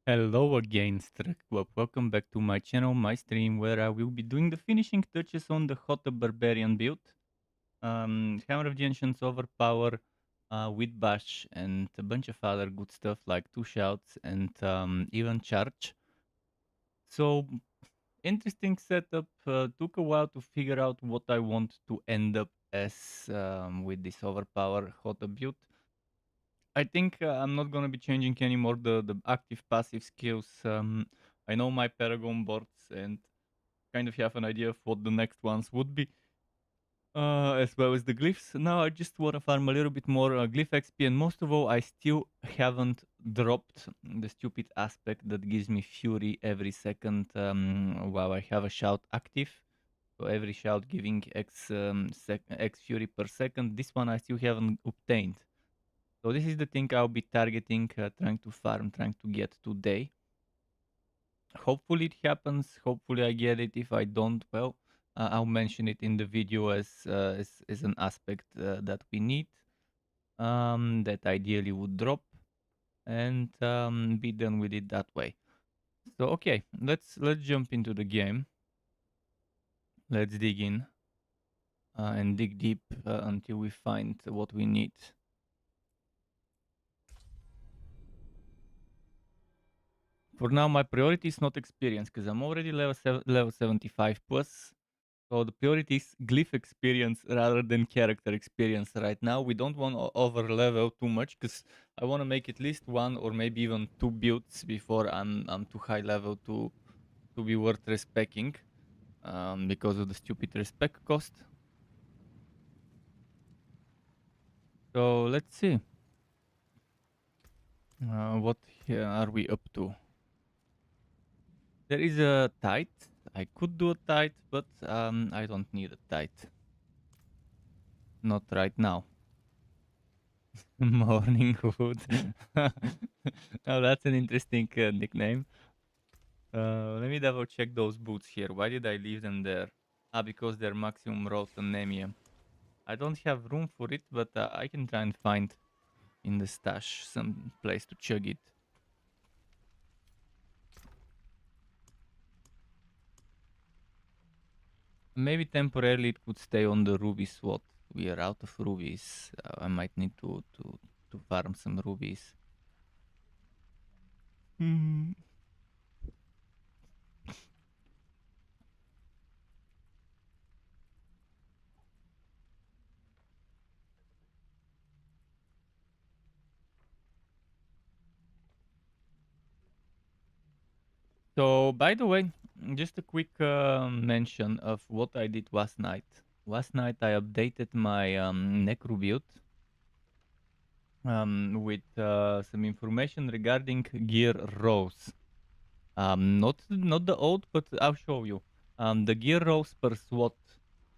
Hello again, Struck. Welcome back to my channel, my stream, where I will be doing the finishing touches on the HotA Barbarian build. Hammer of the Ancients, Overpower, with Bash, and a bunch of other good stuff like 2 shouts and even charge. So, interesting setup. Took a while to figure out what I want to end up as with this Overpower HotA build. I think I'm not gonna be changing anymore the active passive skills. I know my Paragon boards and kind of have an idea of what the next ones would be, as well as the glyphs. Now I just want to farm a little bit more glyph XP, and most of all, I still haven't dropped the stupid aspect that gives me fury every second while I have a shout active. So every shout giving X fury per second. This one I still haven't obtained. So this is the thing I'll be targeting, trying to farm, trying to get today. Hopefully it happens. Hopefully I get it. If I don't, well, I'll mention it in the video as an aspect that we need, that ideally would drop, and be done with it that way. So okay, let's jump into the game. Let's dig in and dig deep until we find what we need. For now, my priority is not experience because I'm already level 75 plus. So the priority is glyph experience rather than character experience right now. We don't want to over level too much because I want to make at least one or maybe even 2 builds before I'm too high level to be worth respecting, because of the stupid respect cost. So let's see. What are we up to? There is a tide. I could do a tide, but I don't need a tide. Not right now. Morning wood. Oh, that's an interesting nickname. Let me double check those boots here. Why did I leave them there? Ah, because they're maximum rot anemia. I don't have room for it, but I can try and find in the stash some place to chug it. Maybe temporarily it could stay on the ruby sword. We are out of rubies. I might need to farm some rubies. Hmm. So, by the way, just a quick mention of what I did last night. Last night I updated my Necro build with some information regarding gear rows. Not the old, but I'll show you. The gear rows per SWAT.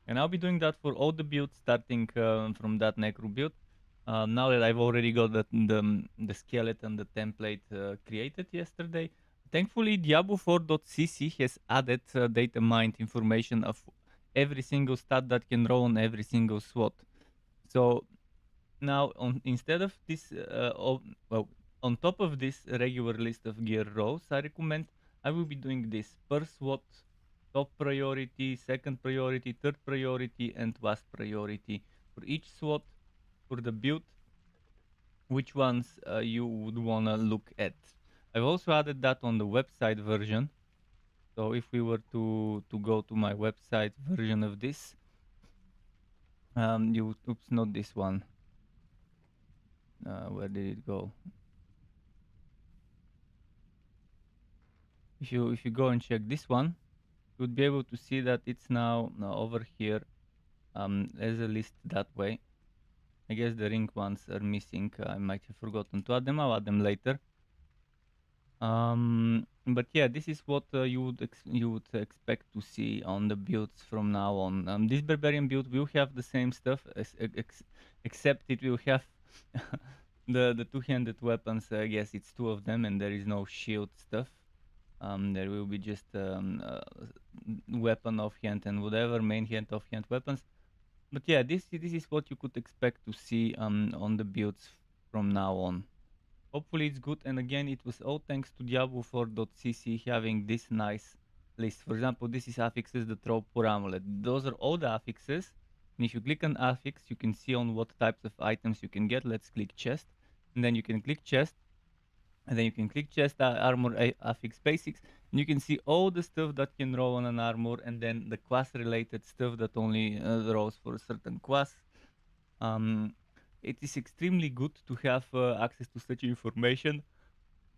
And I'll be doing that for all the builds starting from that Necro build. Now that I've already got the skeleton, the template created yesterday, thankfully Diablo 4.cc has added data mined information of every single stat that can roll on every single SWAT. So now, instead of this, well, on top of this regular list of gear rows, I will be doing this per SWAT, top priority, second priority, third priority, and last priority for each SWAT, for the build, which ones you would wanna look at. I've also added that on the website version. So if we were to go to my website version of this, oops, not this one. Where did it go? If you go and check this one, you would be able to see that it's now over here as a list that way. I guess the ring ones are missing. I might have forgotten to add them. I'll add them later. But yeah, this is what you would expect to see on the builds from now on. This barbarian build will have the same stuff except it will have the two-handed weapons. I guess it's two of them, and there is no shield stuff. There will be just weapon offhand and whatever main hand offhand weapons. But yeah, this is what you could expect to see on the builds from now on. Hopefully it's good, and again, it was all thanks to Diablo 4.cc having this nice list. For example, this is affixes the trough for amulet. Those are all the affixes, and if you click on affix, you can see on what types of items you can get. Let's click chest, and then you can click chest, and then you can click chest armor affix basics, and you can see all the stuff that can roll on an armor, and then the class related stuff that only rolls for a certain class. It is extremely good to have access to such information.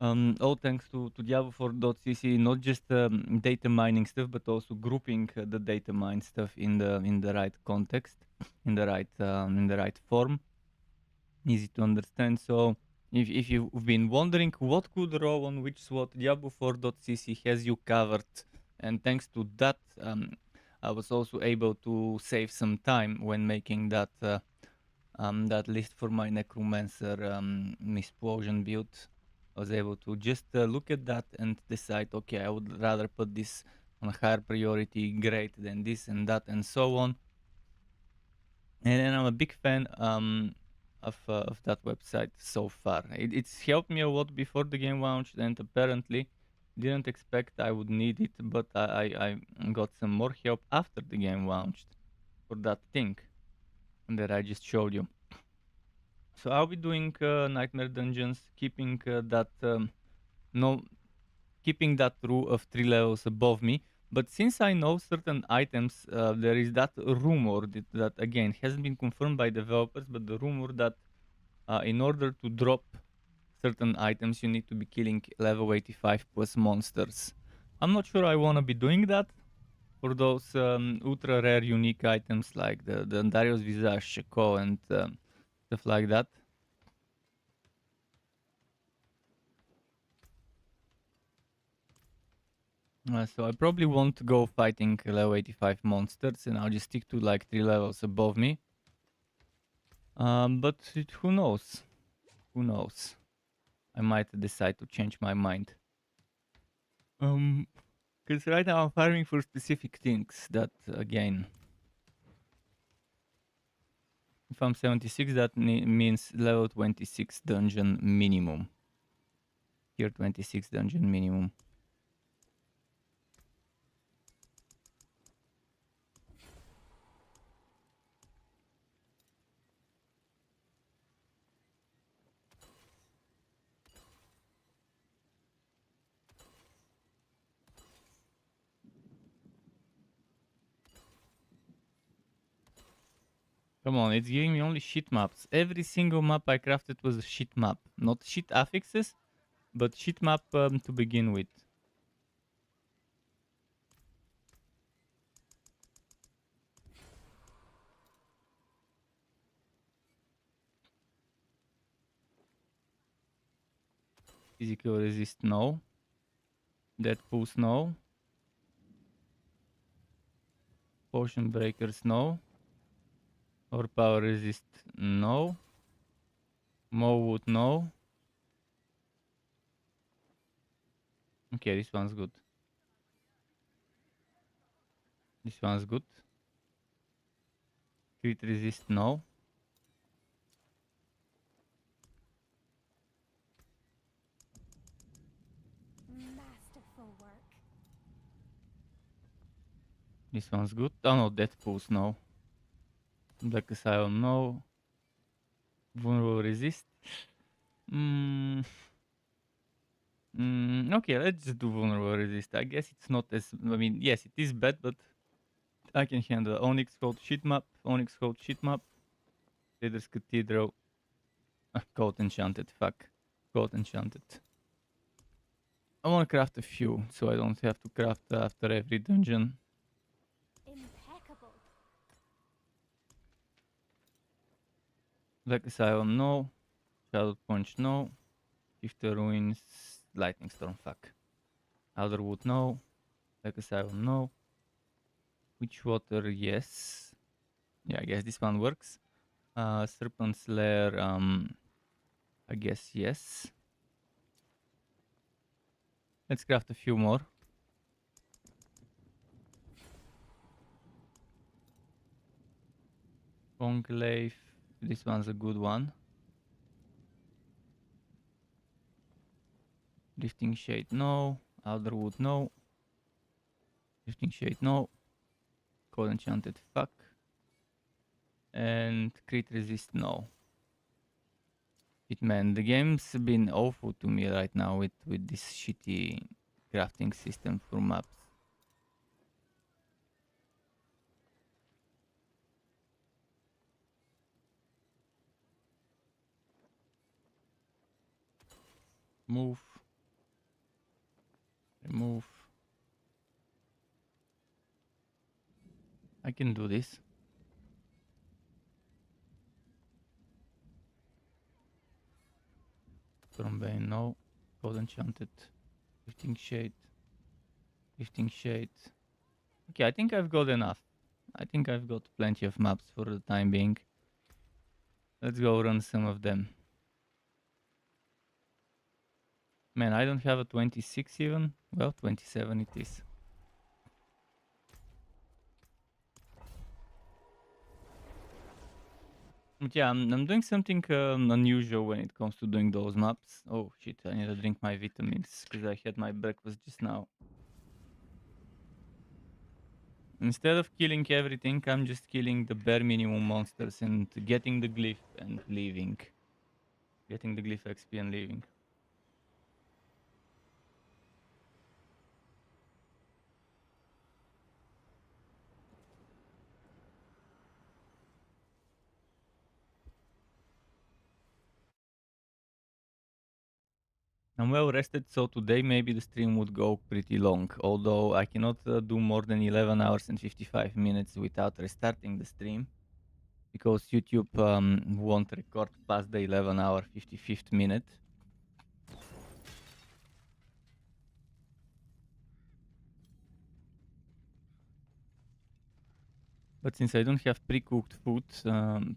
All thanks to Diablo 4.cc, not just data mining stuff, but also grouping the data mine stuff in the right context, in the right form, easy to understand. So if you've been wondering what could roll on which slot, Diablo 4.cc has you covered, and thanks to that, I was also able to save some time when making that list for my necromancer explosion build. I was able to just look at that and decide, okay, I would rather put this on a higher priority grade than this and that and so on. And I'm a big fan of that website so far. It's helped me a lot before the game launched, and apparently didn't expect I would need it, but I got some more help after the game launched for that thing that I just showed you. So I'll be doing nightmare dungeons, keeping no, keeping that rule of 3 levels above me. But since I know certain items, there is that rumor that again hasn't been confirmed by developers, but the rumor that in order to drop certain items, you need to be killing level 85 plus monsters. I'm not sure I want to be doing that for those ultra rare unique items like the Darius Visage, Shako, and stuff like that. So I probably won't go fighting level 85 monsters, and I'll just stick to like 3 levels above me. But who knows? Who knows? I might decide to change my mind. Because right now I'm farming for specific things that, again, if I'm 76, that means level 26 dungeon minimum. Tier 26 dungeon minimum. Come on, it's giving me only shit maps. Every single map I crafted was a shit map. Not shit affixes, but shit map to begin with. Physical resist, no. Dead pulse, no. Potion breakers, no. Overpower resist, no. Wood, no. Okay, this one's good. This one's good. Crit resist, no. Masterful work. This one's good. Oh no, Death pulse, no. Black Asylum, no. Vulnerable resist. Okay, let's just do vulnerable resist. I guess it's not as. I mean, yes, it is bad, but I can handle Onyx Code shit map. Onyx Code shit map. Trader's Cathedral. Code enchanted. Fuck. Code enchanted. I want to craft a few, so I don't have to craft after every dungeon. Impeccable. Black Asylum, no. Shadow Punch, no. Shifter Ruins, Lightning Storm, fuck. Elderwood, no. Black Asylum, no. Witchwater, yes. Yeah, I guess this one works. Serpent's Lair, I guess yes. Let's craft a few more. Conclave, this one's a good one. Drifting Shade, no. Alderwood, no. Drifting Shade, no. Cold Enchanted, fuck. And Crit Resist, no. Shit, man, the game's been awful to me right now with this shitty crafting system for maps. Move. Remove. I can do this. Stormbane, no. Cold Enchanted. Drifting Shade. Drifting Shade. Okay, I think I've got enough. I think I've got plenty of maps for the time being. Let's go run some of them. Man, I don't have a 26 even. Well, 27 it is. But yeah, I'm doing something unusual when it comes to doing those maps. Oh shit, I need to drink my vitamins because I had my breakfast just now. Instead of killing everything, I'm just killing the bare minimum monsters and getting the glyph and leaving. Getting the Glyph EXP and leaving. I'm well rested, so today maybe the stream would go pretty long. Although I cannot do more than 11 hours and 55 minutes without restarting the stream. Because YouTube won't record past the 11-hour 55th minute. But since I don't have pre-cooked food,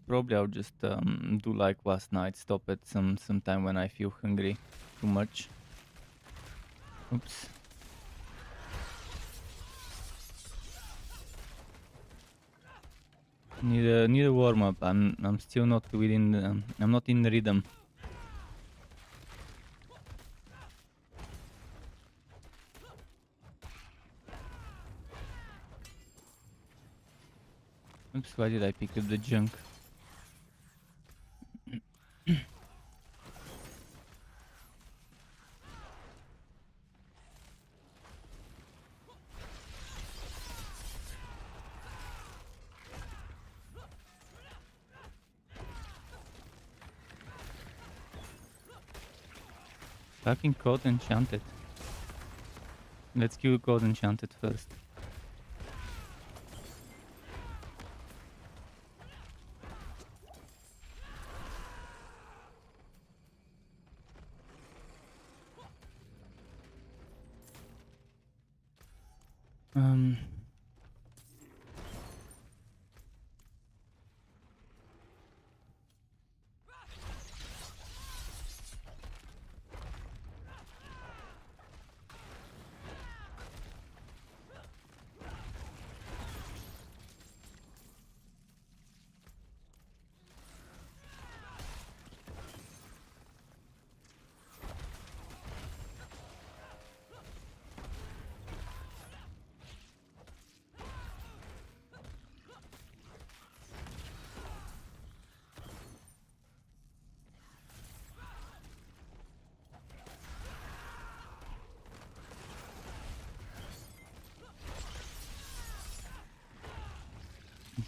probably I'll just do like last night, stop at some time when I feel hungry too much. Oops. Need a warm up. I'm still not within. I'm not in rhythm. Oops, why did I pick up the junk? Fucking Code Enchanted. Let's kill Code Enchanted first.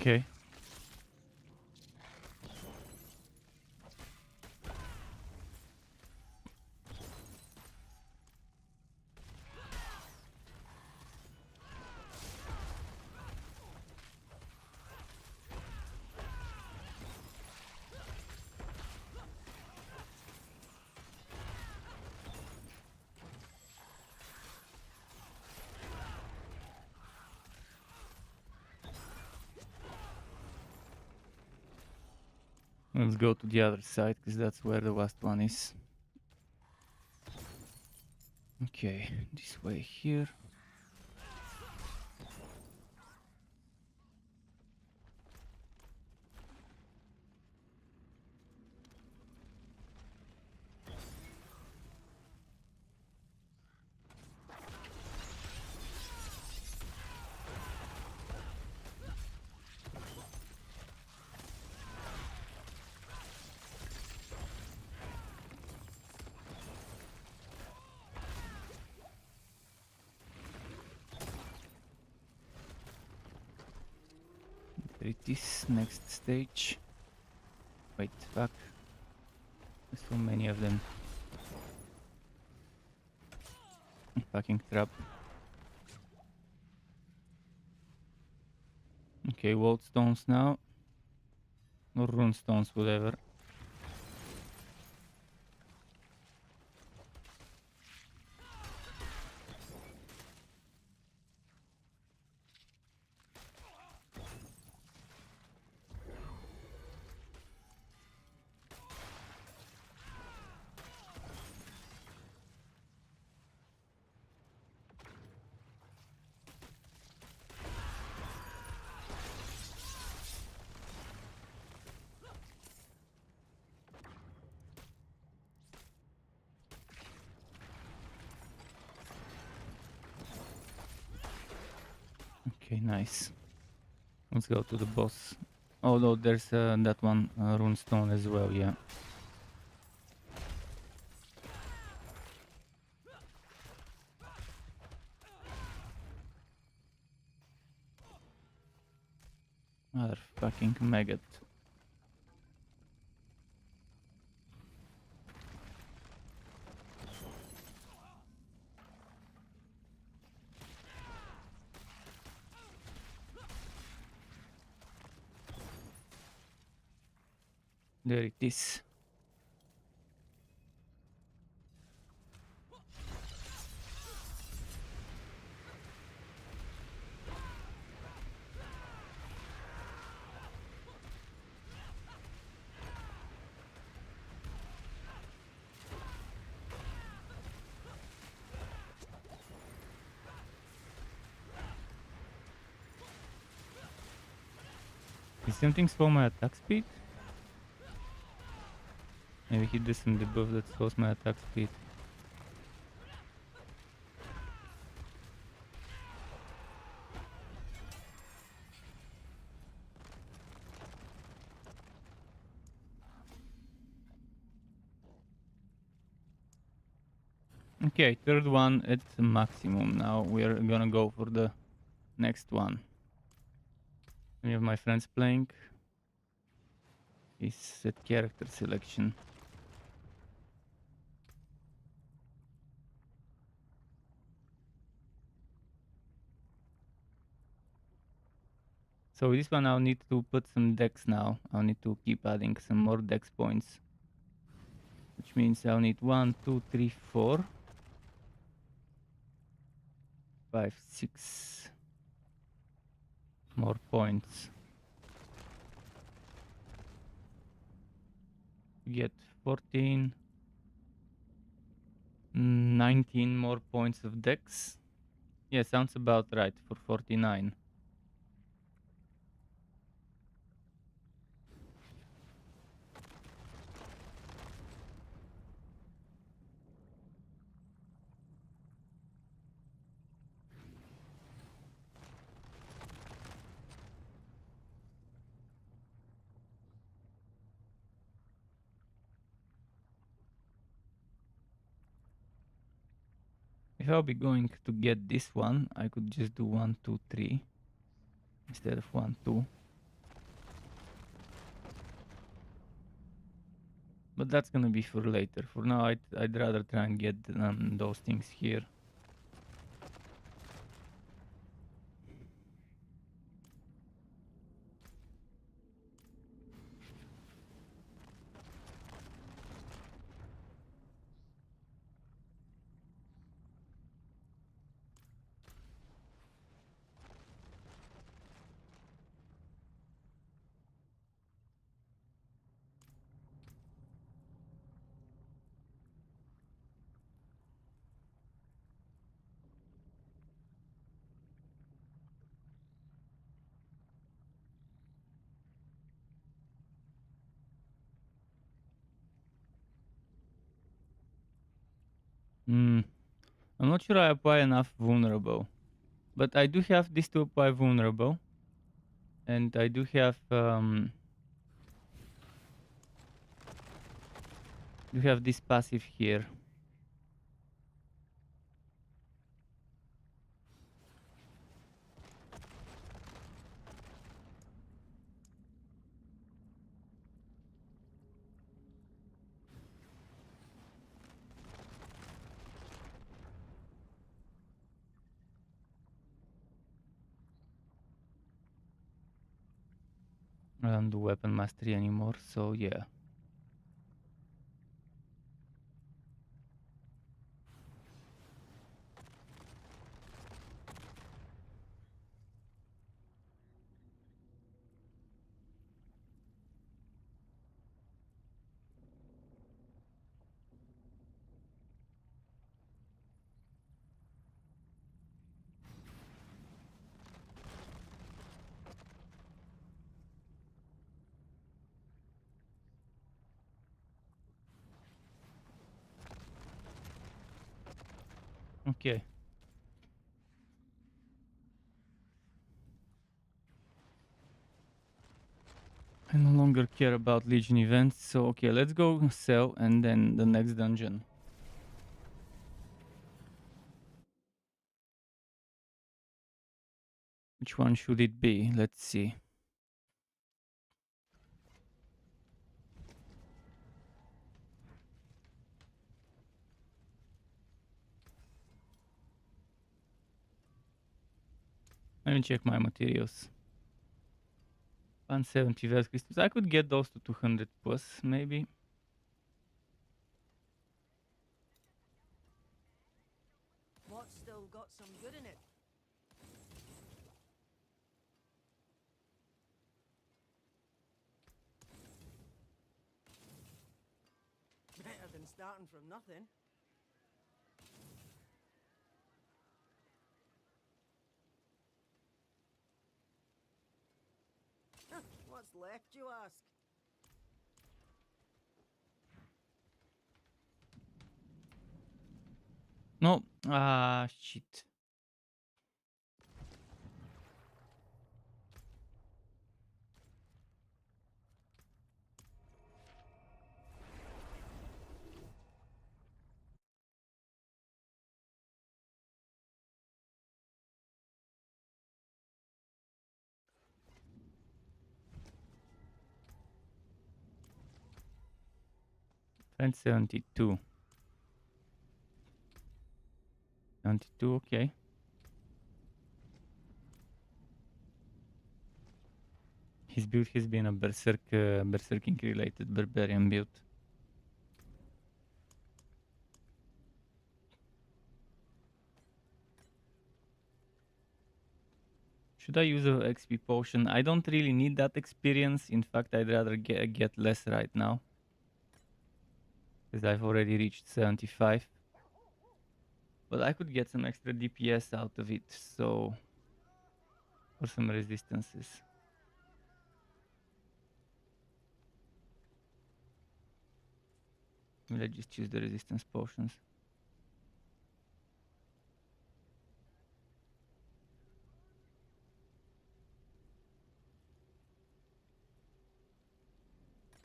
Okay. Let's go to the other side, because that's where the last one is. Okay, this way here. There it is, next stage. Wait, fuck. There's so many of them. Fucking trap. Okay, wall stones now. Or rune stones, whatever. Okay, nice. Let's go to the boss. Although there's that one rune stone as well, yeah. Mother fucking maggot. There it is. Is something slow my attack speed? Maybe he did some debuff that slows my attack speed. Okay, third one at maximum. Now we are gonna go for the next one. Any of my friends playing? Is set character selection. So this one I'll need to put some dex now. I'll need to keep adding some more dex points. Which means I'll need 1, 2, 3, 4, 5, 6 more points. Get 14, 19 more points of dex. Yeah, sounds about right for 49. If I'll be going to get this one, I could just do 1, 2, 3 instead of 1, 2. But that's gonna be for later. For now, I'd rather try and get those things here. I'm not sure I apply enough vulnerable. But I do have this to apply vulnerable. And I do have this passive here. I don't do weapon mastery anymore, so yeah. Okay. I no longer care about Legion events, so okay, let's go sell and then the next dungeon. Which one should it be? Let's see. Let me check my materials. 170 Vex crystals. I could get those to 200 plus, maybe. What's still got some good in it? Better than starting from nothing. What's left, you ask? No. Ah, shit. Friend 72. 72, okay. His build has been a berserking related barbarian build. Should I use a XP potion? I don't really need that experience. In fact, I'd rather get less right now. Because I've already reached 75. But I could get some extra DPS out of it, so... Or some resistances. Let's just choose the resistance potions.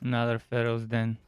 Another pharaohs then.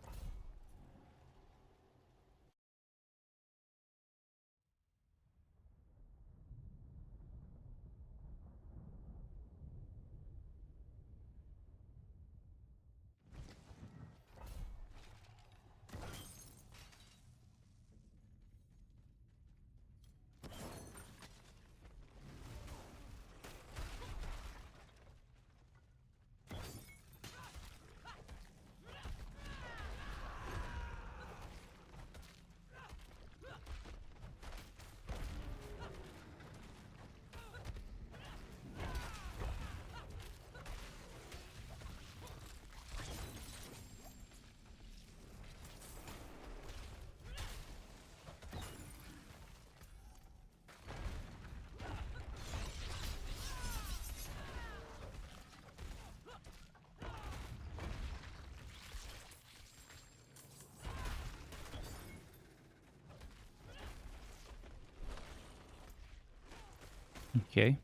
Okay.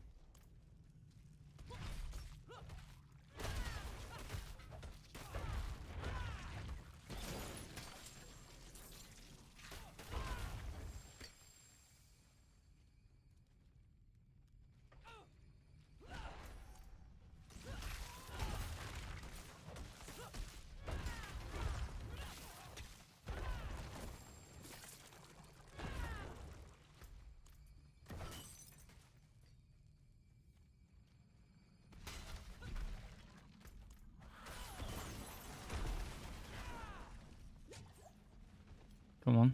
on.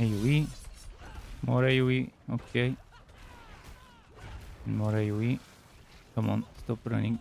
AoE. More AoE. Okay. More AoE. Come on, stop running.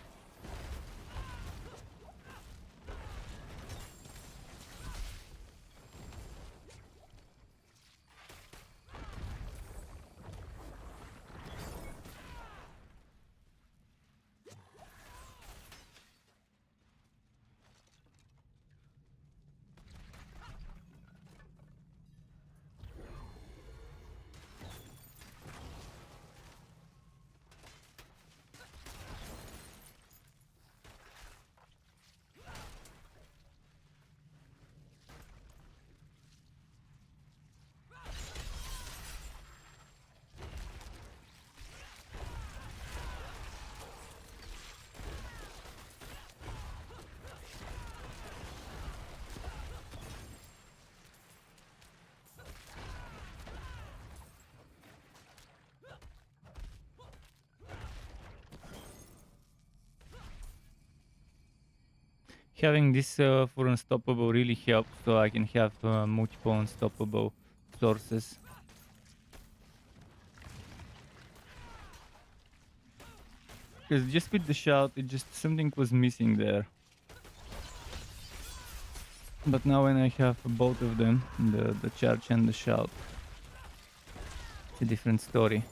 Having this for unstoppable really helps, so I can have multiple unstoppable sources. Because just with the shout, it just something was missing there. But now when I have both of them, the charge and the shout, it's a different story.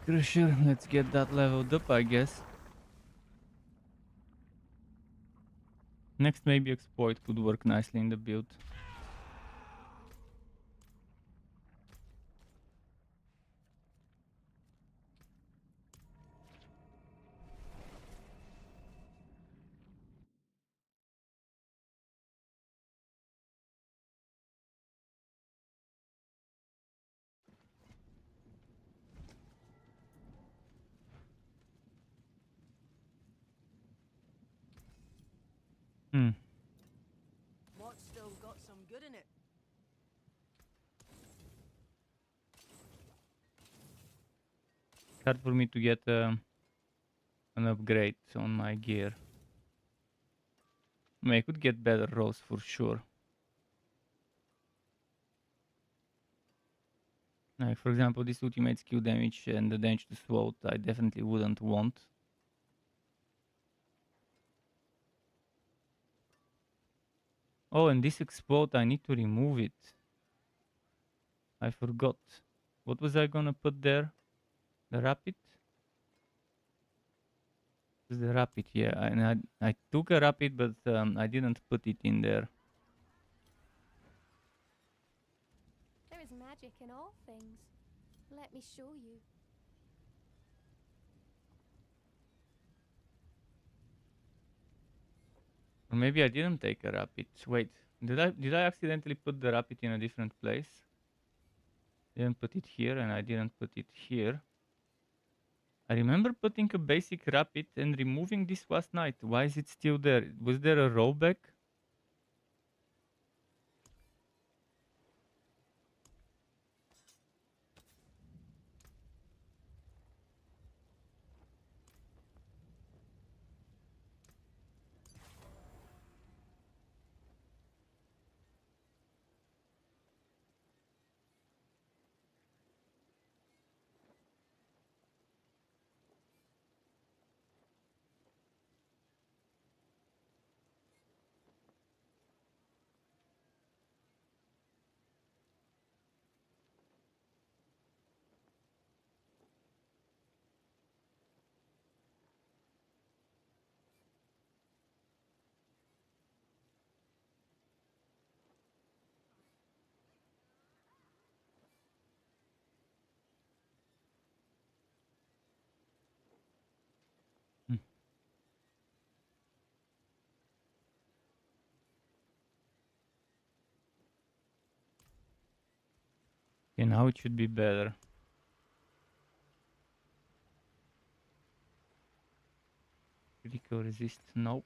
Crusher, let's get that leveled up, I guess. Next, maybe exploit could work nicely in the build. What's still got some good in it? Hard for me to get an upgrade on my gear. I mean, I could get better rolls for sure. Like for example, this ultimate skill damage and the damage to SWOT, I definitely wouldn't want. Oh, and this explode, I need to remove it. I forgot. What was I gonna put there? The rapid? It was the rapid, yeah. And I took a rapid, but I didn't put it in there. magic in all things. Let me show you. Or maybe I didn't take a rapid. Wait, did I accidentally put the rapid in a different place? Didn't put it here, and I didn't put it here. I remember putting a basic rapid and removing this last night. Why is it still there? Was there a rollback? Hmm. Okay, now it should be better. Critical resist, nope.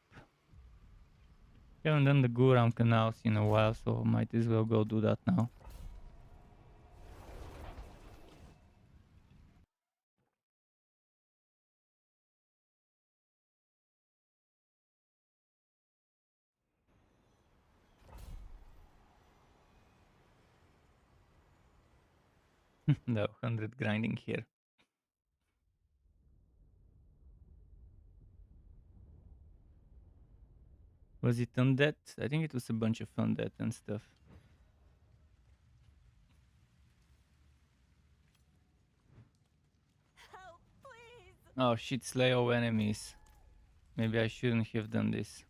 Haven't done the go around canals in a while, so might as well go do that now. No, 100 grinding here. Was it undead? I think it was a bunch of undead and stuff. Help, please! Oh shit, slay all enemies. Maybe I shouldn't have done this.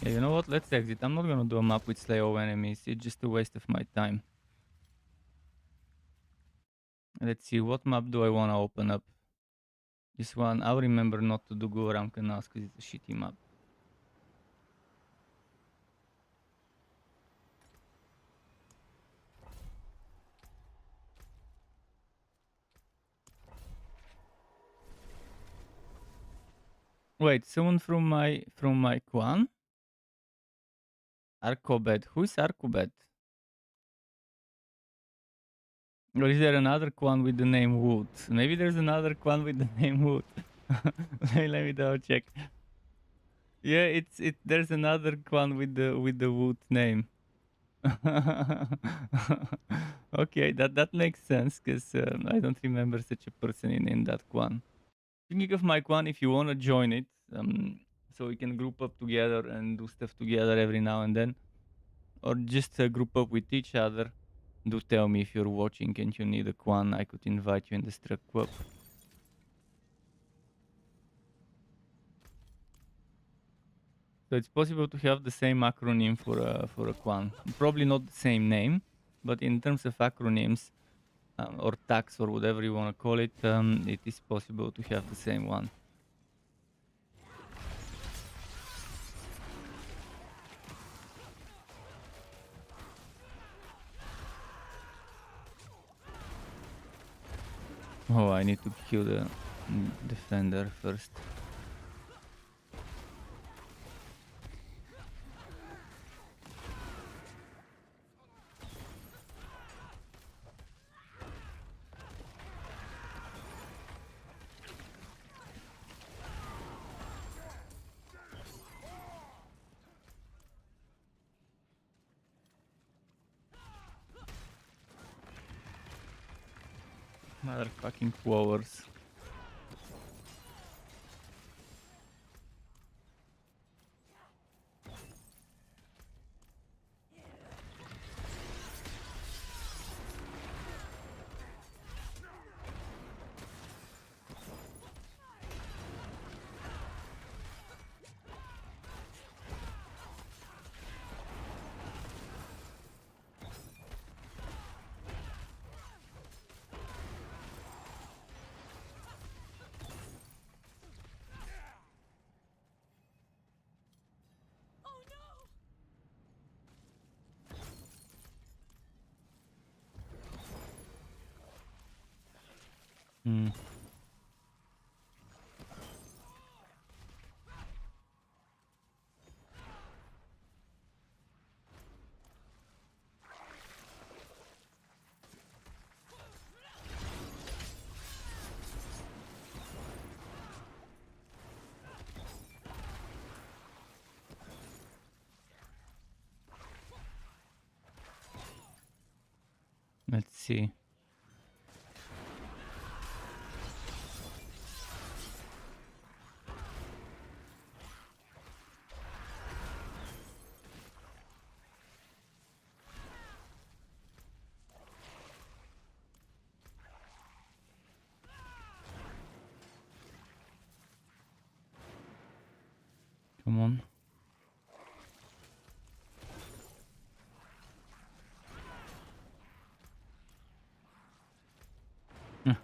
Yeah, you know what? Let's exit. I'm not gonna do a map with slay all enemies. It's just a waste of my time. Let's see, what map do I wanna open up? This one, I'll remember not to do go around canals because it's a shitty map. Wait, someone from my clan? Arcobet. Who's Arcobet? Or is there another clan with the name Wood? Maybe there's another clan with the name Wood. Let me double check. Yeah, there's another clan with the Wood name. Okay, that makes sense because I don't remember such a person in that clan. Thinking of my clan, if you wanna join it, so we can group up together and do stuff together every now and then, or just group up with each other. Do tell me if you're watching and you need a clan. I could invite you in the Struck Club. So it's possible to have the same acronym for a clan. Probably not the same name, but in terms of acronyms or tags or whatever you want to call it, it is possible to have the same one. Oh, I need to kill the defender first. Mother fucking flowers. Hmm. Let's see. Come on.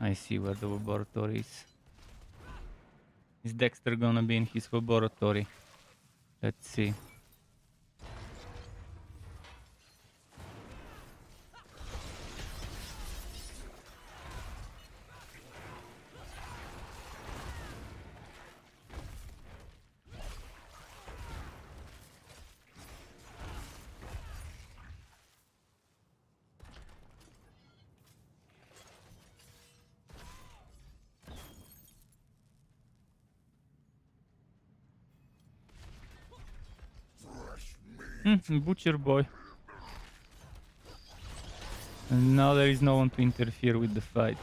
I see where the laboratory is. Is Dexter gonna be in his laboratory? Let's see. Butcher boy. And now there is no one to interfere with the fight.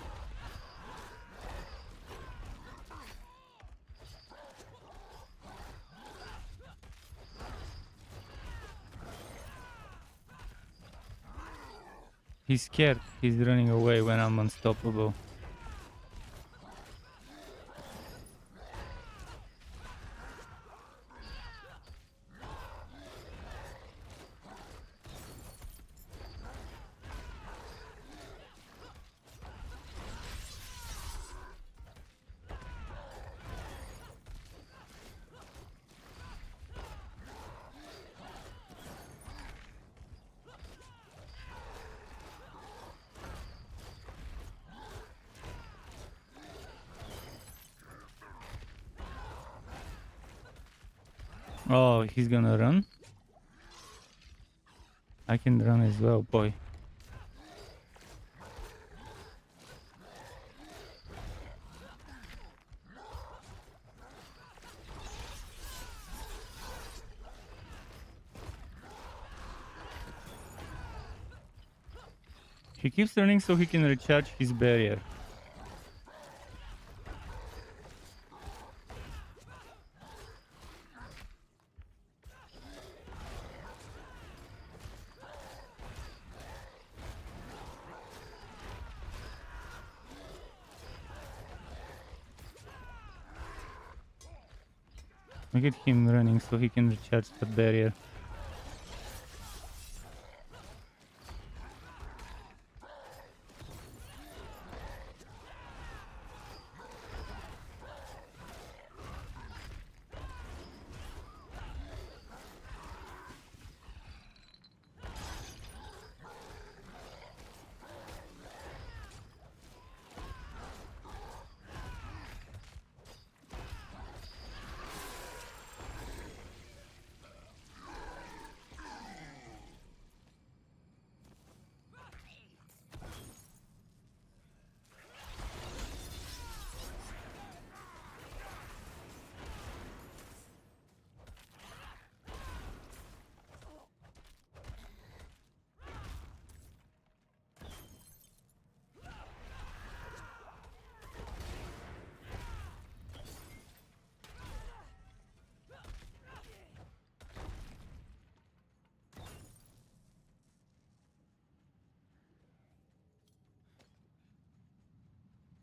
He's scared. He's running away when I'm unstoppable. Oh, he's gonna run? I can run as well, boy. He keeps running so he can recharge his barrier. Look at him running so he can recharge the barrier.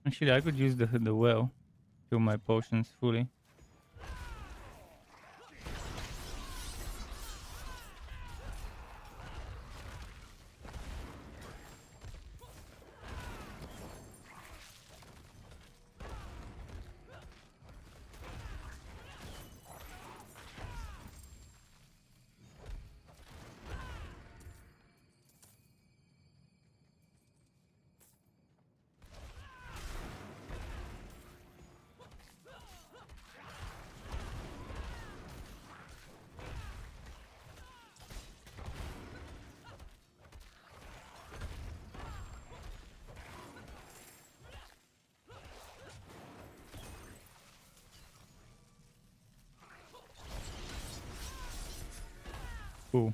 Actually, I could use the well. Fill my potions fully. Cool.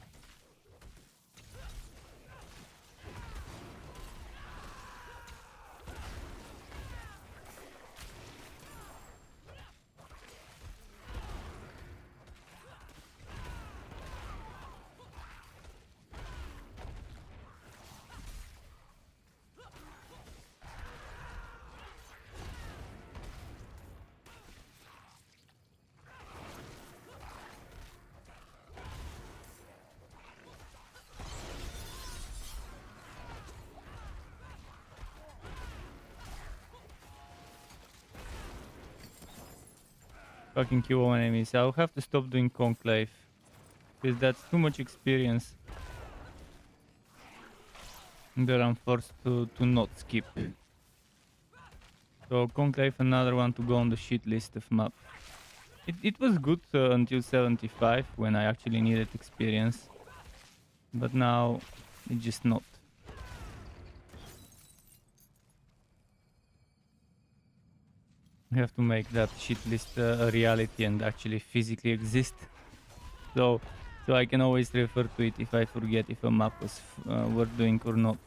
Fucking kill all enemies. I'll have to stop doing conclave. Because that's too much experience that I'm forced to not skip. So conclave, another one to go on the shit list of map. It was good until 75 when I actually needed experience. But now it's just not. I have to make that shit list a reality and actually physically exist. So I can always refer to it if I forget if a map was worth doing or not.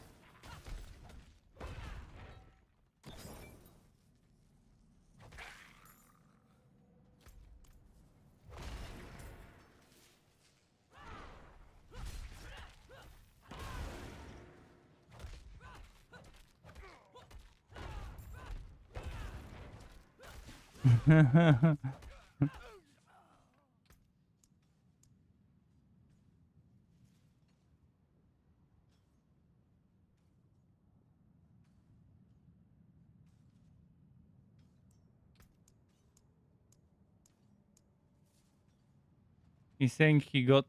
He's saying he got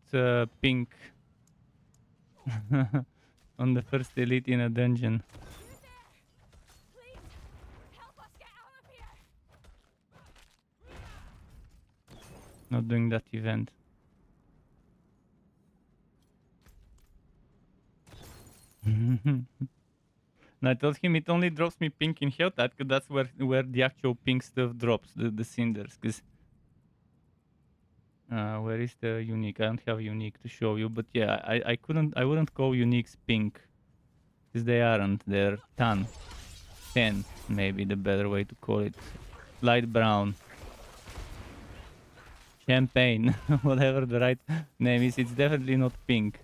pink on the first elite in a dungeon. Please, help us get out of here. Not doing that event. And I told him it only drops me pink in HotA because that's where the actual pink stuff drops, the cinders. Because where is the unique? I don't have unique to show you, but yeah, I wouldn't call uniques pink because they aren't. They're tan maybe the better way to call it. Light brown, champagne, whatever the right name is. It's definitely not pink.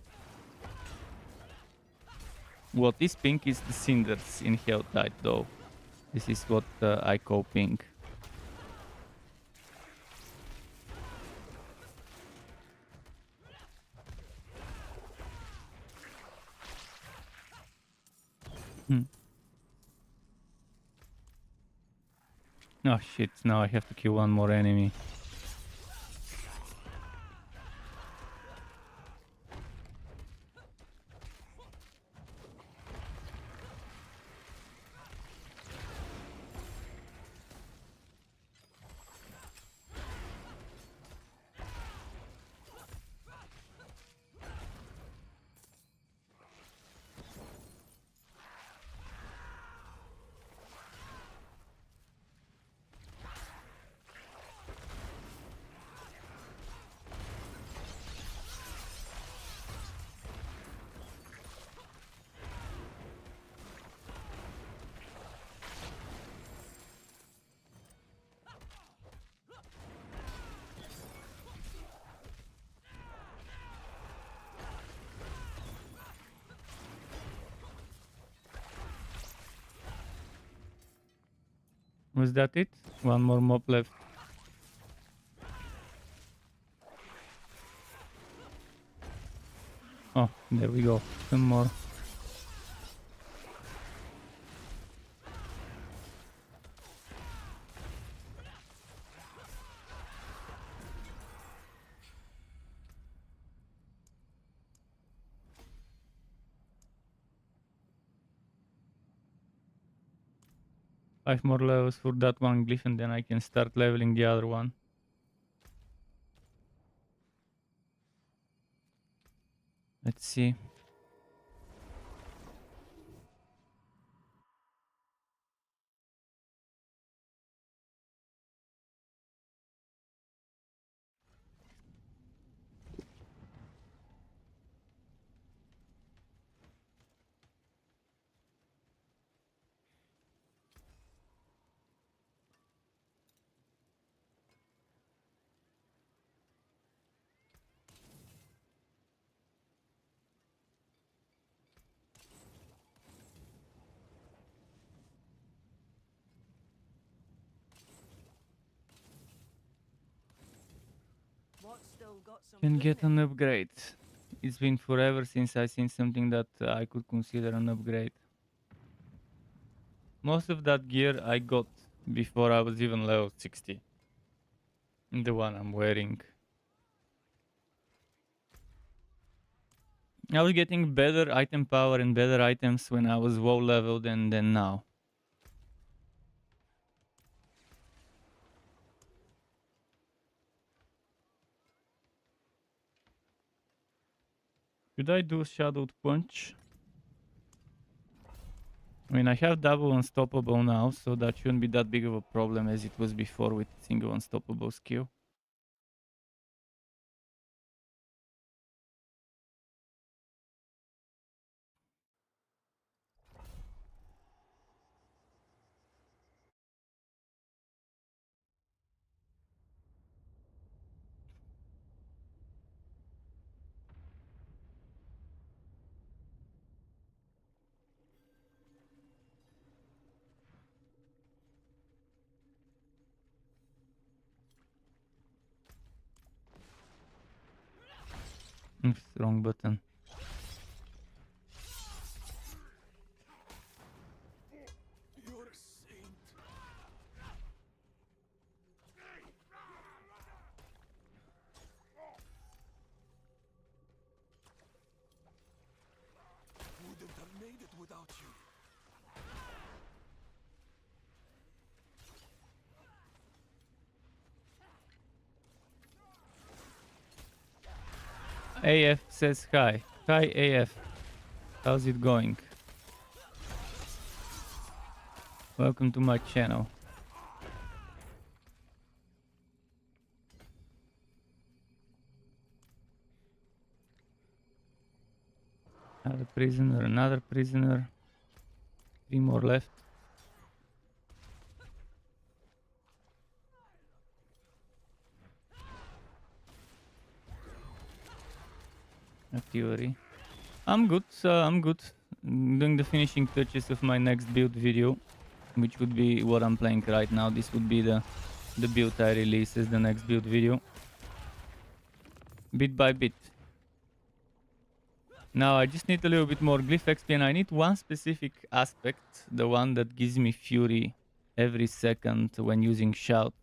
What is pink is the cinders in HotA though. This is what I call pink. Oh shit, now I have to kill one more enemy. 'Was that it? One more mob left. Oh, there we go. Some more. Five more levels for that one glyph and then I can start leveling the other one. Let's see. Mort's still got some Can good get in an it. upgrade. It's been forever since I seen something that I could consider an upgrade. Most of that gear I got before I was even level 60. The one I'm wearing. I was getting better item power and better items when I was low level than now. Should I do Shadowed Punch? I mean, I have double unstoppable now, so that shouldn't be that big of a problem as it was before with single unstoppable skill. Oops, wrong button. You're a saint. Wouldn't have made it without you. AF says hi. Hi AF. How's it going? Welcome to my channel. Another prisoner, another prisoner. 3 more left. Artillery. I'm good, I'm good. Doing the finishing touches of my next build video, which would be what I'm playing right now. This would be the build I release as the next build video. Bit by bit. Now I just need a little bit more Glyph EXP, and I need one specific aspect, the one that gives me fury every second when using shout.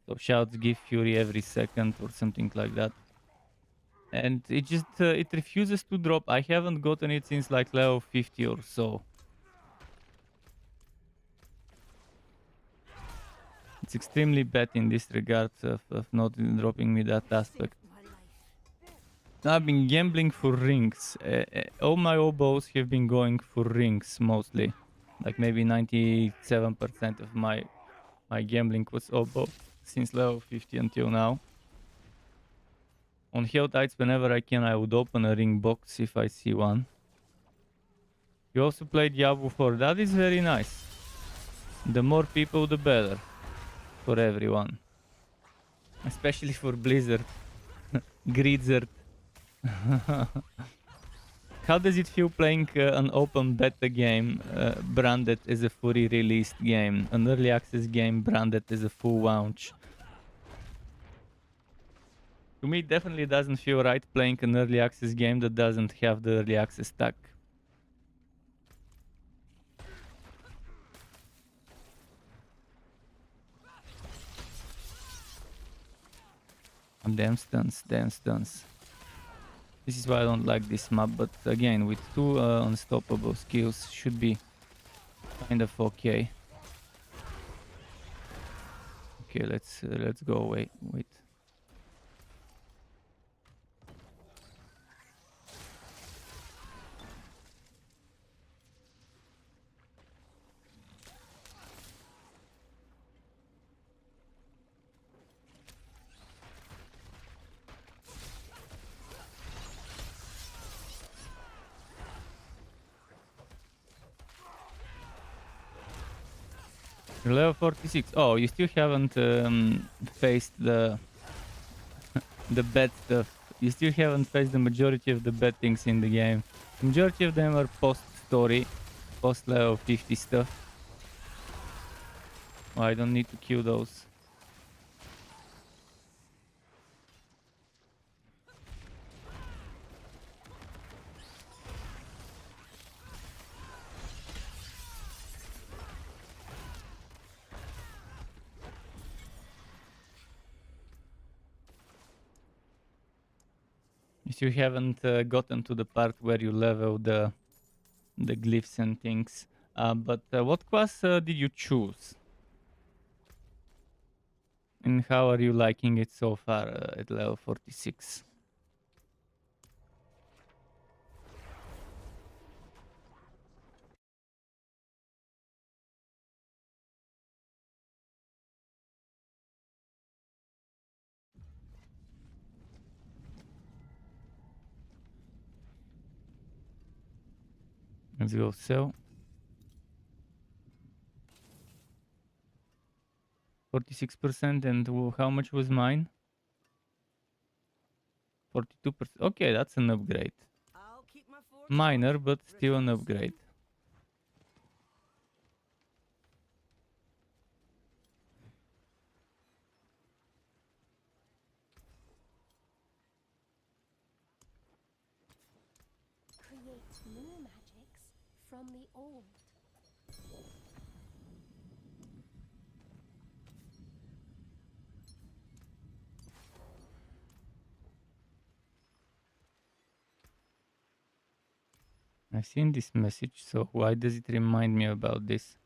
So shouts give fury every second or something like that. And it just it refuses to drop. I haven't gotten it since like level 50 or so. It's extremely bad in this regard of not dropping me that aspect. My life. I've been gambling for rings. All my oboes have been going for rings mostly. Like maybe 97% of my gambling was oboe since level 50 until now. On Hell Tides, whenever I can, I would open a ring box if I see one. You also play Diablo 4. That is very nice. The more people, the better. For everyone. Especially for Blizzard. Grizzard. How does it feel playing an open beta game branded as a fully released game? An early access game branded as a full launch? To me, it definitely doesn't feel right playing an early access game that doesn't have the early access tag. Damn stuns, damn stuns. This is why I don't like this map, but again, with 2 unstoppable skills, should be kind of okay. Okay, let's go away. Wait. You're level 46. Oh, you still haven't faced the bad stuff. You still haven't faced the majority of the bad things in the game. The majority of them are post-story, post-level 50 stuff. Oh, I don't need to kill those. If you haven't gotten to the part where you level the glyphs and things. But what class did you choose? And how are you liking it so far at level 46? Let's go sell. 46%, and how much was mine? 42%. Okay, that's an upgrade. I'll keep my fork Minor, sharp. but still an Repecs. upgrade. Create new magics from the old. I've seen this message, so why does it remind me about this?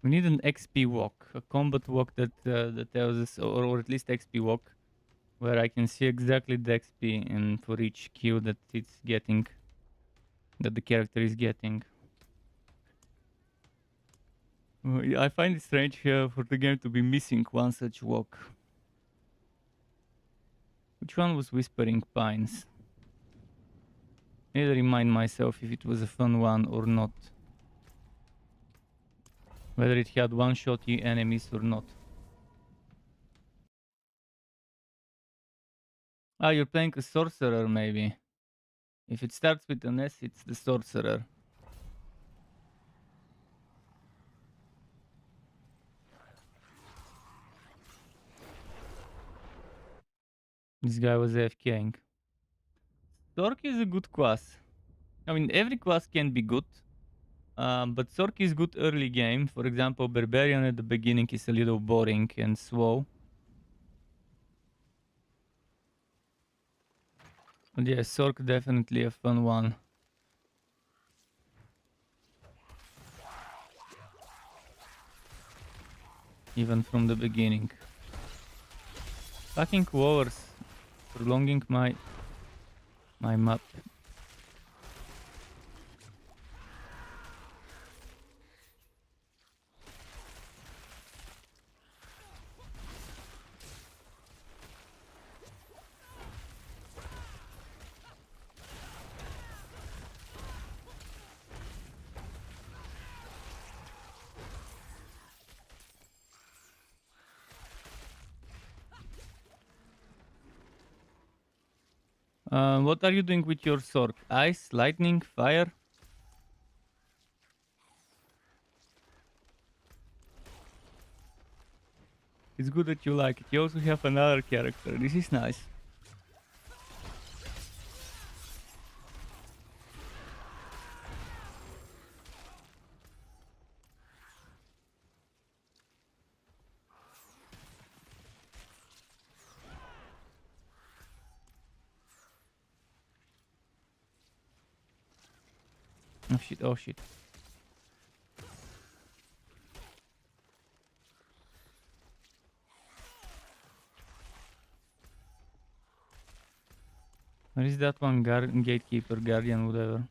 We need an XP walk, a combat walk that tells us, or at least XP walk, where I can see exactly the XP and for each kill that it's getting, that the character is getting. Yeah, I find it strange for the game to be missing one such walk. Which one was Whispering Pines? I need to remind myself if it was a fun one or not. Whether it had one-shotty enemies or not. Ah, you're playing a sorcerer maybe. If it starts with an S, it's the sorcerer. This guy was AFKing. Sork is a good class. I mean, every class can be good. But Sork is good early game. For example, Barbarian at the beginning is a little boring and slow. But yeah, Sork definitely a fun one. Even from the beginning. Fucking walls prolonging my map. What are you doing with your sword? Ice, lightning, fire? It's good that you like it. You also have another character. This is nice. Oh shit, oh shit. Where is that one gatekeeper, guardian, whatever?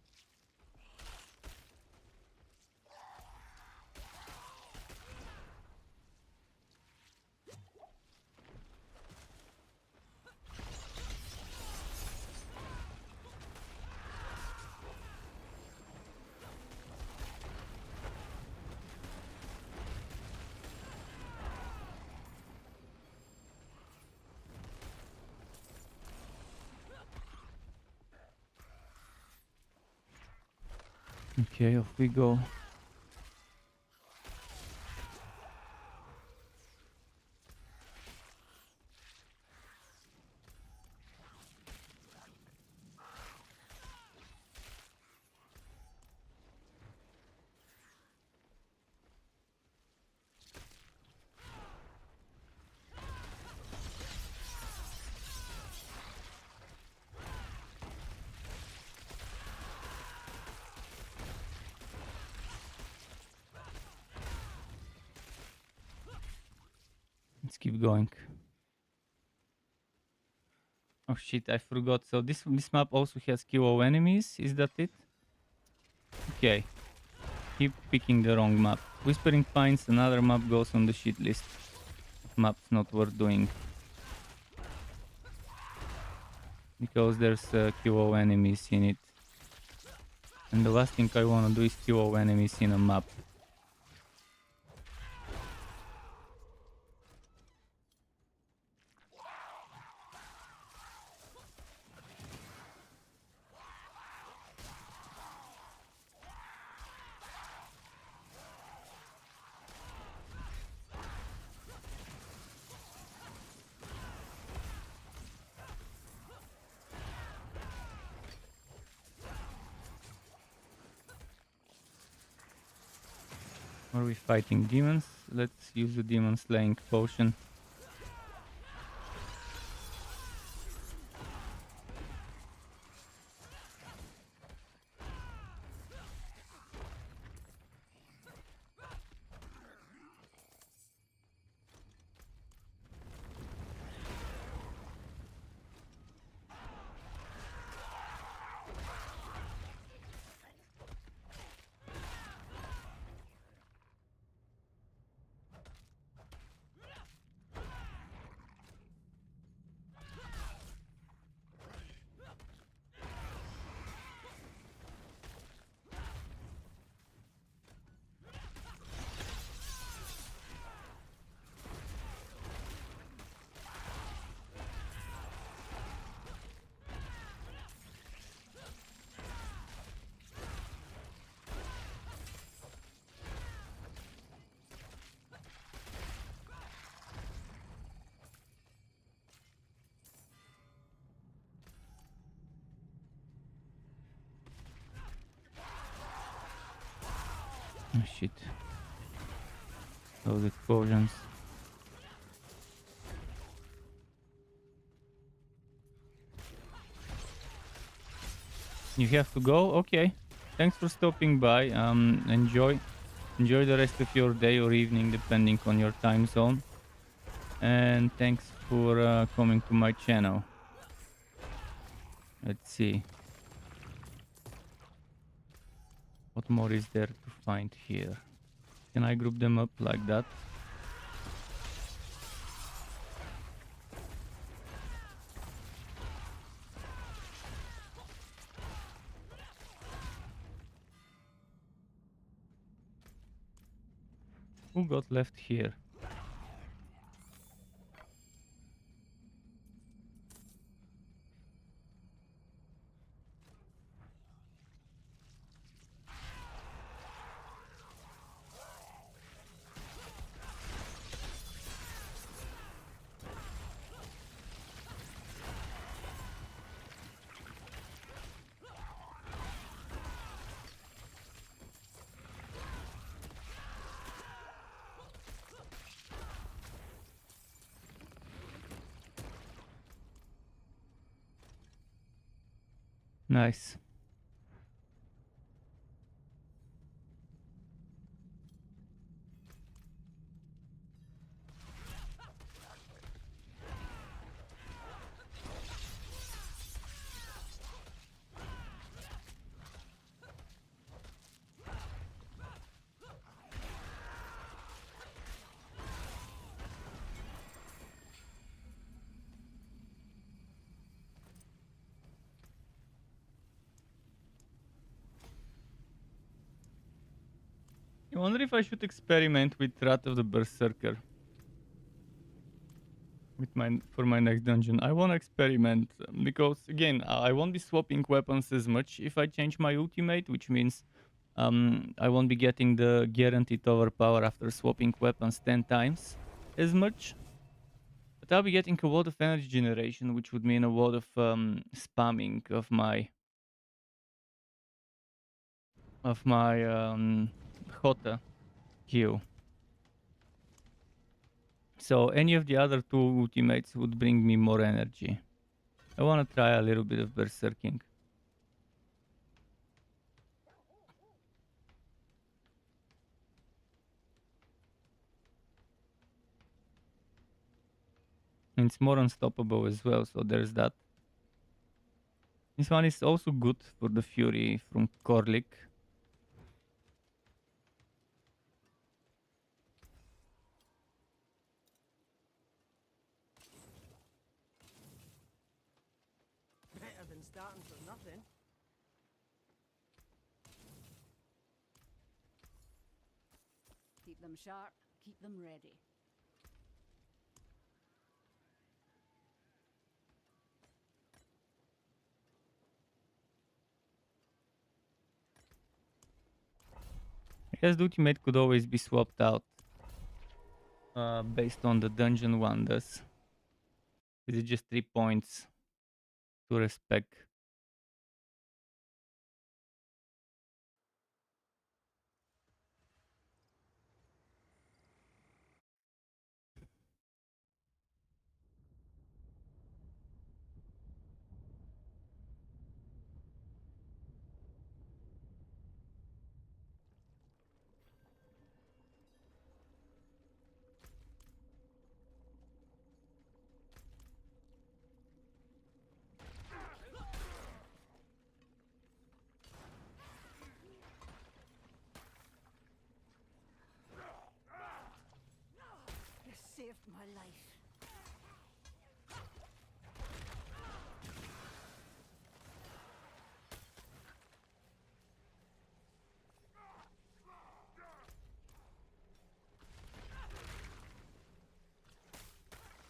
Okay, off we go. Let's keep going. Oh shit, I forgot. So this map also has QO enemies. Is that it? Okay. Keep picking the wrong map. Whispering Pines, another map goes on the shit list. Map's not worth doing. Because there's QO enemies in it. And the last thing I wanna do is QO enemies in a map. Are we fighting demons? Let's use the demon slaying potion. Oh shit. Those explosions. You have to go? Okay. Thanks for stopping by. Enjoy the rest of your day or evening depending on your time zone. And thanks for coming to my channel. Let's see. What more is there to find here? Can I group them up like that? Who got left here? Nice. I wonder if I should experiment with Wrath of the Berserker with for my next dungeon. I want to experiment because again, I won't be swapping weapons as much if I change my ultimate, which means I won't be getting the guaranteed overpower after swapping weapons 10 times as much. But I'll be getting a lot of energy generation, which would mean a lot of spamming of my HotA Q. So any of the other two ultimates would bring me more energy. I want to try a little bit of berserking. And it's more unstoppable as well, so there's that. This one is also good for the Fury from Korlik. Better than starting from nothing. Keep them sharp, keep them ready. I guess the ultimate could always be swapped out based on the dungeon wonders. Is it just 3 points to respect? You saved my life.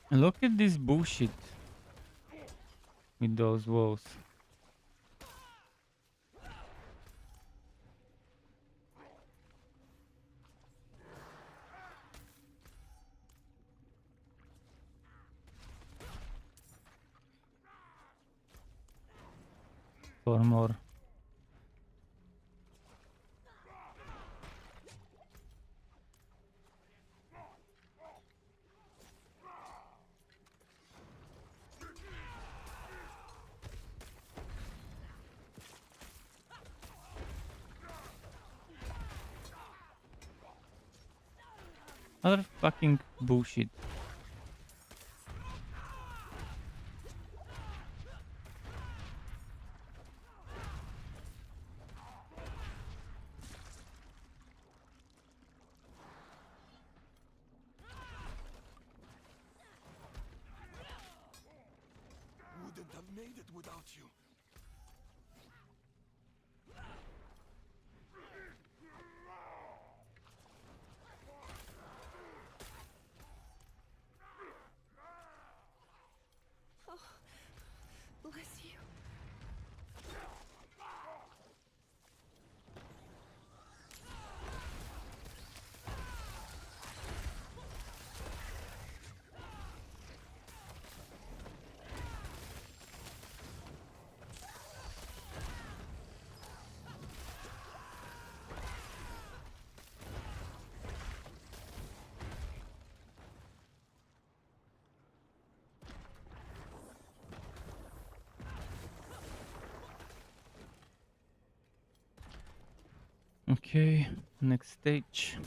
And look at this bullshit with those walls. For more. Other fucking bullshit. Wouldn't have made it without you. Bless you. Okay, next stage.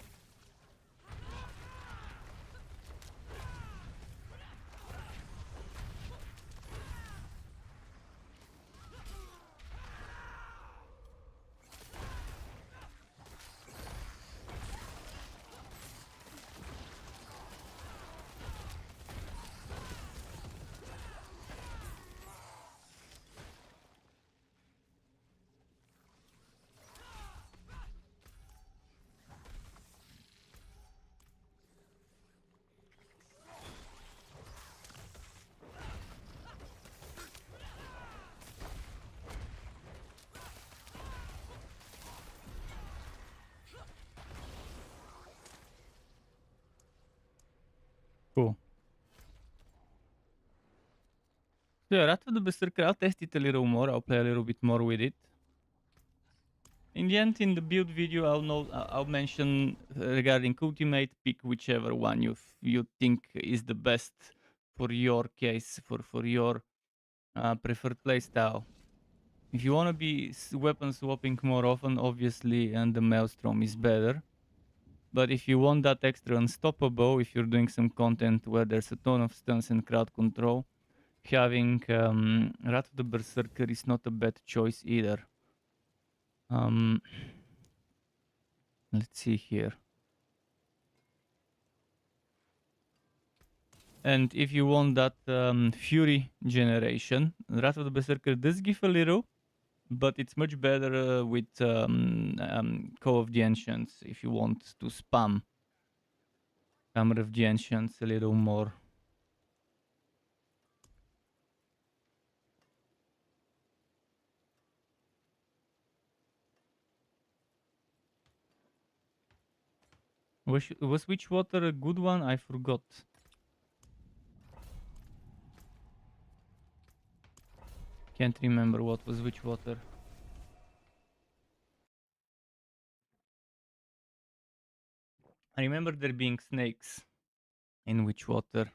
Cool. So yeah, Wrath of the Berserker, I'll test it a little more. I'll play a little bit more with it. In the end, in the build video, I'll mention regarding ultimate, pick whichever one you think is the best for your case, for your preferred playstyle. If you want to be weapon swapping more often, obviously, and the Maelstrom is better. But if you want that extra unstoppable, if you're doing some content where there's a ton of stuns and crowd control, having Wrath of the Berserker is not a bad choice either. Let's see here. And if you want that Fury generation, Wrath of the Berserker does give a little, but it's much better with Call of the Ancients if you want to spam Hammer of the Ancients a little more. Was Witchwater a good one? I forgot. Can't remember what was Witchwater. I remember there being snakes in Witchwater.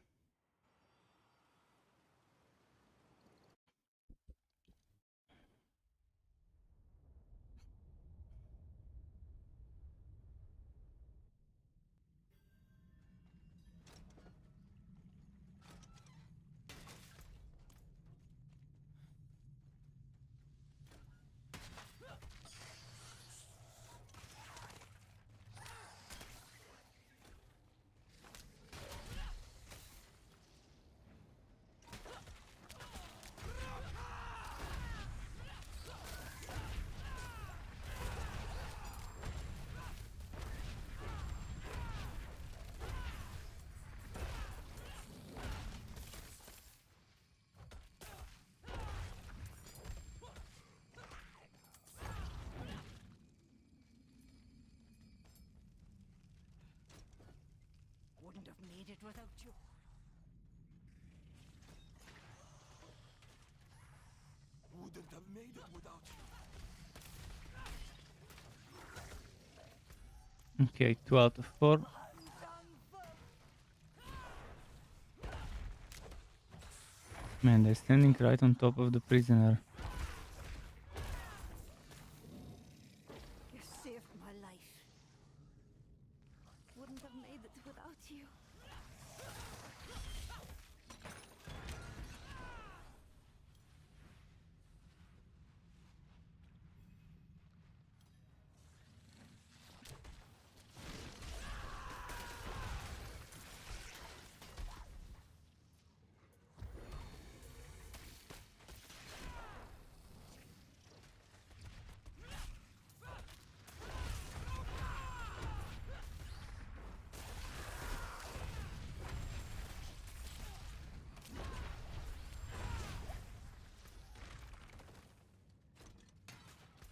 Wouldn't have made it without you. Wouldn't have made it without you. Okay, 2 out of 4. Man, they're standing right on top of the prisoner. You saved my life. Wouldn't have made it without you.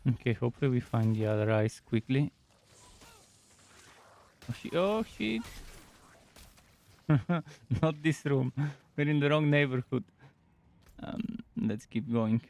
Okay, hopefully we find the other eyes quickly. Oh shit! Not this room. We're in the wrong neighborhood. Let's keep going.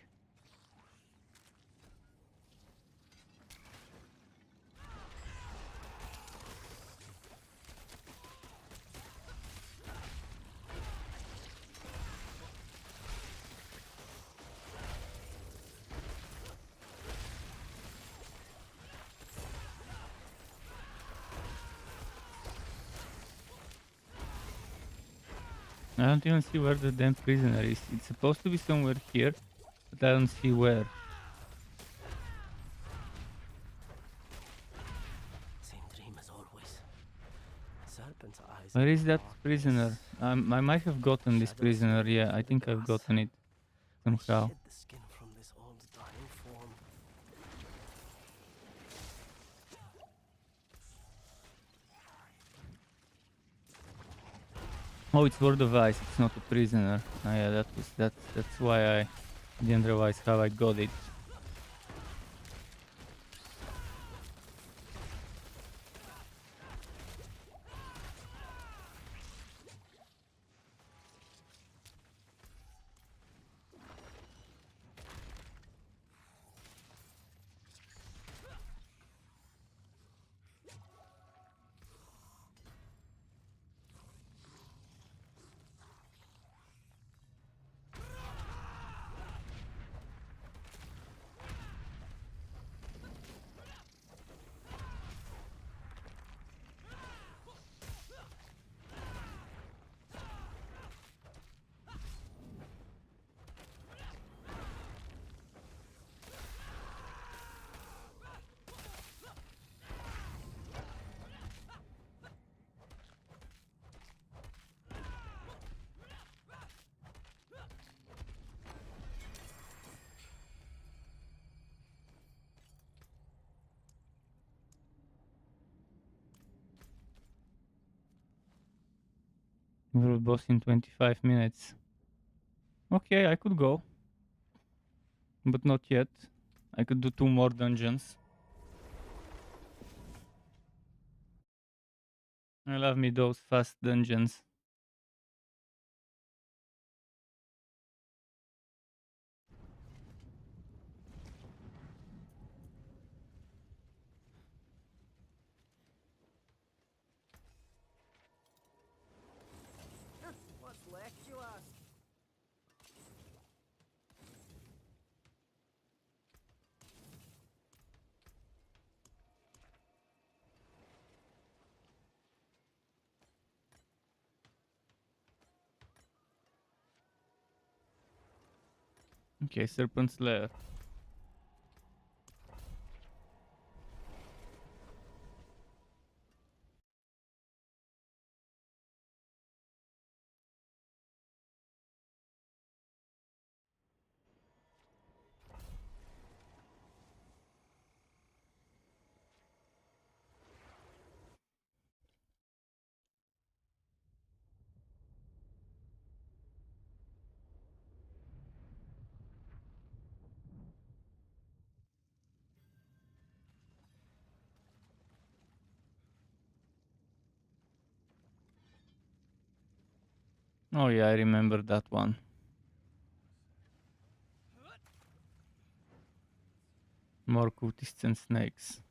I don't even see where the damn prisoner is. It's supposed to be somewhere here, but I don't see where. Same dream as always. Serpent's eyes. Where in is that darkness. prisoner? I might have gotten this Shadows prisoner. Yeah, I in think the I've grass. gotten it somehow. Shed the skin from this old dying form. Oh, it's Word of Ice. It's not a prisoner. Oh, yeah, that's why I didn't realize how I got it. World boss in 25 minutes. Okay, I could go. But not yet. I could do 2 more dungeons. I love me those fast dungeons. What's left, you ask? Okay, Serpent's Lair. Oh yeah, I remember that one. More cultists and snakes.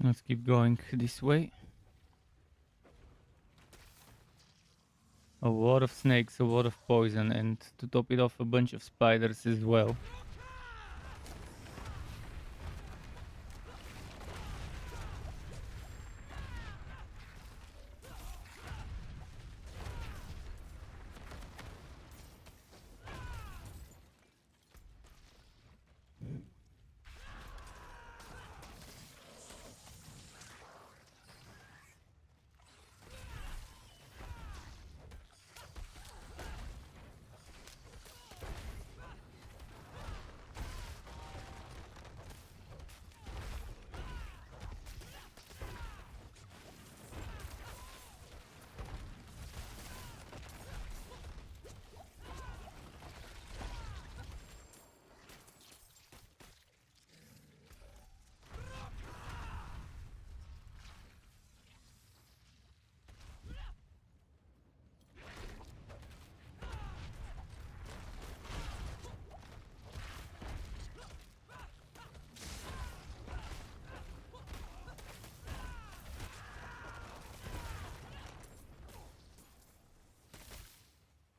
Let's keep going this way. A lot of snakes, a lot of poison, and to top it off, a bunch of spiders as well.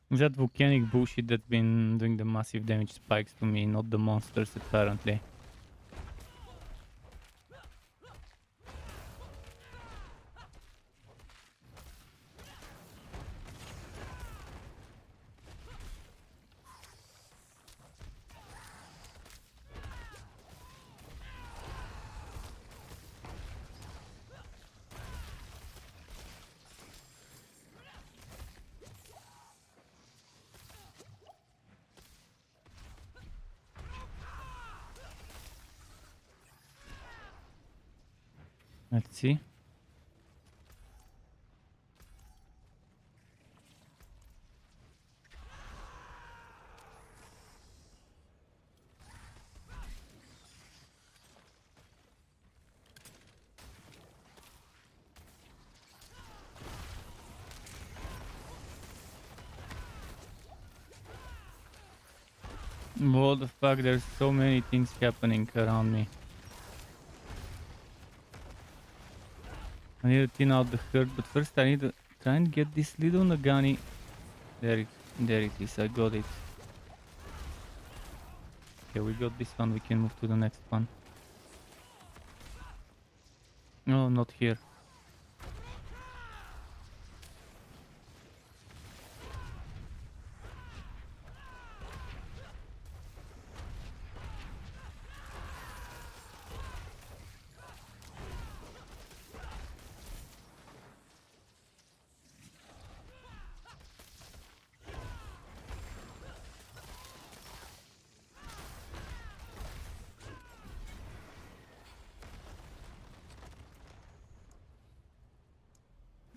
That volcanic bullshit that's been doing the massive damage spikes to me, not the monsters apparently. Let's see. What the fuck, there's so many things happening around me. I need to thin out the herd, but first I need to try and get this little Nagani. There it is, I got it. Okay, we got this one, we can move to the next one. No, not here.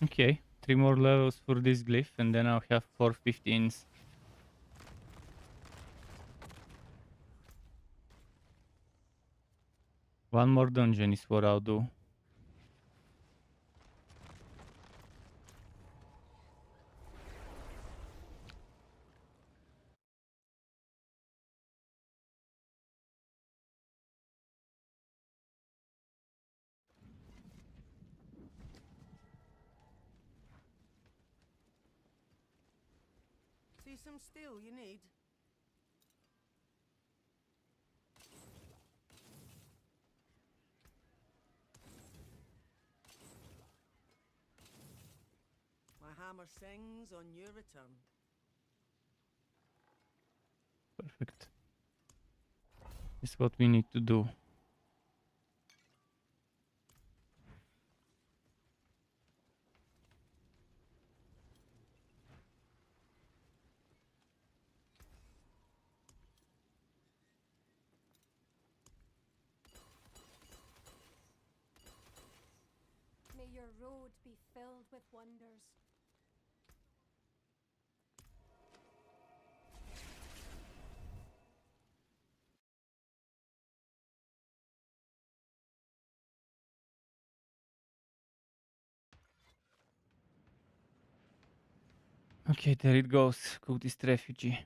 Okay, 3 more levels for this glyph and then I'll have 4 15s. One more dungeon is what I'll do. See some steel you need? My hammer sings on your return. Perfect. This is what we need to do. May your road be filled with wonders. Okay, there it goes. Cultist refugee.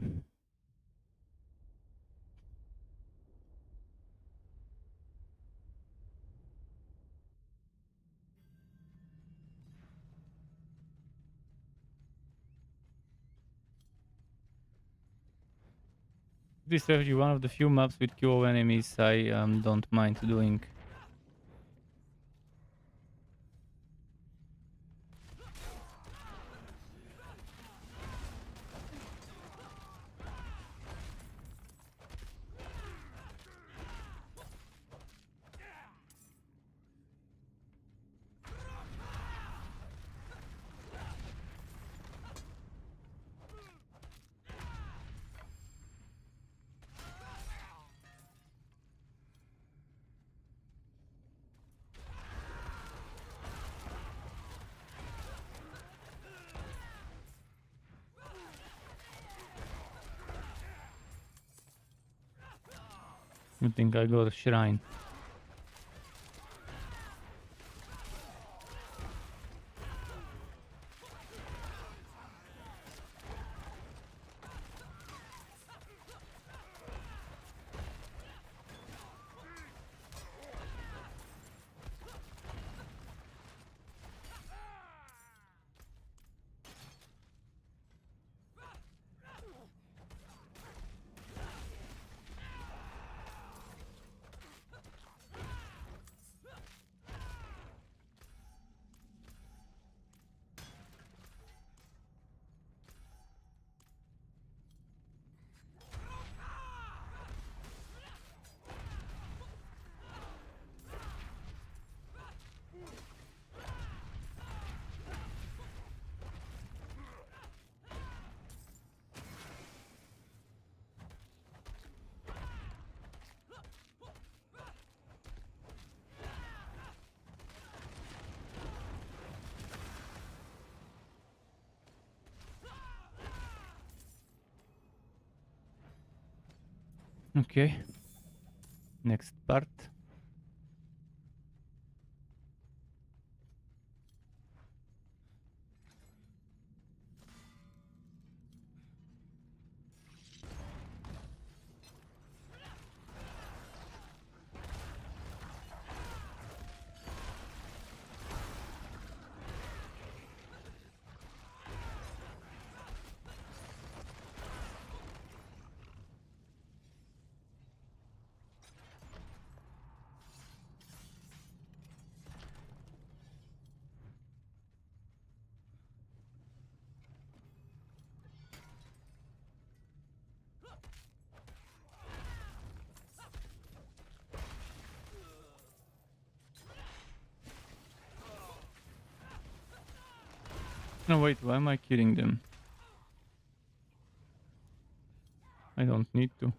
This refugee, one of the few maps with QO enemies I don't mind doing. I think I got a shrine. Okay. Next part. No, wait, why am I killing them? I don't need to.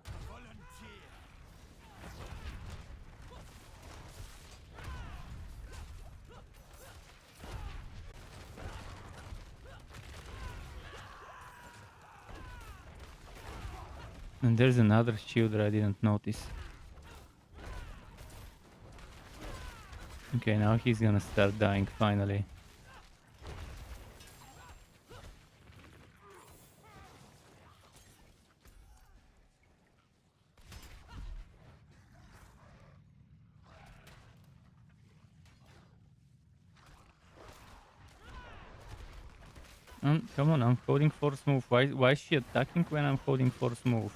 And there's another shield that I didn't notice. Okay, now he's gonna start dying finally. Come on, I'm holding force move. Why is she attacking when I'm holding force move?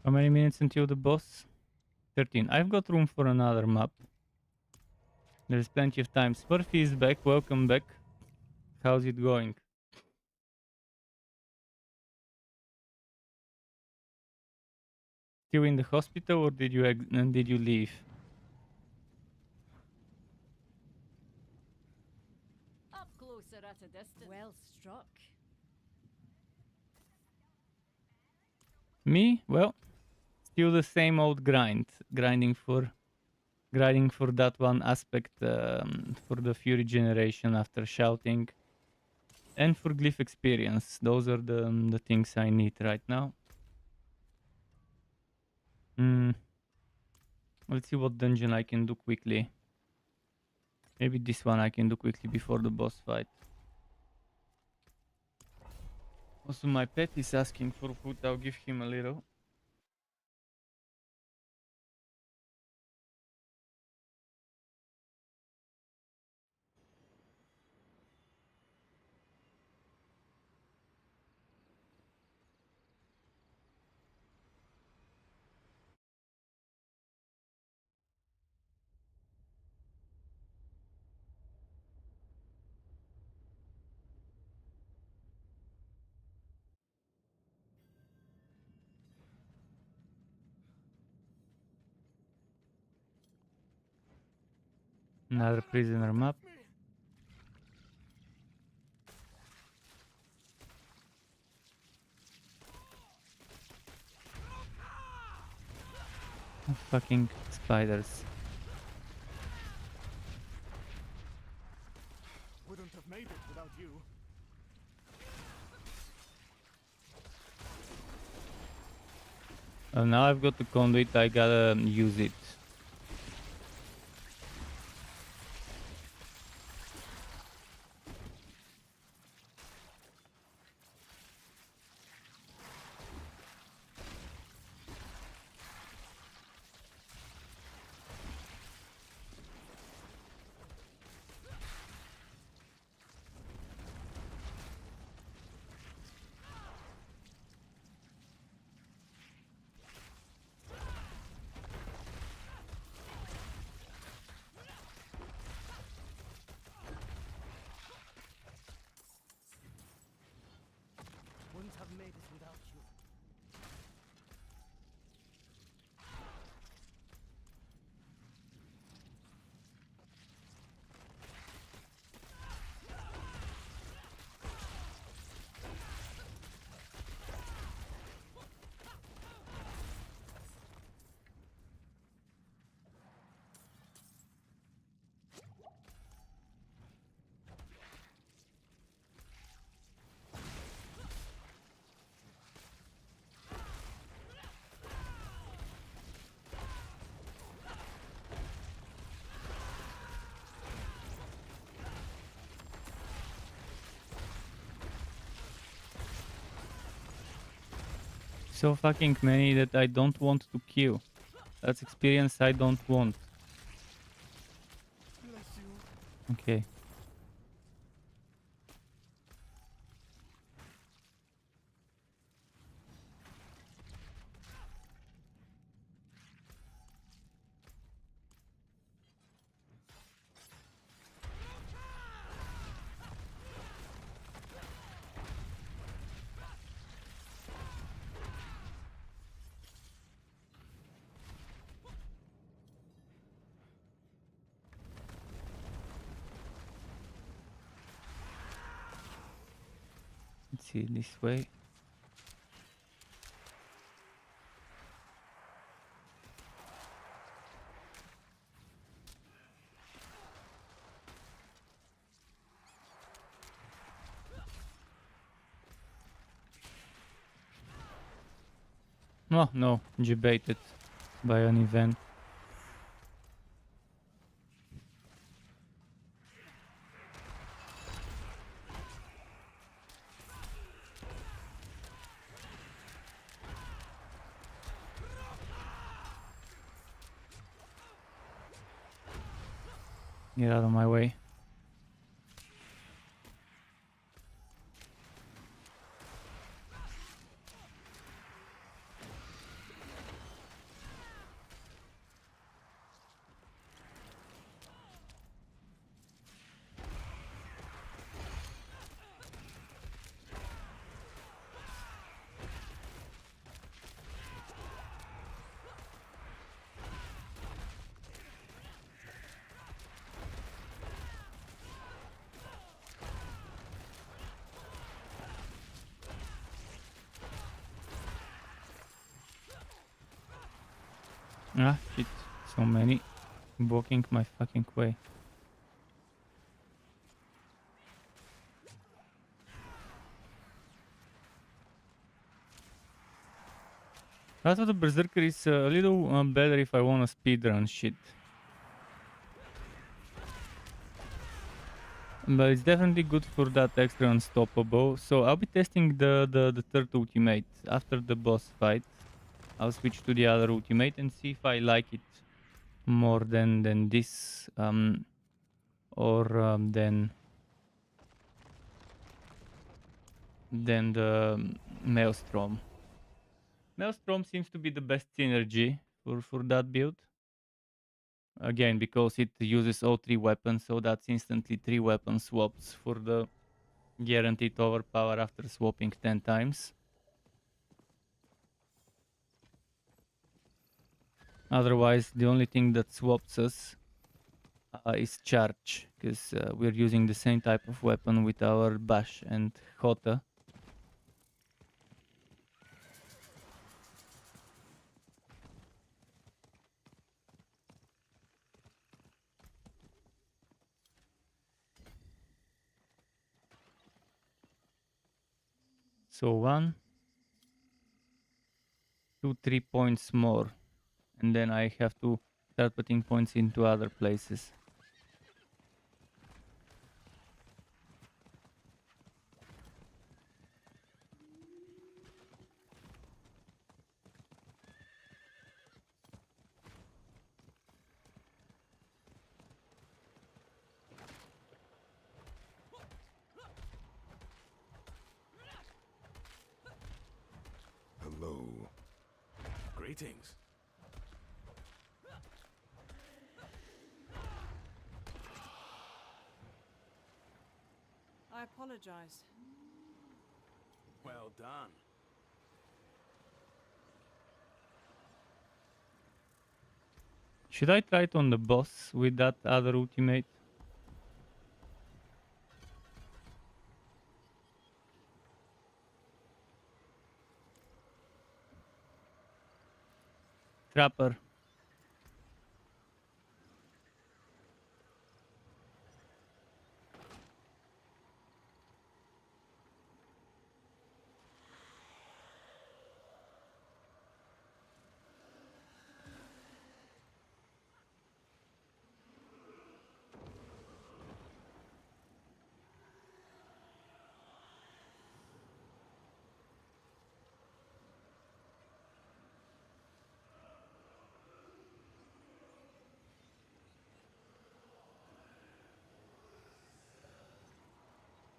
How many minutes until the boss? 13. I've got room for another map. There's plenty of time. Smurfy is back. Welcome back. How's it going? Still in the hospital, or did you leave? Up closer at a distance. Well struck. Me? Well, still the same old grinding for that one aspect for the Fury generation after shouting, and for Glyph experience. Those are the things I need right now. Let's see what dungeon I can do quickly. Maybe this one I can do quickly before the boss fight. Also, my pet is asking for food. I'll give him a little. Another prisoner map. Oh, fucking spiders. Wouldn't have made it without you. Now I've got the conduit. I gotta use it. so fucking many that I don't want to kill. That's experience I don't want. Bless you. Okay. Let's see, this way. Oh no, debated by an event. Get out of my way. Ah, shit. So many blocking my fucking way. Path of the Berserker is a little better if I wanna speedrun shit. But it's definitely good for that extra unstoppable. So I'll be testing the third ultimate after the boss fight. I'll switch to the other ultimate and see if I like it more than this or than the Maelstrom. Maelstrom seems to be the best synergy for that build. Again, because it uses all three weapons, so that's instantly 3 weapon swaps for the guaranteed overpower after swapping 10 times. Otherwise, the only thing that swaps us is charge, because we're using the same type of weapon with our bash and HotA. So 1, 2, 3 points more, and then I have to start putting points into other places. Hello. Greetings. I apologize. Well done. Should I try it on the boss with that other ultimate? Trapper.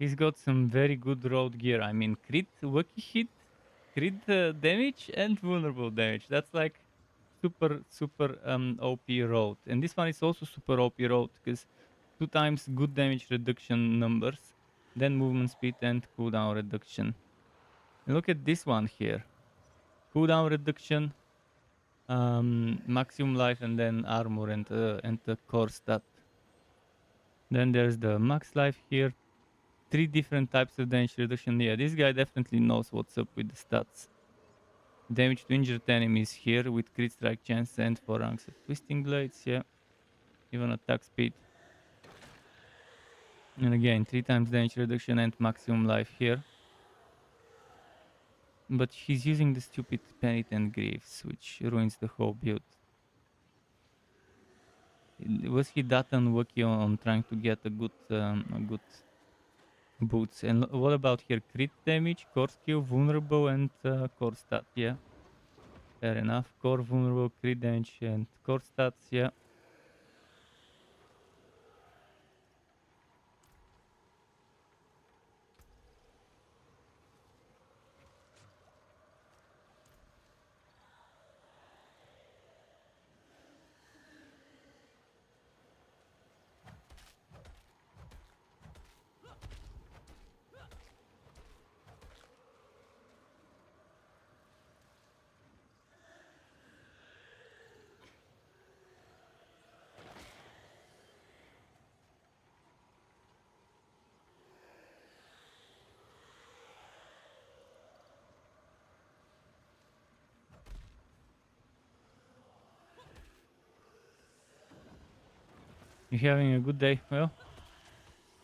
He's got some very good road gear. I mean, crit, wacky hit, crit damage, and vulnerable damage. That's like super OP road. And this one is also super OP road because 2 times good damage reduction numbers, then movement speed and cooldown reduction. And look at this one here. Cooldown reduction, maximum life, and then armor and the core stat. Then there's the max life here. 3 different types of damage reduction. Yeah, this guy definitely knows what's up with the stats. Damage to injured enemies here with crit strike chance and 4 ranks of twisting blades. Yeah, even attack speed. And again, 3 times damage reduction and maximum life here. But he's using the stupid penitent greaves, which ruins the whole build. Was he that unlucky on trying to get a good boots? And what about here? Crit damage, core skill, vulnerable, and core stat. Yeah, fair enough. Core, vulnerable, crit damage, and core stats. Yeah. You having a good day? Well,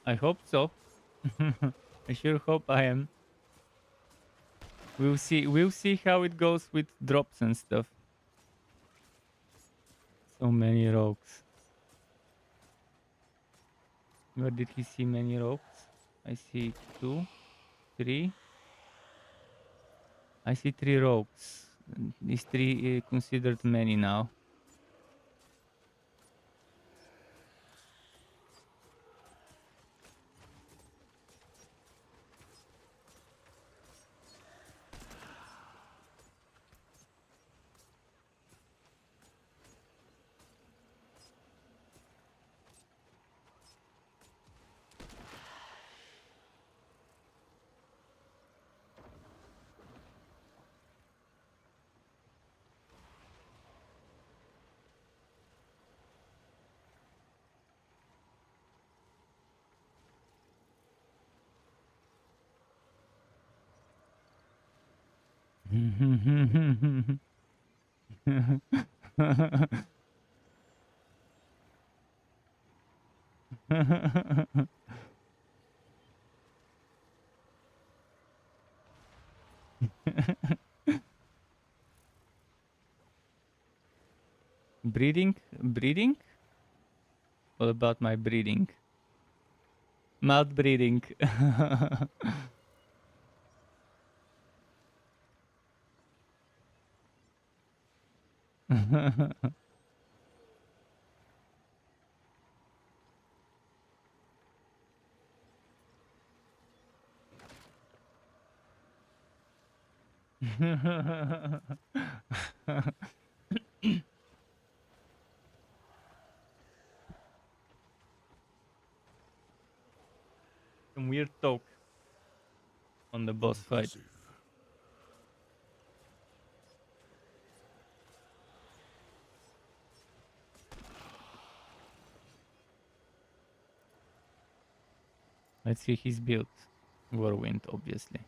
I hope so. I sure hope I am. We'll see. We'll see how it goes with drops and stuff. So many rogues. Where did he see many rogues? I see 2, 3. I see 3 rogues. Is 3 considered many now? Breeding? Breeding? What about my breeding? Mouth breeding. Some weird talk on the boss fight. Impressive. Let's see his build. Whirlwind, obviously.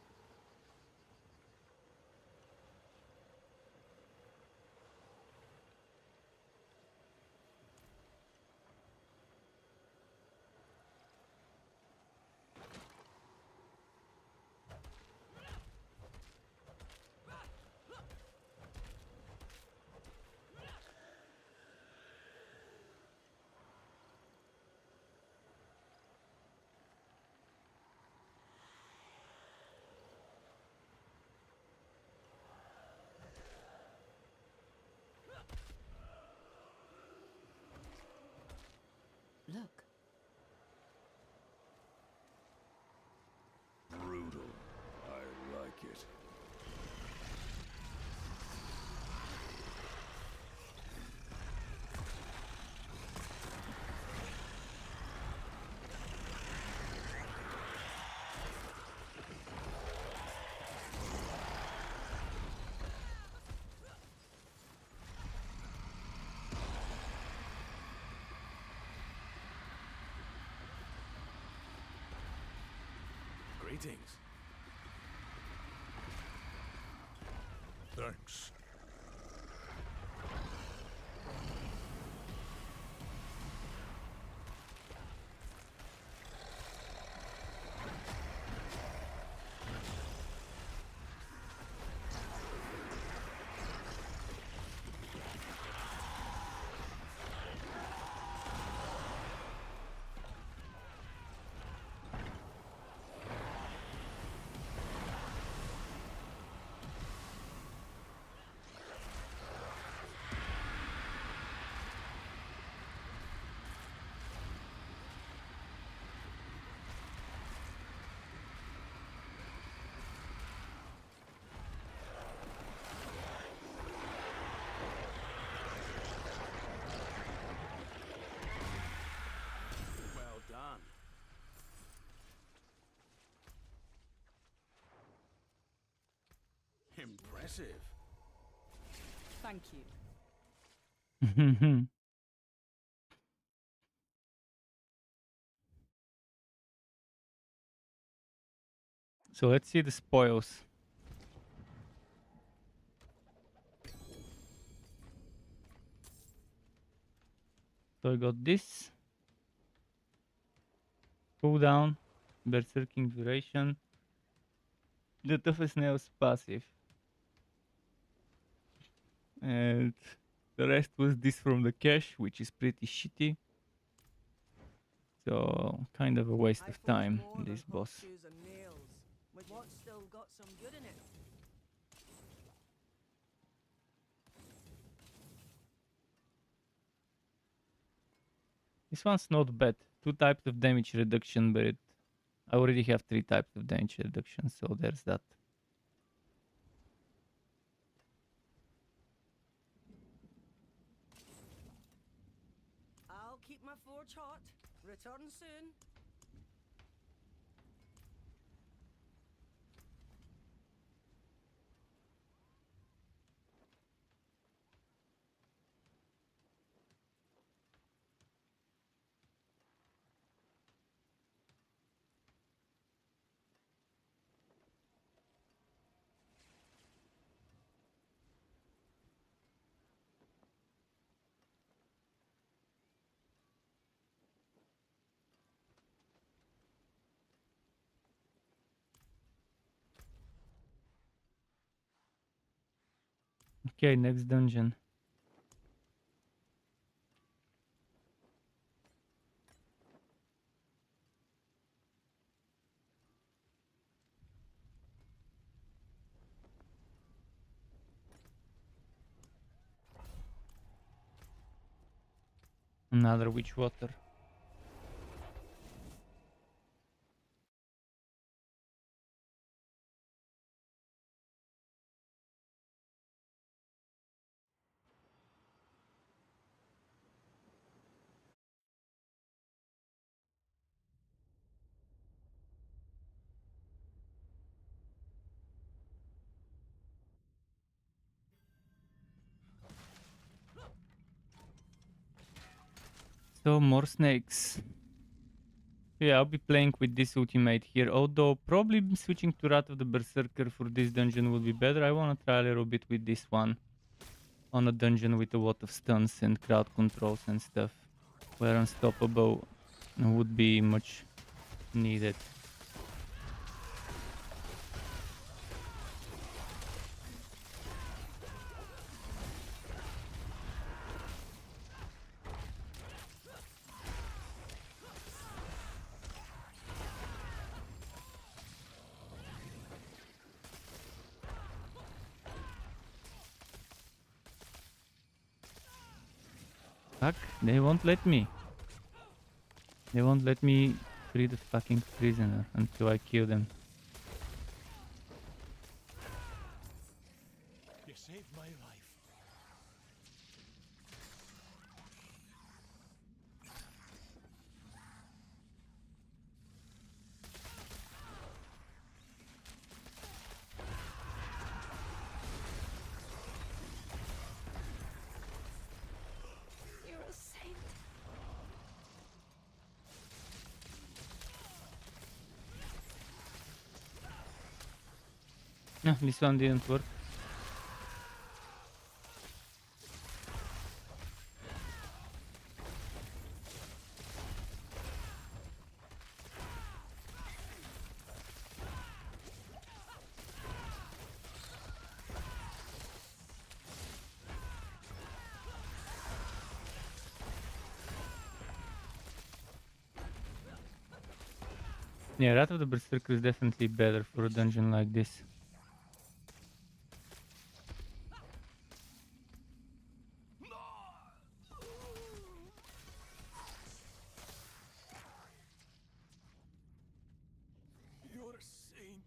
Look. Greetings. Thanks. Well done. Impressive. Thank you. So let's see the spoils. So I got this. Cooldown, berserking duration. The toughest nails passive. And the rest was this from the cache, which is pretty shitty. So kind of a waste I of forged time, more than this boss. horseshoes and nails, with what's still got some good in it. This one's not bad. 2 types of damage reduction, but I already have 3 types of damage reduction, so there's that. I'll keep my forge hot. Return soon. Okay, next dungeon. Another witch water. So more snakes. Yeah, I'll be playing with this ultimate here, although probably switching to Wrath of the Berserker for this dungeon will be better. I wanna try a little bit with this one on a dungeon with a lot of stuns and crowd controls and stuff, where unstoppable would be much needed. Fuck, they won't let me. They won't let me free the fucking prisoner until I kill them. You saved my life. You're a saint. This one didn't work. Yeah, Rat of the Berserker is definitely better for a dungeon like this. You're a saint.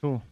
Cool.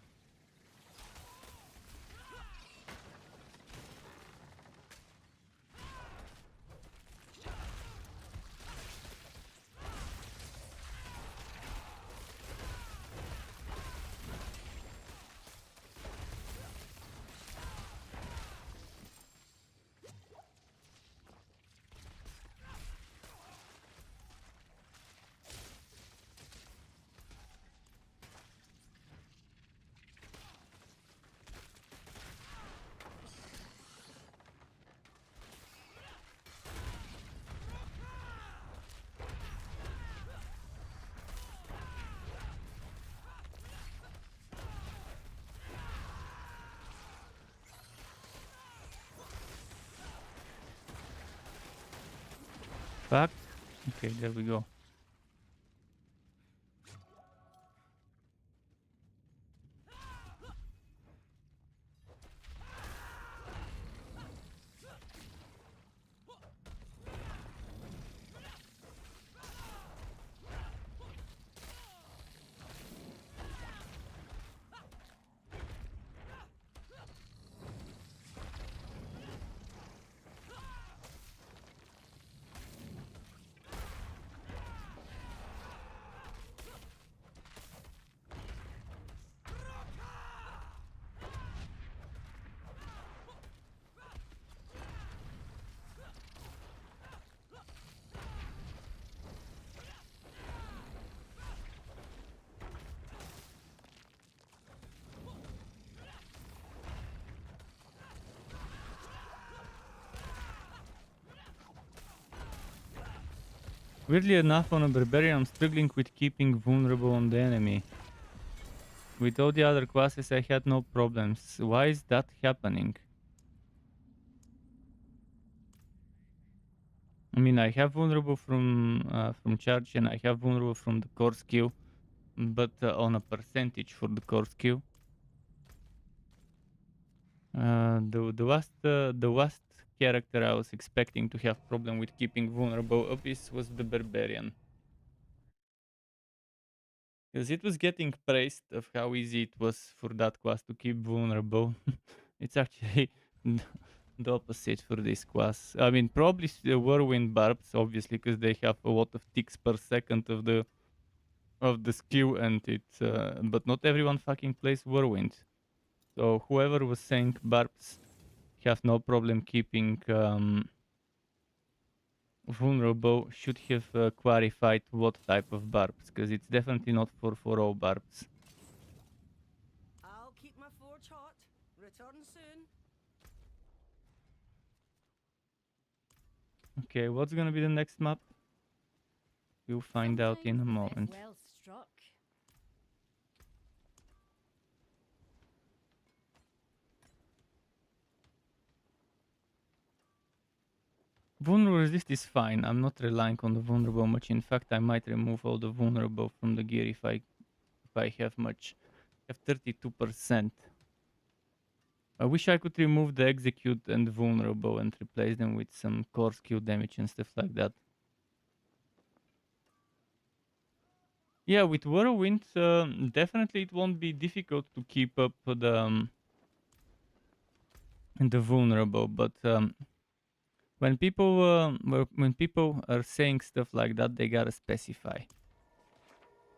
Fuck. Okay, there we go. Weirdly enough, on a barbarian, I'm struggling with keeping vulnerable on the enemy. With all the other classes, I had no problems. Why is that happening? I mean, I have vulnerable from charge, and I have vulnerable from the core skill, but on a percentage for the core skill. The last character I was expecting to have problem with keeping vulnerable up was the barbarian. Because it was getting praised of how easy it was for that class to keep vulnerable. It's actually the opposite for this class. I mean, probably whirlwind barbs, obviously, because they have a lot of ticks per second of the skill, and it's but not everyone fucking plays whirlwind. So whoever was saying barbs have no problem keeping vulnerable should have clarified what type of barbs, because it's definitely not for all barbs. I'll keep my forge hot. Return soon. Okay, what's gonna be the next map? We'll find out in a Sometimes, moment. if well struck. Vulnerable resist is fine. I'm not relying on the vulnerable much. In fact, I might remove all the vulnerable from the gear if I have much. I have 32%. I wish I could remove the execute and vulnerable and replace them with some core skill damage and stuff like that. Yeah, with Whirlwind, definitely it won't be difficult to keep up the vulnerable, but when people are saying stuff like that, they gotta specify.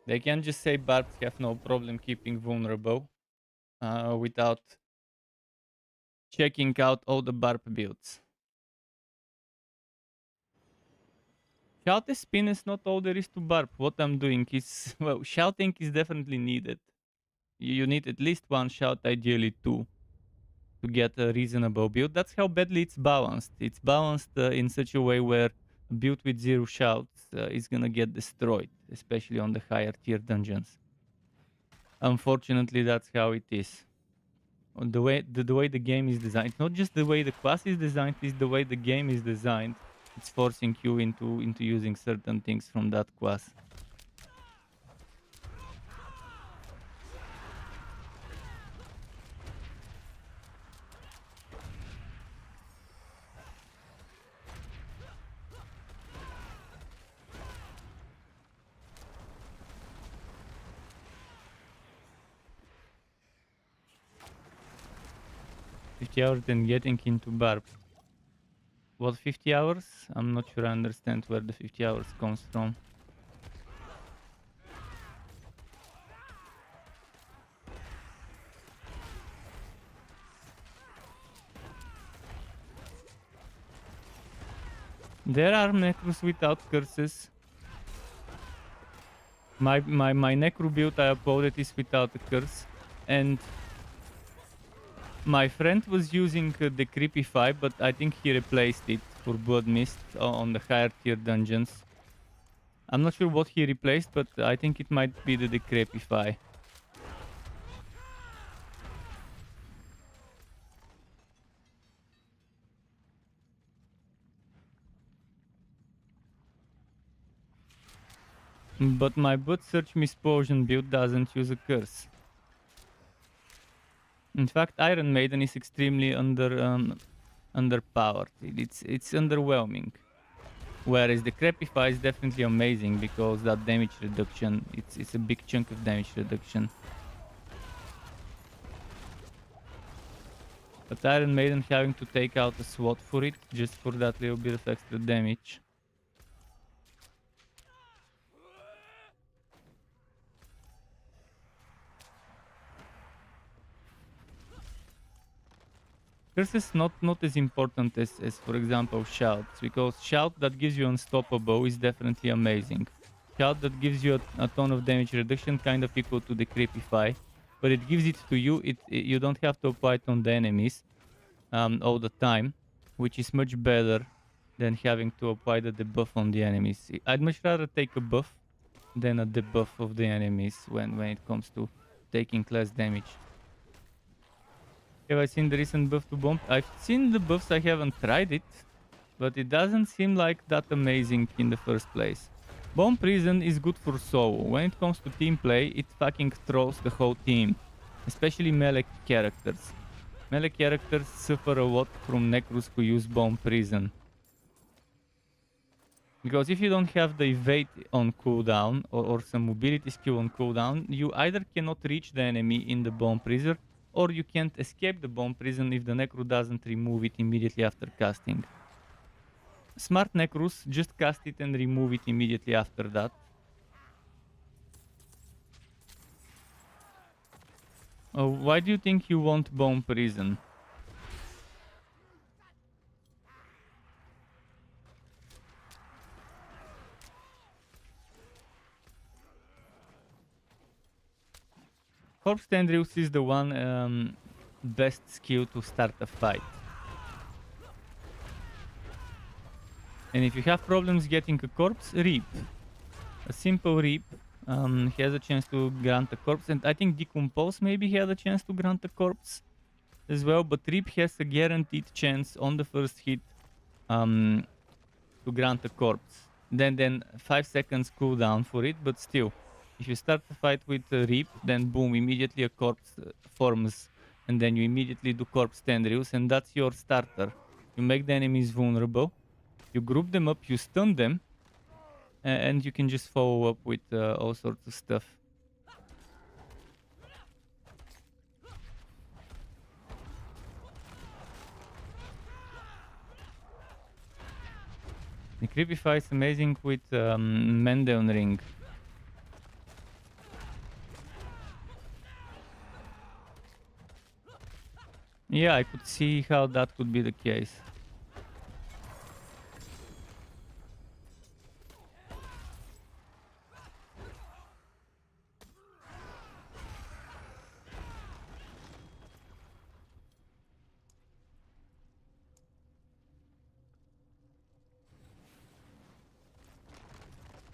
They can't just say barbs have no problem keeping vulnerable without checking out all the barb builds. Shout spin is not all there is to barb. What I'm doing is, well, shouting is definitely needed. You need at least one shout, ideally two, to get a reasonable build. That's how badly it's balanced. It's balanced in such a way where a build with 0 shouts is gonna get destroyed, especially on the higher tier dungeons. Unfortunately, that's how it is. On the way the game is designed, not just the way the class is designed, is the way the game is designed. It's forcing you into using certain things from that class. 50 hours then getting into barb. What, 50 hours? I'm not sure I understand where the 50 hours comes from. There are necros without curses. My necro build I uploaded is without a curse, and my friend was using the Creepify, but I think he replaced it for Blood Mist on the higher tier dungeons. I'm not sure what he replaced, but I think it might be the Decrepify. But my Blood Search Misposion build doesn't use a curse. In fact, Iron Maiden is extremely underpowered. It's underwhelming. Whereas the Crepify is definitely amazing because that damage reduction, it's a big chunk of damage reduction. But Iron Maiden having to take out a SWAT for it, just for that little bit of extra damage. Curse is not as important as for example Shouts, because Shout that gives you Unstoppable is definitely amazing. Shout that gives you a ton of damage reduction, kind of equal to the Creepify, but it gives it to you, you don't have to apply it on the enemies all the time, which is much better than having to apply the debuff on the enemies. I'd much rather take a buff than a debuff of the enemies when it comes to taking less damage. Have I seen the recent buff to bomb? I've seen the buffs, I haven't tried it, but it doesn't seem like that amazing in the first place. Bomb Prison is good for solo. When it comes to team play, it fucking throws the whole team, especially melee characters. Melee characters suffer a lot from necros who use Bomb Prison. Because if you don't have the evade on cooldown or some mobility skill on cooldown, you either cannot reach the enemy in the Bomb Prison, or you can't escape the Bomb Prison if the necro doesn't remove it immediately after casting. Smart necros just cast it and remove it immediately after that. Why do you think you want Bomb Prison? Corpse Tendrils is the one best skill to start a fight. And if you have problems getting a corpse, Reap. A simple Reap has a chance to grant a corpse, and I think Decompose maybe had a chance to grant a corpse as well, but Reap has a guaranteed chance on the first hit to grant a corpse. Then 5 seconds cooldown for it, but still. If you start the fight with Reap, then boom, immediately a corpse forms and then you immediately do corpse tendrils, and that's your starter. You make the enemies vulnerable, you group them up, you stun them, and you can just follow up with all sorts of stuff. The Creepify is amazing with Mendeln Ring. Yeah, I could see how that could be the case.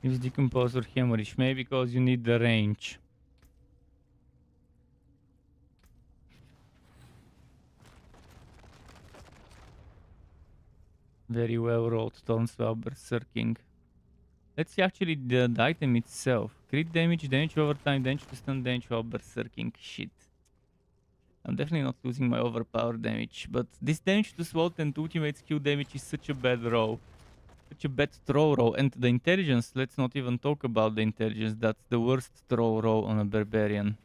Use Decomposer Hemorrhage, maybe because you need the range. Very well rolled Thornswell Berserking. Let's see actually the item itself. Crit damage, damage over time, damage to stun, damage while berserking. Shit. I'm definitely not losing my overpower damage, but this damage to Sword and ultimate skill damage is such a bad roll. Such a bad throw roll. And the intelligence, let's not even talk about the intelligence. That's the worst throw roll on a barbarian.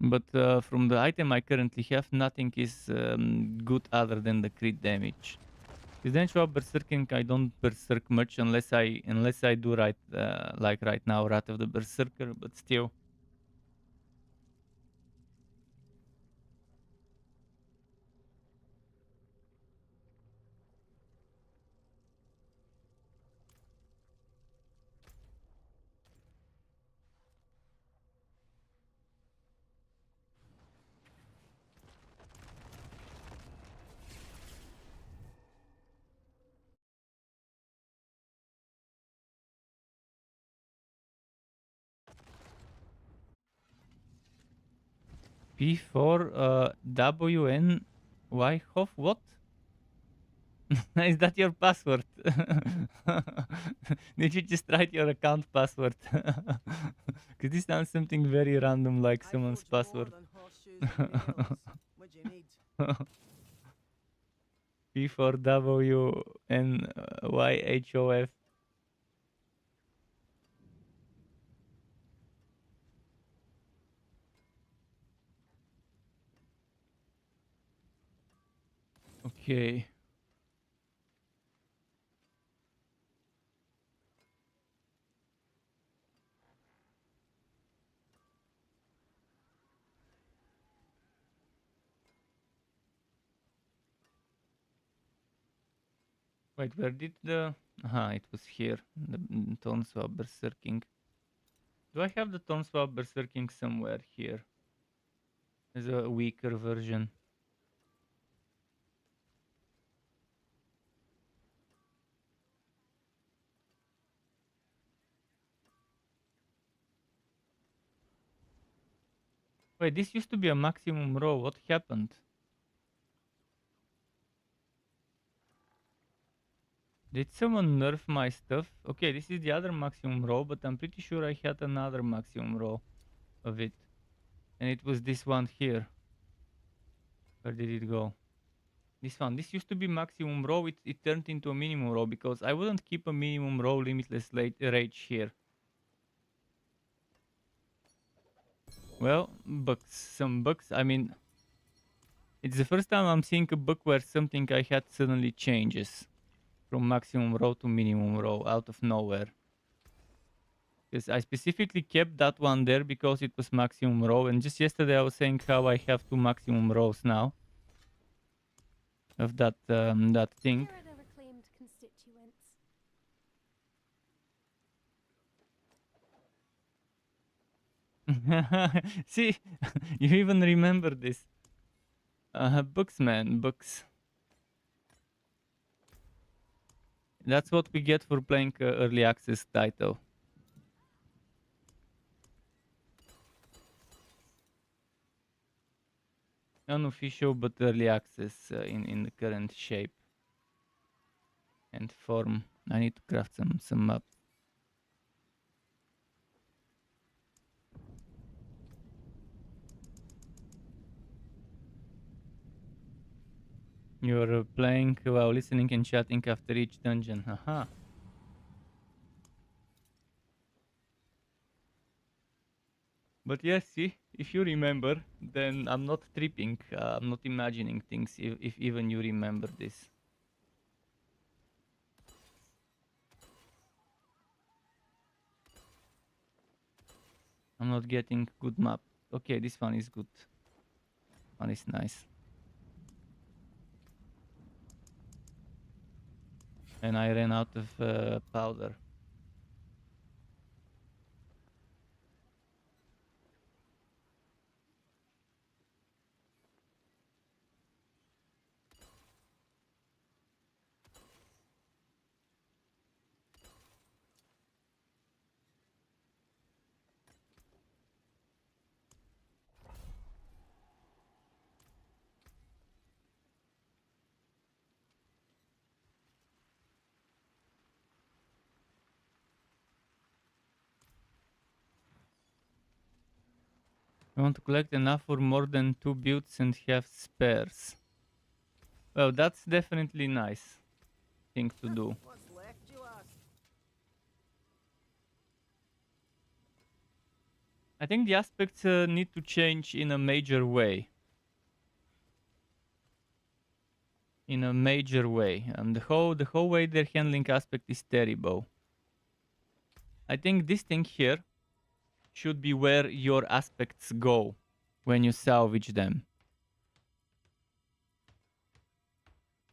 But from the item I currently have, nothing is good other than the crit damage. With eventual berserking, I don't berserk much unless I do right like right now, Wrath of the Berserker, but still. P4 WNY Hof, what? Is that your password? Did you just write your account password? Because this sounds something very random like I someone's forge more password. than horseshoes and nails. What do you need? P4WNYHOF. Okay. Wait, where did the... Aha, it was here. The Thornswell Berserking. Do I have the Thornswell Berserking somewhere here? As a weaker version. Wait, this used to be a maximum row. What happened? Did someone nerf my stuff? Okay, this is the other maximum row, but I'm pretty sure I had another maximum row of it. And it was this one here. Where did it go? This one. This used to be maximum row. It turned into a minimum row because I wouldn't keep a minimum row limitless rage here. Well, bugs. Some bugs. I mean, it's the first time I'm seeing a bug where something I had suddenly changes from maximum row to minimum row out of nowhere. Because I specifically kept that one there because it was maximum row, and just yesterday I was saying how I have two maximum rows now of that thing. Here are the reclaimed constituents. See, you even remember this. Books, man, books. That's what we get for playing early access title. Unofficial, but early access in the current shape and form. I need to craft some maps. You're playing while listening and chatting after each dungeon. Haha. But yes, see, if you remember, then I'm not tripping. I'm not imagining things if even you remember this. I'm not getting good map. Okay, this one is good. One is nice. And I ran out of powder. I want to collect enough for more than 2 builds and have spares. Well, that's definitely nice thing to do. What's left, you ask? I think the aspects need to change in a major way. In a major way. The whole way they're handling aspect is terrible. I think this thing here should be where your aspects go when you salvage them.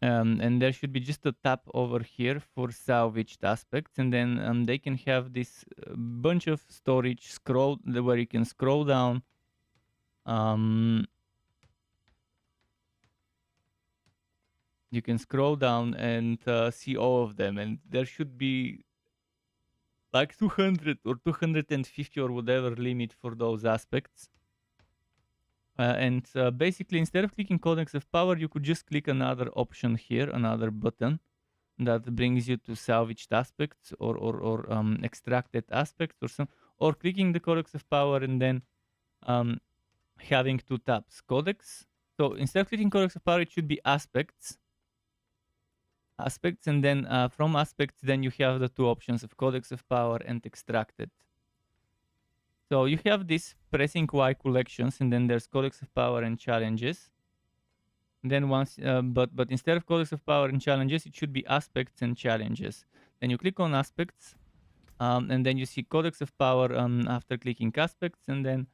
And there should be just a tab over here for salvaged aspects, and then they can have this bunch of storage scroll where you can scroll down. You can scroll down and see all of them, and there should be like 200 or 250 or whatever limit for those aspects. And basically, instead of clicking Codex of Power, you could just click another option here, another button that brings you to salvaged aspects or extracted aspects or clicking the Codex of Power and then having two tabs. Codex. So instead of clicking Codex of Power, it should be aspects. And then from aspects, then you have the two options of Codex of Power and extracted. So you have this pressing Y collections, and then there's Codex of Power and challenges. And then once, but instead of Codex of Power and challenges, it should be aspects and challenges. Then you click on aspects, and then you see Codex of Power after clicking aspects, and then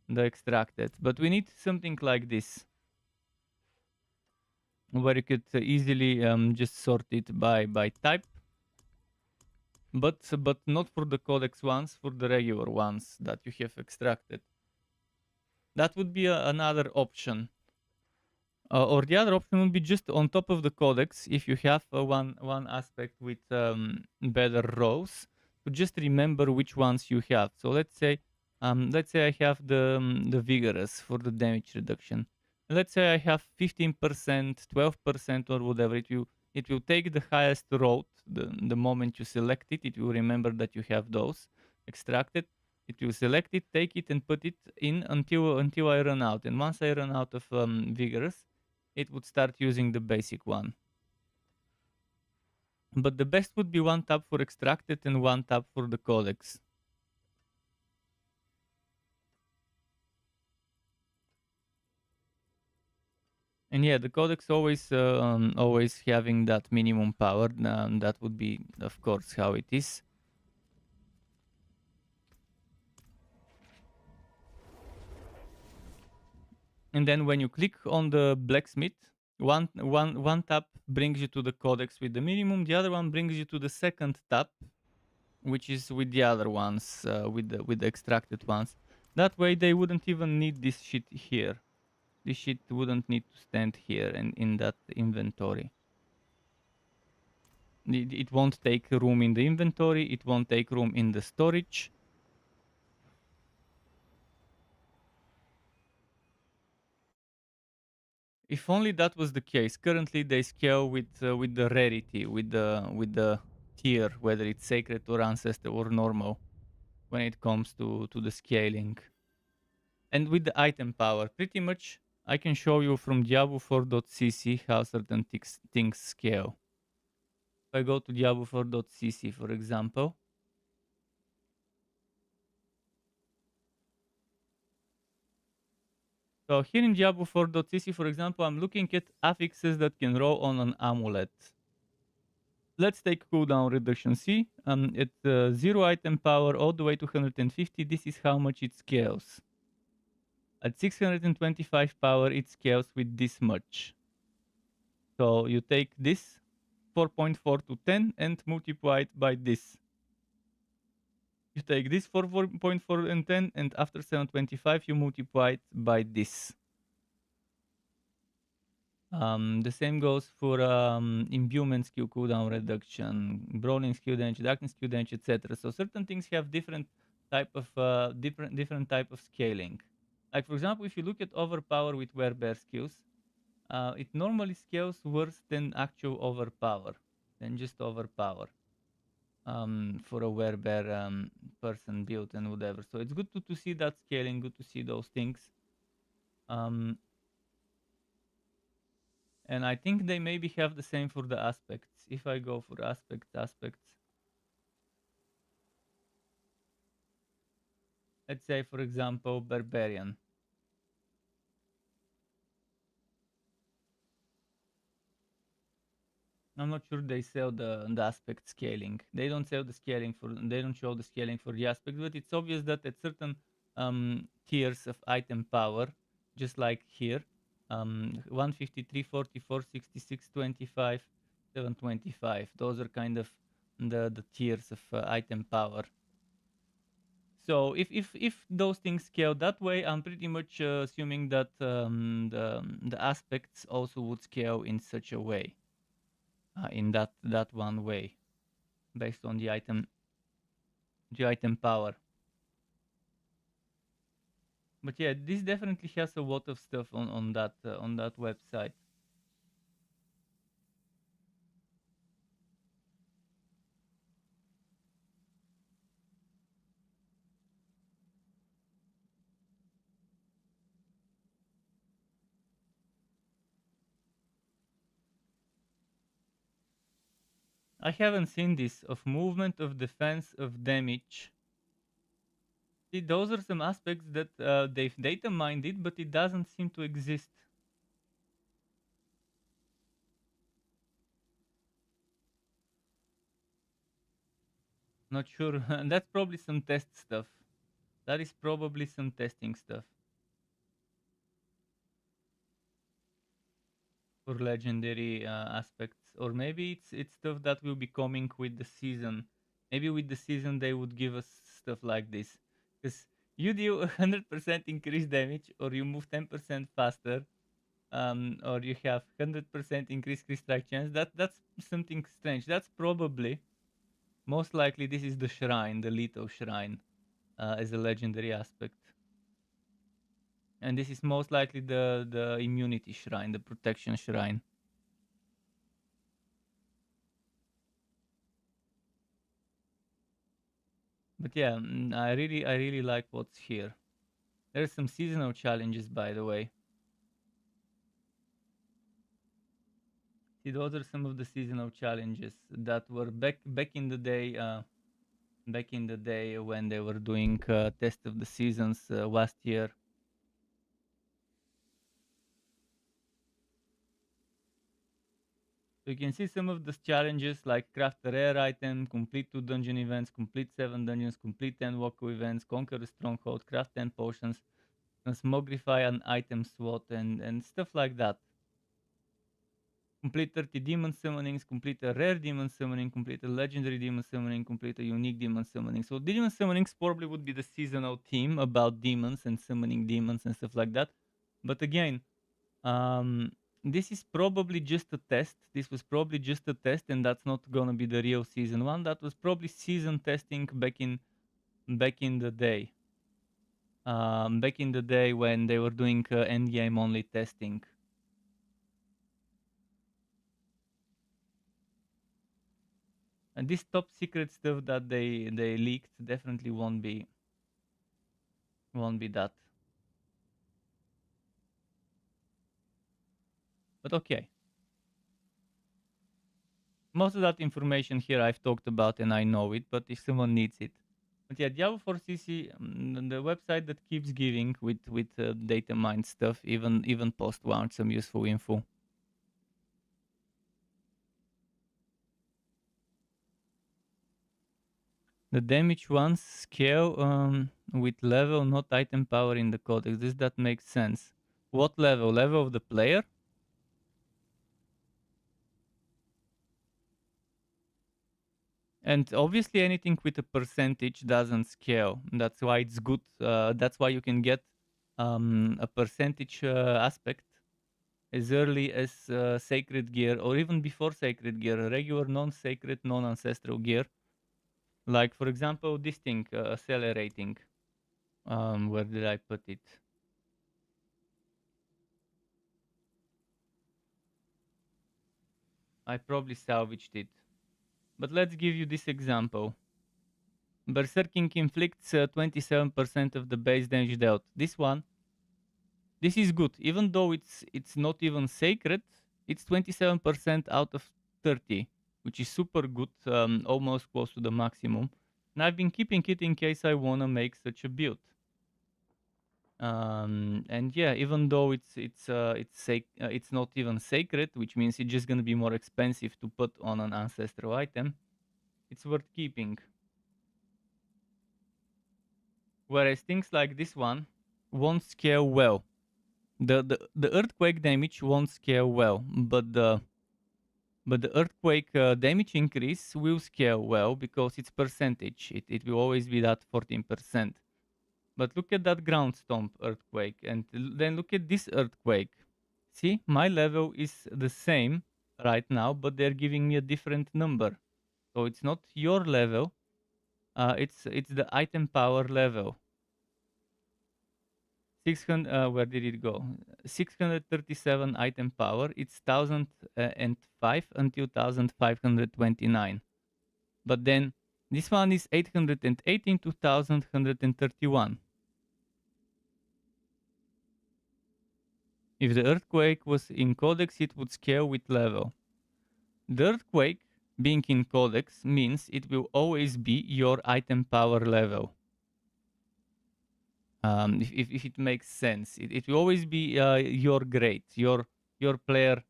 the extracted. But we need something like this, where you could easily just sort it by type. But not for the codex ones, for the regular ones that you have extracted. That would be another option. Or the other option would be just on top of the codex, if you have one aspect with better rows, to just remember which ones you have. So let's say I have the vigorous for the damage reduction. Let's say I have 15%, 12%, or whatever. It will take the highest road the moment you select it. It will remember that you have those extracted. It will select it, take it, and put it in until I run out. And once I run out of vigorous, it would start using the basic one. But the best would be one tab for extracted and one tab for the codex. And yeah, the codex always having that minimum power. That would be, of course, how it is. And then when you click on the blacksmith, one tab brings you to the codex with the minimum. The other one brings you to the second tab, which is with the other ones, with the extracted ones. That way they wouldn't even need this shit here. This shit wouldn't need to stand here and in that inventory. It won't take room in the inventory. It won't take room in the storage. If only that was the case. Currently, they scale with the rarity, with the tier, whether it's sacred or ancestor or normal, when it comes to the scaling. And with the item power, pretty much I can show you from Diablo 4.cc how certain things scale. If I go to Diablo 4.cc, for example, so here in Diablo 4.cc, for example, I'm looking at affixes that can roll on an amulet. Let's take cooldown reduction. See, at 0 item power all the way to 150, this is how much it scales. At 625 power, it scales with this much. So you take this 4.4 to 10 and multiply it by this. You take this 4.4 and 10, and after 725, you multiply it by this. The same goes for imbuement skill cooldown reduction, brawling skill damage, darkness skill damage, etc. So certain things have different type of different type of scaling. Like for example, if you look at overpower with werebear skills, it normally scales worse than actual overpower, than just overpower. For a werebear person build and whatever. So it's good to see that scaling, good to see those things. And I think they maybe have the same for the aspects. If I go for aspects, let's say for example, barbarian. I'm not sure they sell the aspect scaling. They don't sell the scaling for. They don't show the scaling for the aspect, but it's obvious that at certain tiers of item power, just like here, 153, 44, 66, 25, 725. Those are kind of the tiers of item power. So if those things scale that way, I'm pretty much assuming that the aspects also would scale in such a way. In that one way, based on the item power. But yeah, this definitely has a lot of stuff on that website. I haven't seen this of movement, of defense, of damage. See, those are some aspects that they've data mined it, but it doesn't seem to exist. Not sure. That's probably some test stuff. That is probably some testing stuff. For legendary aspects, or maybe it's stuff that will be coming with the season. Maybe with the season they would give us stuff like this, because you deal 100% increased damage, or you move 10% faster, or you have 100% increased crit strike chance. That's something strange. That's probably most likely this is the shrine, the Leto shrine, as a legendary aspect. And this is most likely the immunity shrine, the protection shrine. But yeah, I really like what's here. There's some seasonal challenges, by the way. See, those are some of the seasonal challenges that were back in the day. Back in the day when they were doing test of the seasons last year. So you can see some of the challenges like craft a rare item, complete 2 dungeon events, complete 7 dungeons, complete 10 walkthrough events, conquer a stronghold, craft 10 potions, transmogrify an item SWOT, and stuff like that. Complete 30 demon summonings, complete a rare demon summoning, complete a legendary demon summoning, complete a unique demon summoning. So demon summonings probably would be the seasonal theme about demons and summoning demons and stuff like that. But again, this is probably just a test. This was probably just a test, and that's not gonna be the real season one. That was probably season testing back in the day. Back in the day when they were doing endgame only testing. And this top secret stuff that they leaked definitely won't be. Won't be that. But okay. Most of that information here I've talked about and I know it, but if someone needs it. But yeah, Diablo 4 CC, the website that keeps giving with data mine stuff, even post launch some useful info. The damage ones scale with level, not item power in the codex. Does that make sense? What level? Level of the player? And obviously anything with a percentage doesn't scale. That's why it's good. That's why you can get a percentage aspect as early as sacred gear, or even before sacred gear, regular non-sacred, non-ancestral gear. Like for example, this thing, accelerating. Where did I put it? I probably salvaged it. But let's give you this example. Berserking inflicts 27% of the base damage dealt. This is good. Even though it's not even sacred, it's 27% out of 30, which is super good, almost close to the maximum. And I've been keeping it in case I wanna make such a build. And yeah, even though it's not even sacred, which means it's just gonna be more expensive to put on an ancestral item, it's worth keeping. Whereas things like this one won't scale well. The earthquake damage won't scale well, but the earthquake damage increase will scale well because it's percentage. It will always be that 14%. But look at that ground stomp earthquake, and then look at this earthquake. See, my level is the same right now, but they're giving me a different number. So it's not your level. It's the item power level. 600. Where did it go? 637 item power. It's 1005 until 1529. But then this one is 818 to 1131. If the earthquake was in codex, it would scale with level. The earthquake being in codex means it will always be your item power level. If it makes sense, it will always be your grade, your player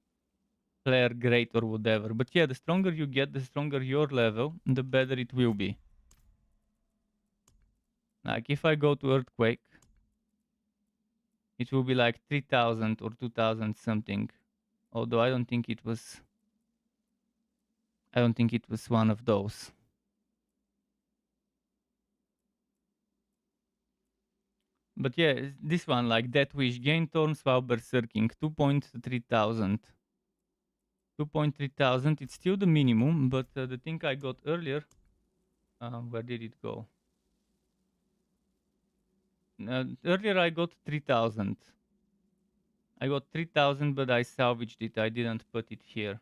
grade or whatever. But yeah, the stronger you get, the stronger your level, the better it will be. Like if I go to earthquake, it will be like 3000 or 2000 something. Although I don't think it was one of those. But yeah, this one, like Death Wish, gain turns while berserking, 2.3000. 2.3000, it's still the minimum, but the thing I got earlier, where did it go? Earlier I got 3000. I got 3000, but I salvaged it. I didn't put it here.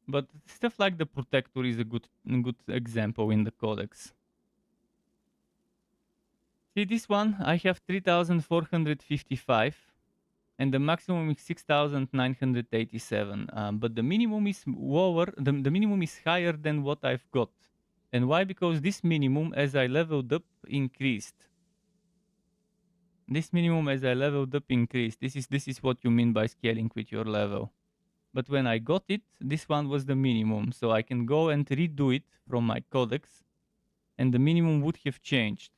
But stuff like the Protector is a good example in the codex. See this one, I have 3455, and the maximum is 6987. But the minimum is lower. The minimum is higher than what I've got. And why? Because this minimum, as I leveled up, increased. This minimum, as I leveled up, increased. This is what you mean by scaling with your level. But when I got it, this one was the minimum, so I can go and redo it from my codex, and the minimum would have changed.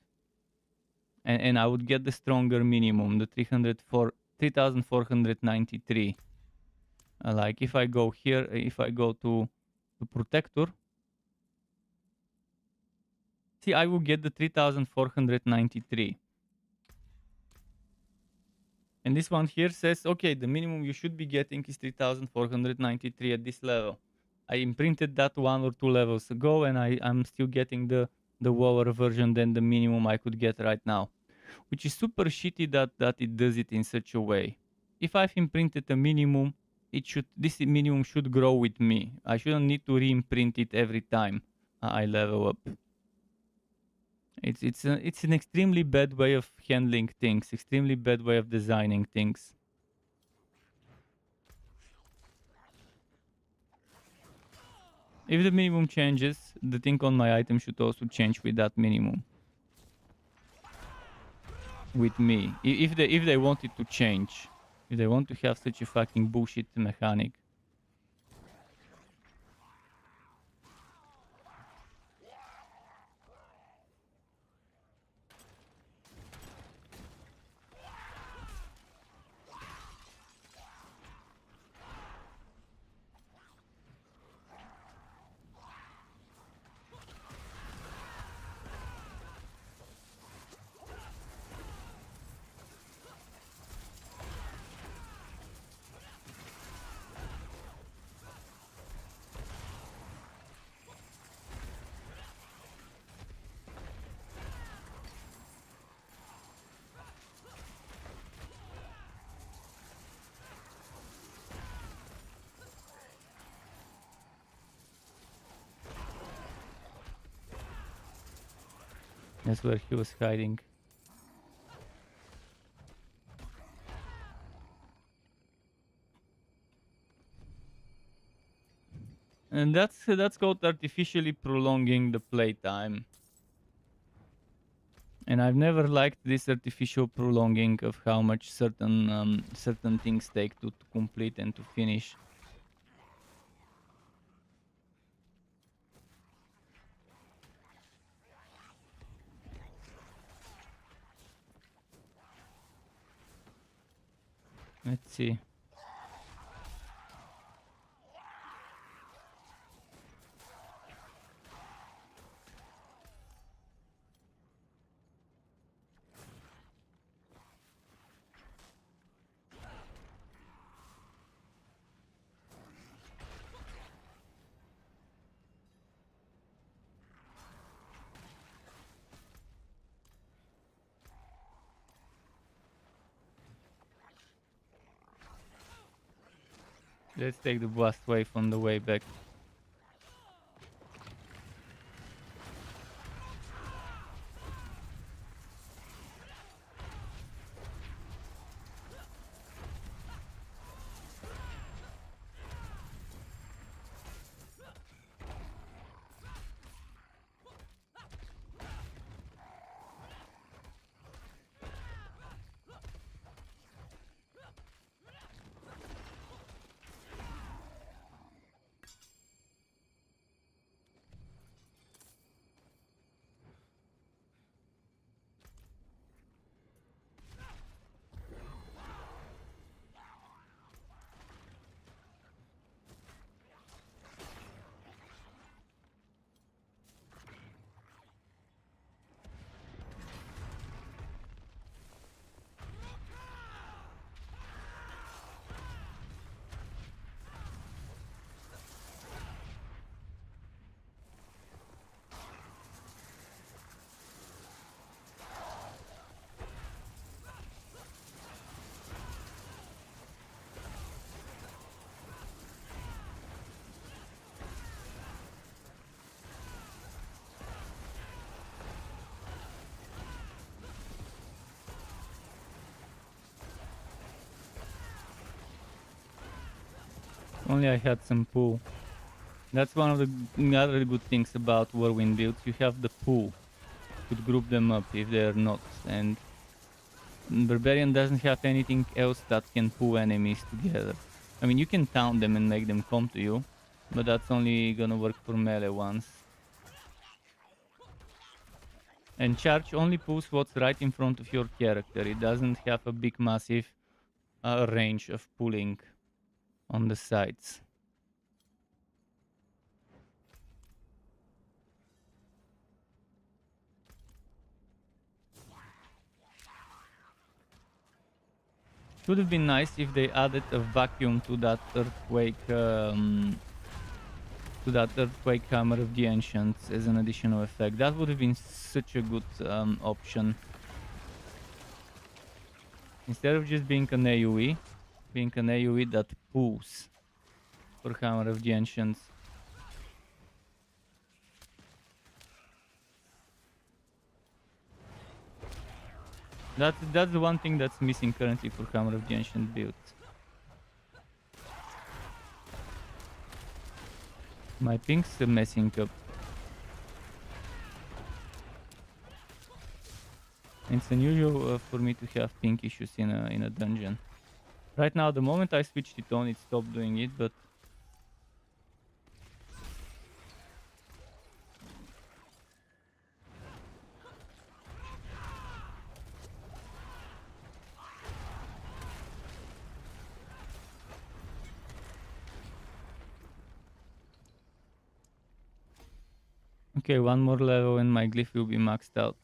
And I would get the stronger minimum, the 3493. Like if I go here, if I go to Protector, see, I will get the 3493. And this one here says, okay, the minimum you should be getting is 3493 at this level. I imprinted that 1 or 2 levels ago, and I'm still getting the lower version than the minimum I could get right now. Which is super shitty that it does it in such a way. If I've imprinted a minimum, this minimum should grow with me. I shouldn't need to re-imprint it every time I level up. It's an extremely bad way of handling things, extremely bad way of designing things. If the minimum changes, the thing on my item should also change with that minimum. With me, if they want it to change, if they want to have such a fucking bullshit mechanic. That's where he was hiding. And that's called artificially prolonging the playtime. And I've never liked this artificial prolonging of how much certain things take to complete and to finish. Let's see. Let's take the blast wave on the way back. Only I had some pool. That's one of the other good things about Whirlwind builds. You have the pool. You could group them up if they're not. And Barbarian doesn't have anything else that can pull enemies together. I mean, you can taunt them and make them come to you, but that's only gonna work for melee ones. And charge only pulls what's right in front of your character. It doesn't have a big massive range of pulling on the sides. It would have been nice if they added a vacuum to that earthquake hammer of the ancients as an additional effect. That would have been such a good option. Instead of just being an AoE, being an AoE that pulls for hammer of the ancients. That's the one thing that's missing currently for Hammer of the Ancient build. My ping's messing up. It's unusual for me to have ping issues in a dungeon. Right now, the moment I switched it on, it stopped doing it, but okay, one more level and my glyph will be maxed out.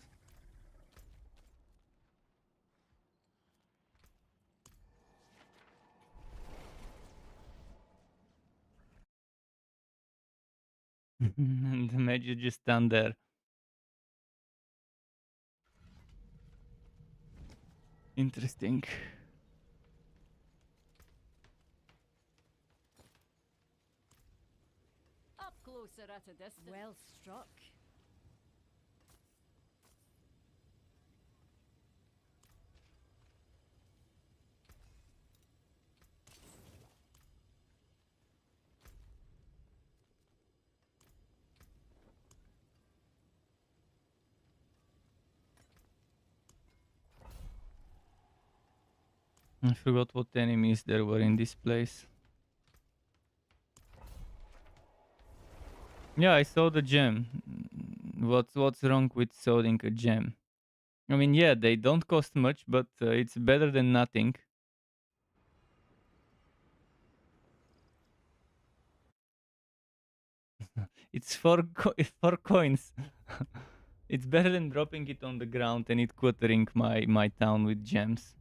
And the mage just stand there. Interesting. Up closer at a distance. Well struck. I forgot what enemies there were in this place. Yeah, I saw the gem. What's wrong with selling a gem? I mean, yeah, they don't cost much, but it's better than nothing. It's four coins. It's better than dropping it on the ground and it quartering my town with gems.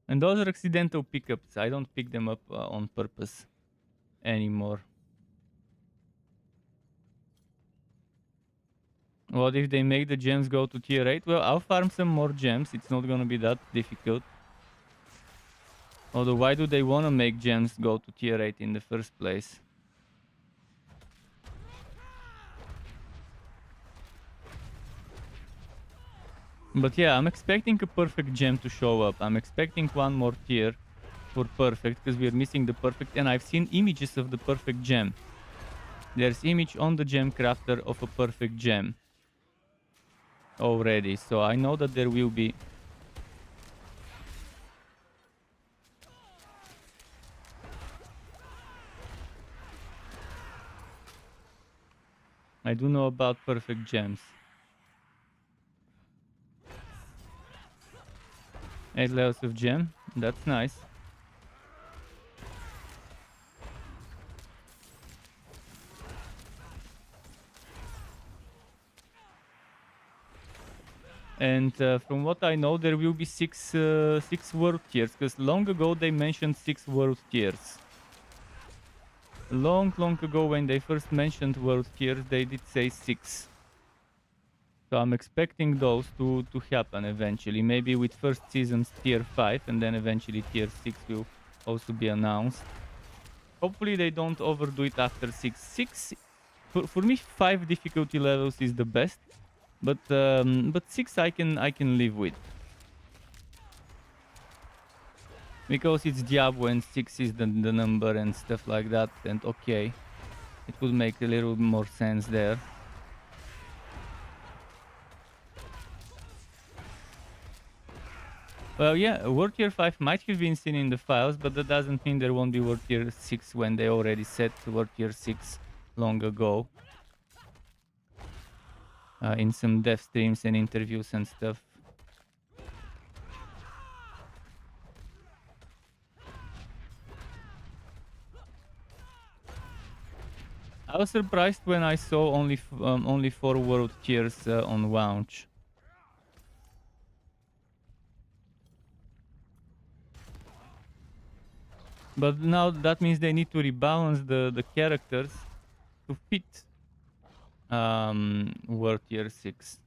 And those are accidental pickups. I don't pick them up on purpose anymore. What if they make the gems go to tier 8? Well, I'll farm some more gems. It's not gonna be that difficult. Although, why do they wanna make gems go to tier 8 in the first place? But yeah, I'm expecting a perfect gem to show up. I'm expecting one more tier for perfect, because we're missing the perfect, and I've seen images of the perfect gem. There's image on the gem crafter of a perfect gem already, so I know that there will be. I do know about perfect gems. 8 levels of gem, that's nice. And from what I know, there will be six world tiers, because long ago they mentioned 6 world tiers. Long ago, when they first mentioned world tiers, they did say 6. So I'm expecting those to happen eventually. Maybe with first season's tier 5, and then eventually tier 6 will also be announced. Hopefully they don't overdo it after 6. 6, for me, 5 difficulty levels is the best. But 6 I can live with. Because it's Diablo and 6 is the number and stuff like that, and okay. It would make a little more sense there. Well, yeah, World Tier 5 might have been seen in the files, but that doesn't mean there won't be World Tier 6 when they already set World Tier 6 long ago. In some dev streams and interviews and stuff. I was surprised when I saw only 4 world tiers on launch. But now that means they need to rebalance the characters to fit world tier 6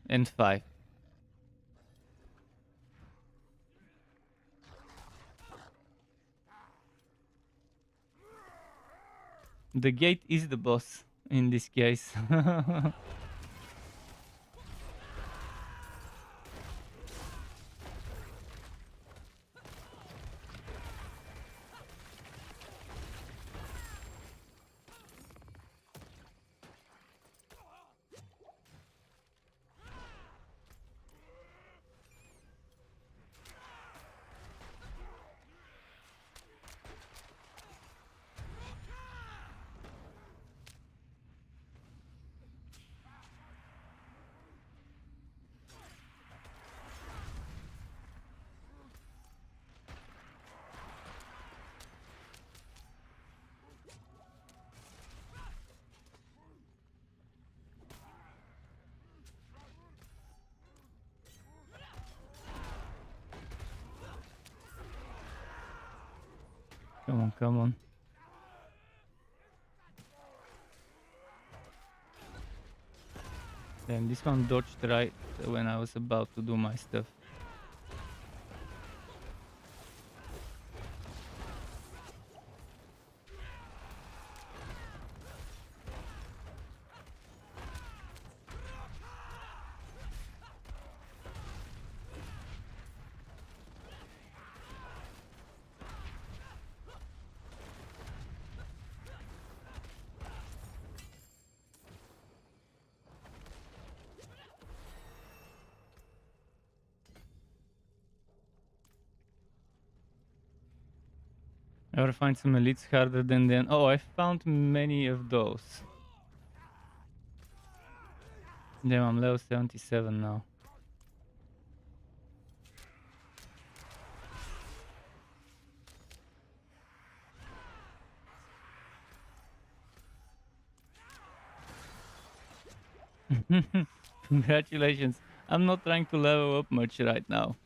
and 5. The gate is the boss in this case. Come on, come on. Damn, this one dodged right when I was about to do my stuff. Ever find some elites harder than them? Oh, I found many of those. Damn, I'm level 77 now. Congratulations. I'm not trying to level up much right now.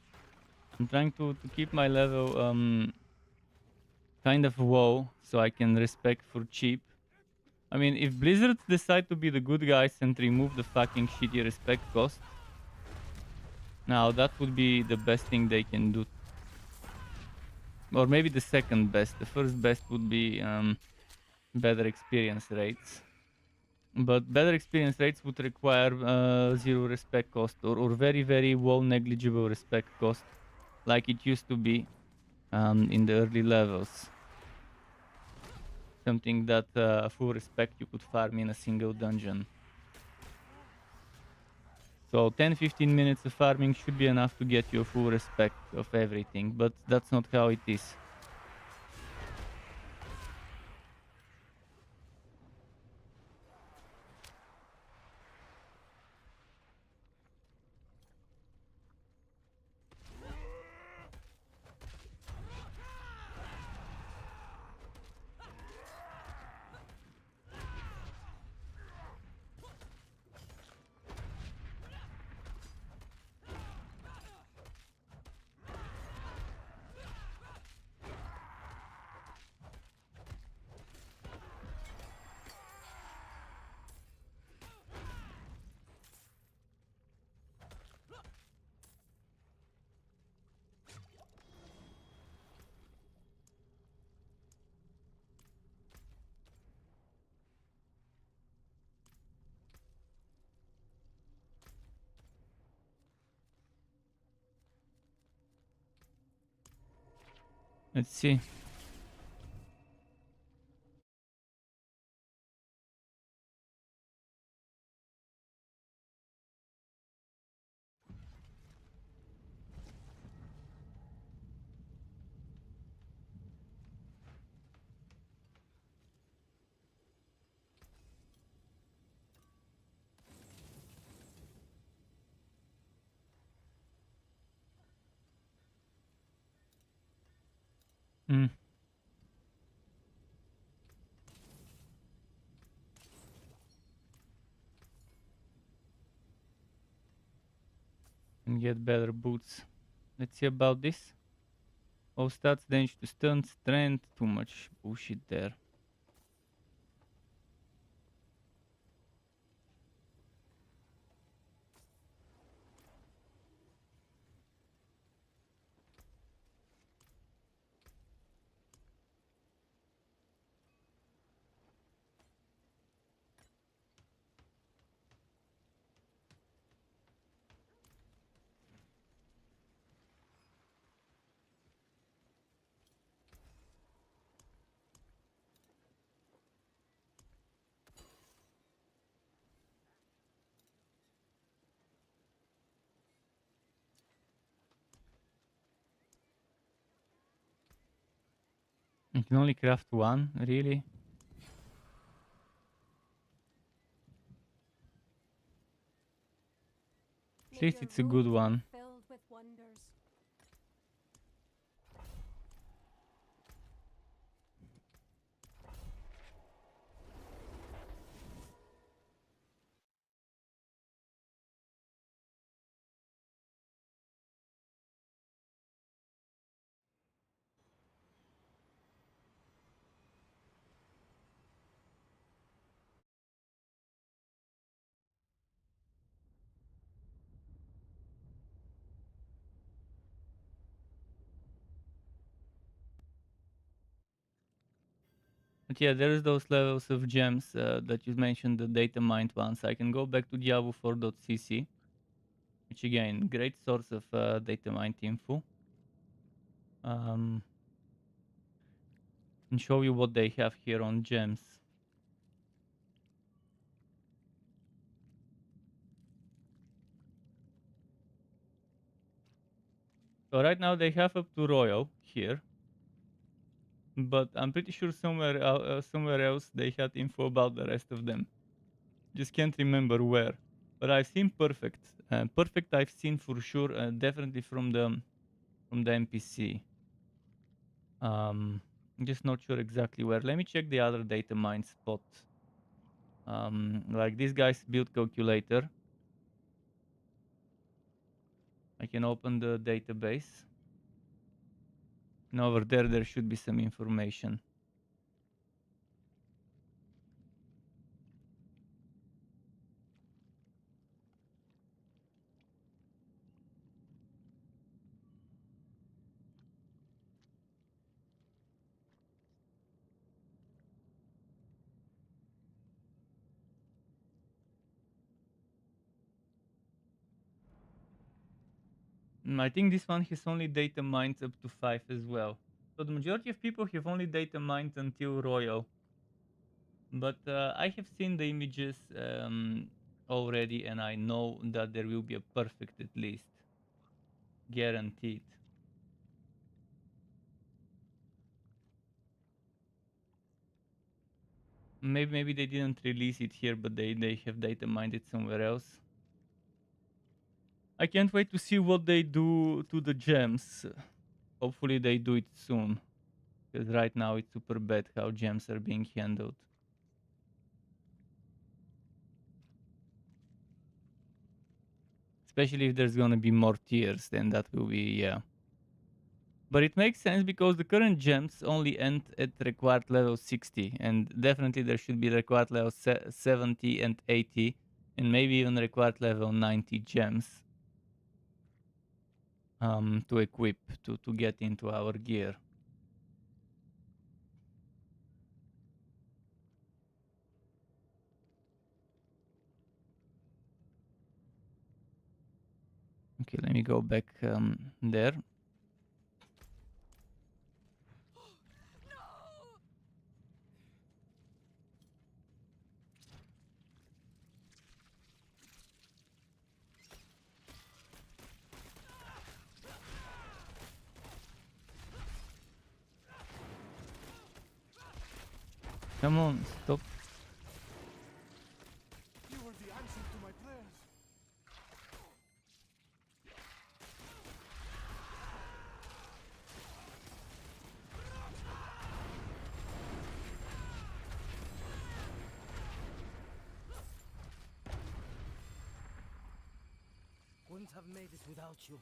I'm trying to keep my level kind of low so I can respec for cheap. I mean, if Blizzard decide to be the good guys and remove the fucking shitty respec cost, now that would be the best thing they can do. Or maybe the second best. The first best would be better experience rates. But better experience rates would require zero respec cost or very, very low negligible respec cost like it used to be in the early levels. Something that full respect you could farm in a single dungeon. So 10-15 minutes of farming should be enough to get you a full respect of everything, but that's not how it is. Let's see. Hmm. And get better boots. Let's see about this. All stats, damage to stun, strength. Too much bullshit there. You can only craft one, really? At May least your it's a good road one. be filled with wonders. But yeah, there's those levels of gems that you mentioned, the data mined ones. I can go back to Diablo 4.cc, which again, great source of data mined info. And show you what they have here on gems. So right now they have up to Royal here, but I'm pretty sure somewhere else they had info about the rest of them. Just can't remember where. But I've seen perfect. Perfect I've seen for sure, definitely from the NPC. I'm just not sure exactly where. Let me check the other data mine spot. Like this guy's build calculator. I can open the database. And over there should be some information. I think this one has only data mined up to 5 as well. So the majority of people have only data mined until Royal. But I have seen the images already, and I know that there will be a perfect at least. Guaranteed. Maybe they didn't release it here, but they have data mined it somewhere else. I can't wait to see what they do to the gems. Hopefully they do it soon. Because right now it's super bad how gems are being handled. Especially if there's gonna be more tiers, then that will be, yeah. But it makes sense because the current gems only end at required level 60, and definitely there should be required level 70 and 80, and maybe even required level 90 gems to equip, to get into our gear. Okay, let me go back there. Come on, stop. You are the answer to my prayers. Wouldn't have made it without you.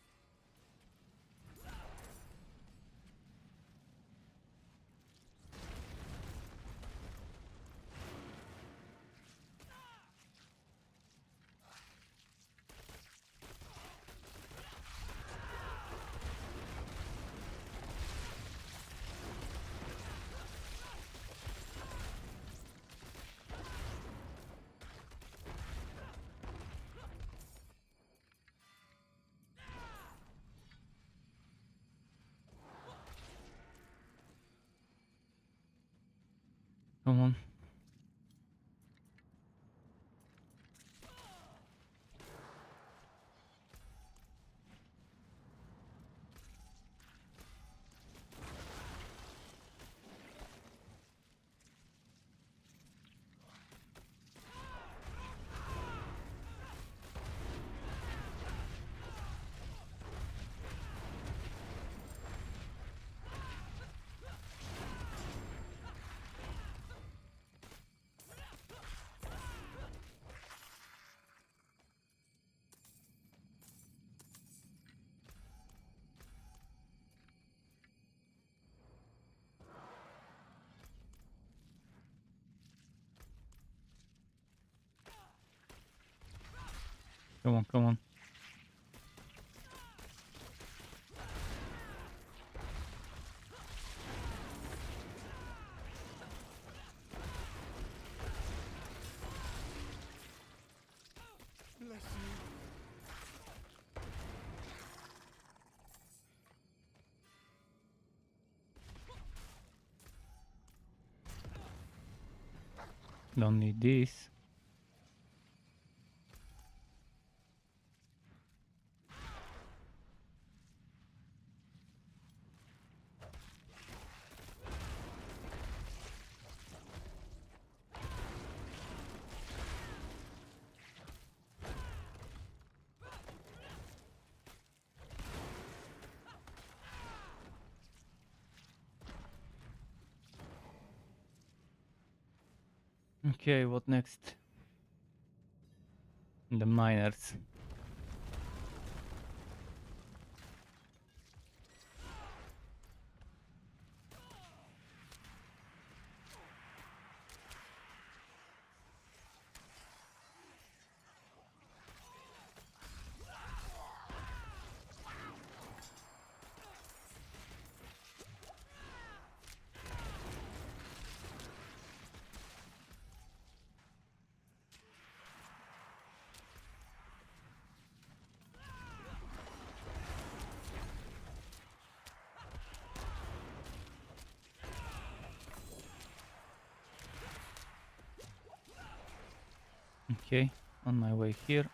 Come on. Come on, come on. Don't need this. Okay, what next? The miners. Okay, on my way here.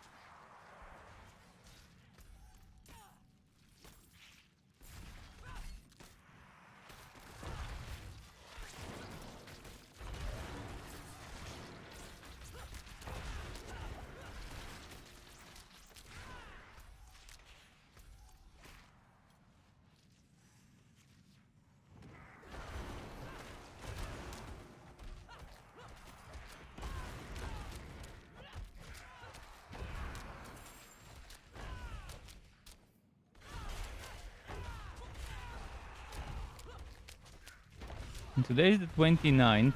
And today is the 29th.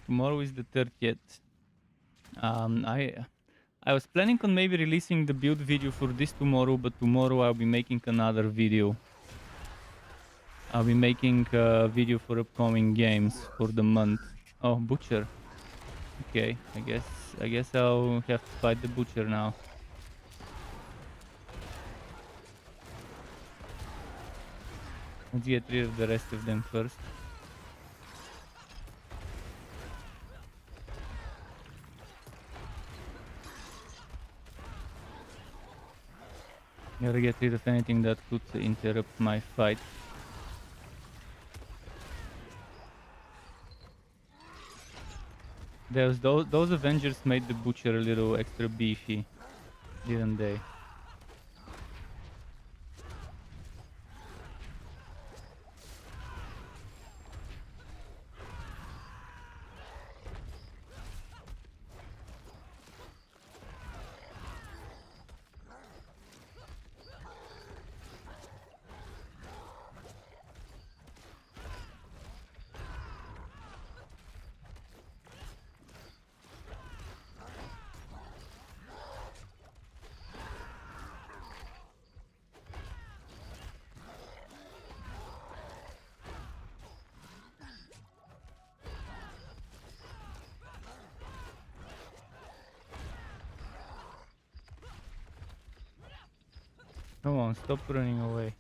Tomorrow is the 30th. I was planning on maybe releasing the build video for this tomorrow, but tomorrow I'll be making another video. I'll be making a video for upcoming games for the month. Oh, Butcher. Okay, I guess I'll have to fight the Butcher now. Let's get rid of the rest of them first. Gotta get rid of anything that could interrupt my fight. Those Avengers made the Butcher a little extra beefy, didn't they? Come on, stop running away.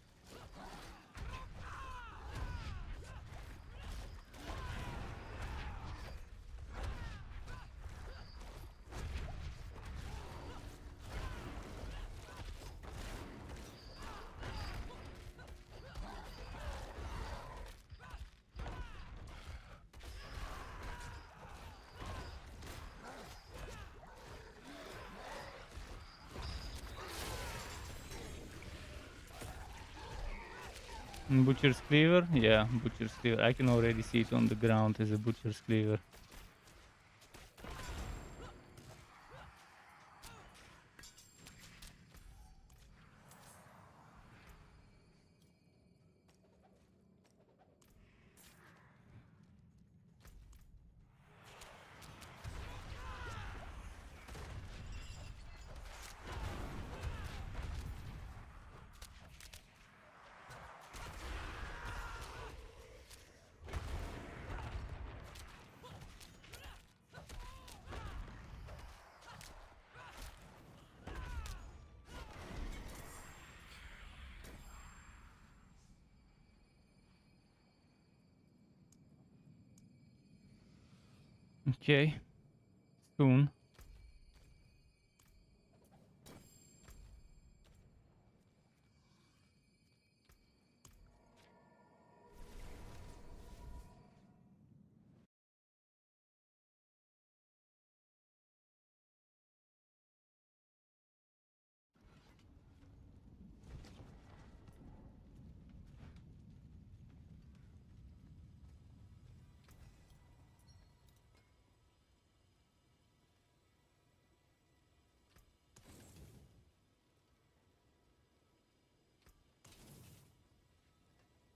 Butcher's Cleaver? Yeah, Butcher's Cleaver. I can already see it on the ground as a Butcher's Cleaver. Okay. soon.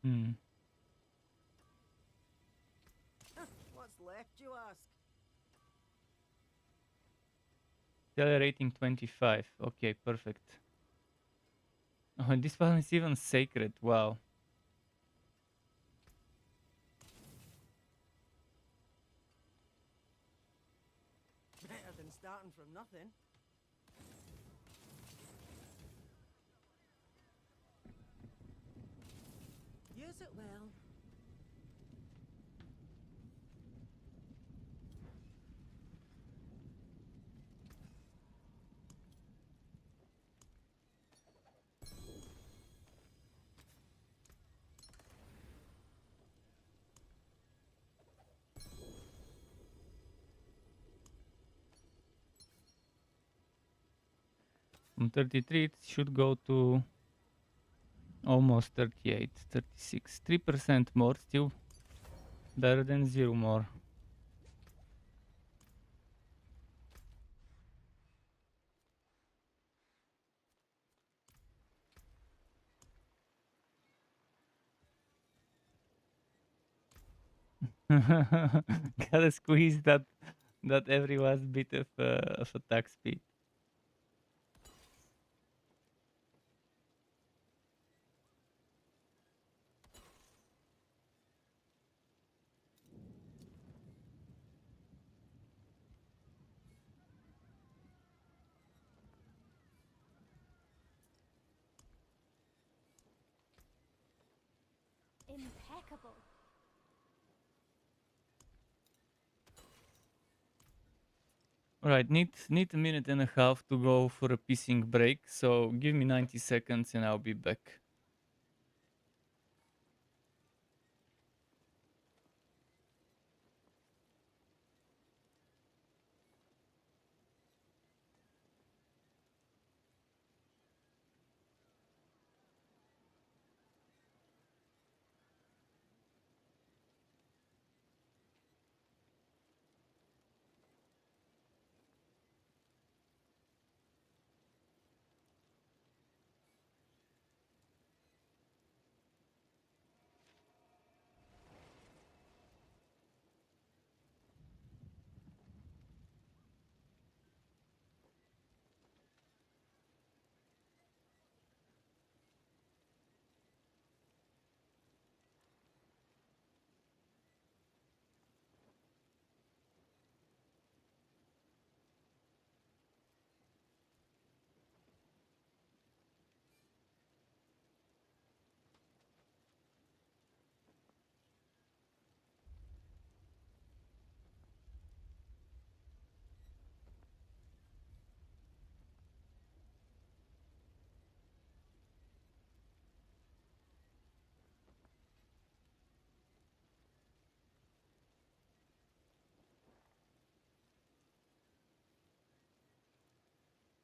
Hmm. What's left, you ask? Accelerating 25. Okay, perfect. Oh, and this one is even sacred. Wow. Better than starting from nothing. Use it well. From 33, it should go to almost 38, 36. 3% more, still better than 0 more. Gotta squeeze that every last bit of attack speed. Impeccable. Alright, need a minute and a half to go for a pissing break, so give me 90 seconds and I'll be back.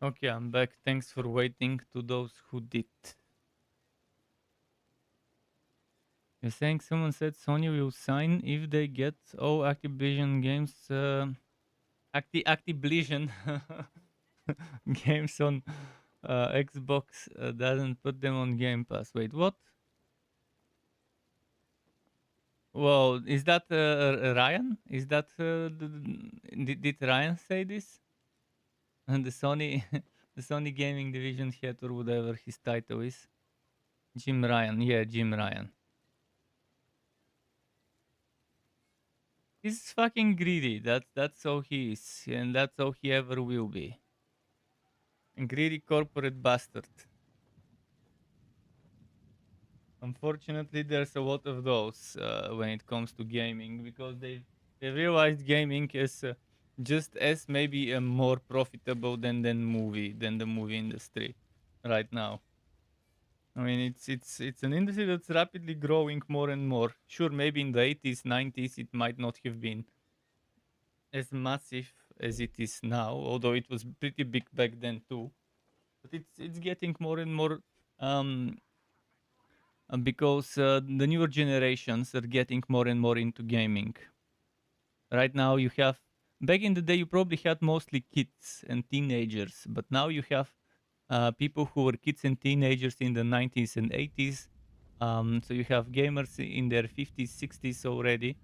Okay, I'm back. Thanks for waiting to those who did. You're saying someone said Sony will sign if they get all Activision games, Activision games on Xbox doesn't put them on Game Pass. Wait, what? Well, is that Ryan? Is that did Ryan say this? And the Sony, the Sony gaming division head or whatever his title is, Jim Ryan. Yeah, Jim Ryan. He's fucking greedy. That's how he is, and that's how he ever will be. A greedy corporate bastard. Unfortunately, there's a lot of those when it comes to gaming because they realized gaming is just as maybe a more profitable than the movie industry right now. I mean, it's an industry that's rapidly growing more and more. Sure, maybe in the 80s, 90s, it might not have been as massive as it is now, although it was pretty big back then too. But it's getting more and more um, because the newer generations are getting more and more into gaming. Right now, you have back in the day, you probably had mostly kids and teenagers, but now you have people who were kids and teenagers in the 90s and 80s. So you have gamers in their 50s, 60s already,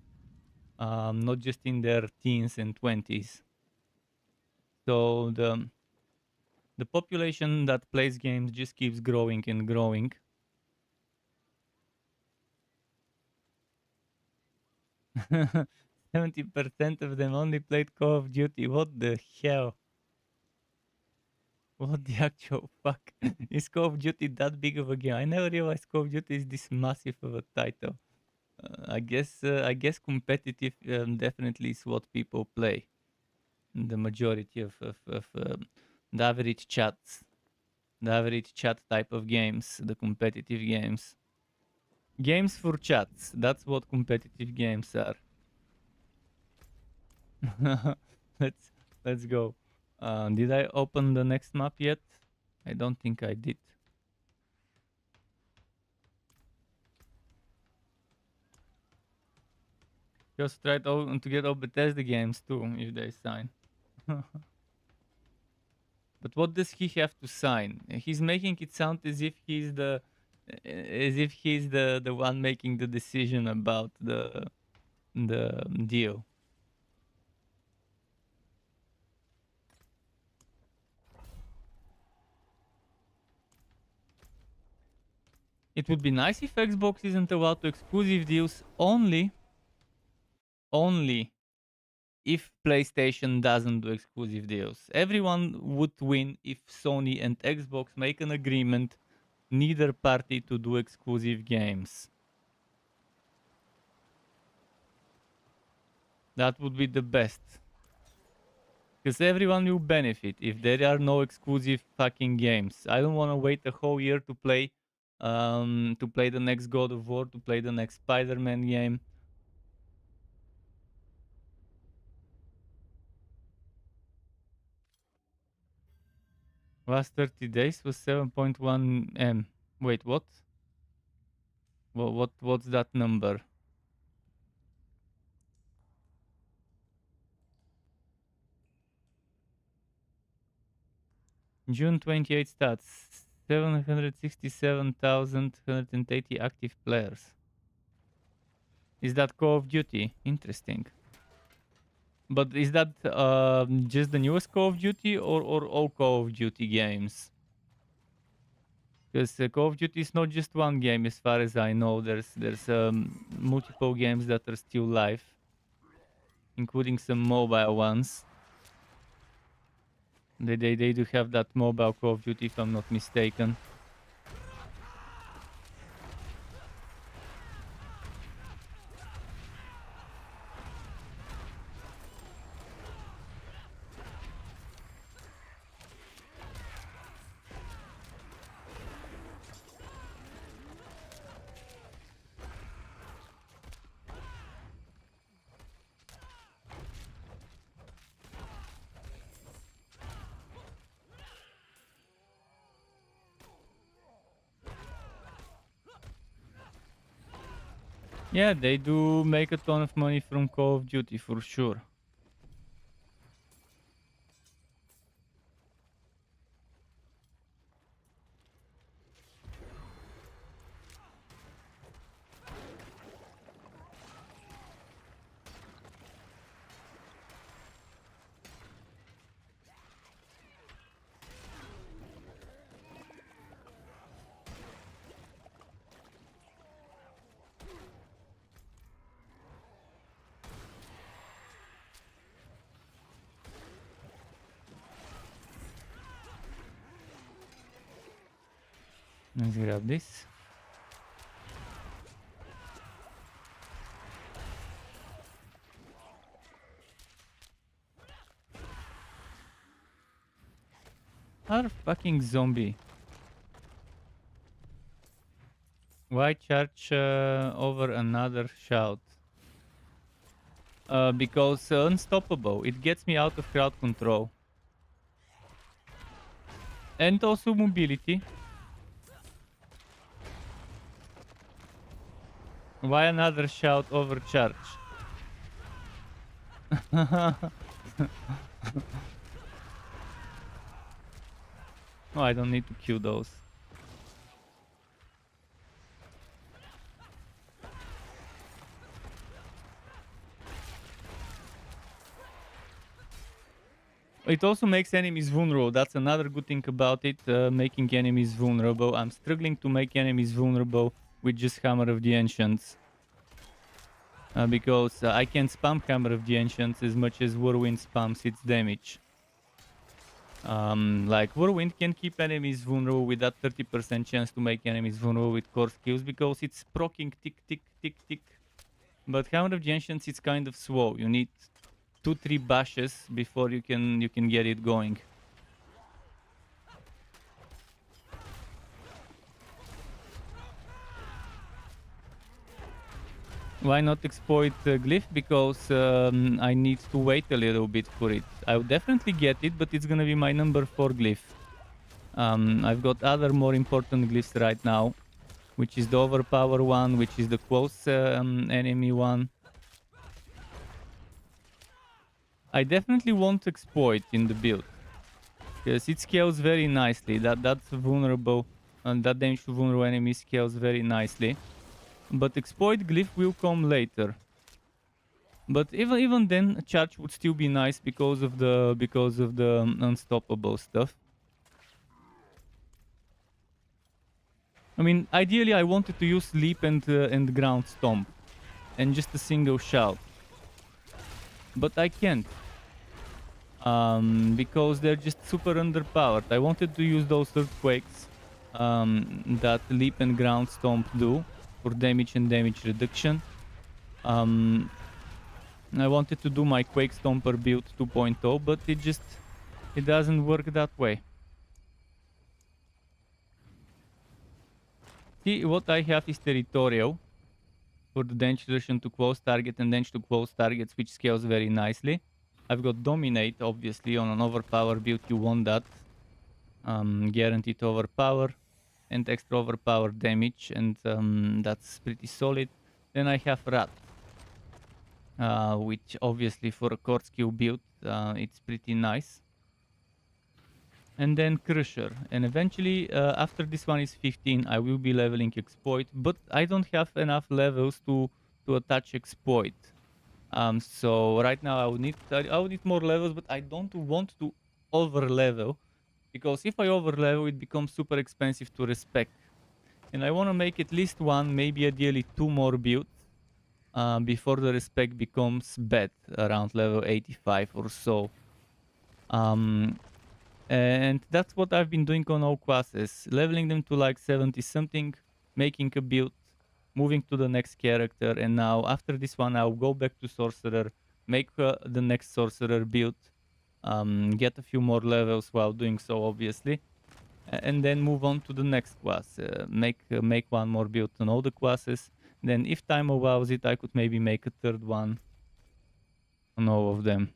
not just in their teens and 20s. So the population that plays games just keeps growing and growing. 70% of them only played Call of Duty. What the hell? What the actual fuck? Is Call of Duty that big of a game? I never realized Call of Duty is this massive of a title. I guess competitive definitely is what people play. The majority of the average chats, the average chat type of games, the competitive games. Games for chats. That's what competitive games are. let's let's go. Did I open the next map yet? I don't think I did. Just try to get all Bethesda games too if they sign. But what does he have to sign? He's making it sound as if he's the one making the decision about the deal. It would be nice if Xbox isn't allowed to exclusive deals only if PlayStation doesn't do exclusive deals. Everyone would win if Sony and Xbox make an agreement neither party to do exclusive games. That would be the best. Because everyone will benefit if there are no exclusive fucking games. I don't want to wait a whole year to play the next God of War, to play the next Spider-Man game. Last 30 days was 7.1 M. Wait, what? What's that number? June 28 stats. 767,180 active players. Is that Call of Duty? Interesting. But is that just the newest Call of Duty or all Call of Duty games? Because Call of Duty is not just one game, as far as I know. There's multiple games that are still live, including some mobile ones. They do have that mobile Call of Duty, if I'm not mistaken. Yeah, they do make a ton of money from Call of Duty for sure. Let's grab this. Are fucking zombie. Why charge over another shout? Because unstoppable. It gets me out of crowd control. And also mobility. Why another shout overcharge? Oh, I don't need to kill those. It also makes enemies vulnerable. That's another good thing about it, making enemies vulnerable. I'm struggling to make enemies vulnerable with just Hammer of the Ancients. Because I can spam Hammer of the Ancients as much as Whirlwind spams its damage. Like Whirlwind can keep enemies vulnerable with that 30% chance to make enemies vulnerable with core skills because it's proccing tick tick tick tick. But Hammer of the Ancients is kind of slow. You need 2-3 bashes before you can get it going. Why not exploit Glyph? Because I need to wait a little bit for it. I will definitely get it, but it's gonna be my number 4 Glyph. I've got other more important Glyphs right now, which is the Overpower one, which is the close enemy one. I definitely want exploit in the build, because it scales very nicely. That's vulnerable, and that damage to vulnerable enemies scales very nicely. But exploit Glyph will come later. But even then, a charge would still be nice because of the unstoppable stuff. I mean, ideally, I wanted to use leap and ground stomp, and just a single shout. But I can't, because they're just super underpowered. I wanted to use those earthquakes that leap and ground stomp do for damage and damage reduction. I wanted to do my Quake Stomper build 2.0, but it doesn't work that way. See, what I have is Territorial for the damage reduction to close target and damage to close targets, which scales very nicely. I've got Dominate, obviously, on an Overpower build, you want that. Guaranteed Overpower and extra Overpower damage, and that's pretty solid. Then I have Rat, which obviously for a core skill build, it's pretty nice. And then Crusher, and eventually after this one is 15, I will be leveling Exploit, but I don't have enough levels to attach Exploit. So right now I would need more levels, but I don't want to over level, because if I over level it becomes super expensive to respect, and I want to make at least one, maybe ideally 2 more builds before the respect becomes bad around level 85 or so. And that's what I've been doing on all classes, leveling them to like 70 something, making a build, moving to the next character, and now after this one I'll go back to Sorcerer, make the next Sorcerer build, get a few more levels while doing so obviously, and then move on to the next class, make one more build on all the classes. Then if time allows it, I could maybe make a third one on all of them.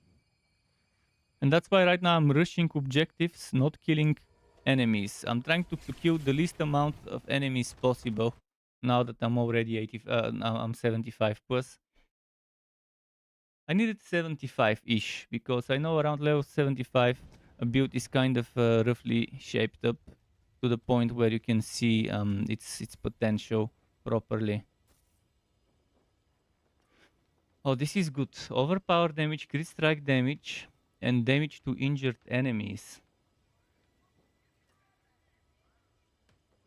And that's why right now I'm rushing objectives, not killing enemies. I'm trying to kill the least amount of enemies possible now that I'm already 80, now I'm 75 plus. I needed 75-ish because I know around level 75 a build is kind of roughly shaped up to the point where you can see its potential properly. Oh, this is good. Overpower damage, crit strike damage, and damage to injured enemies.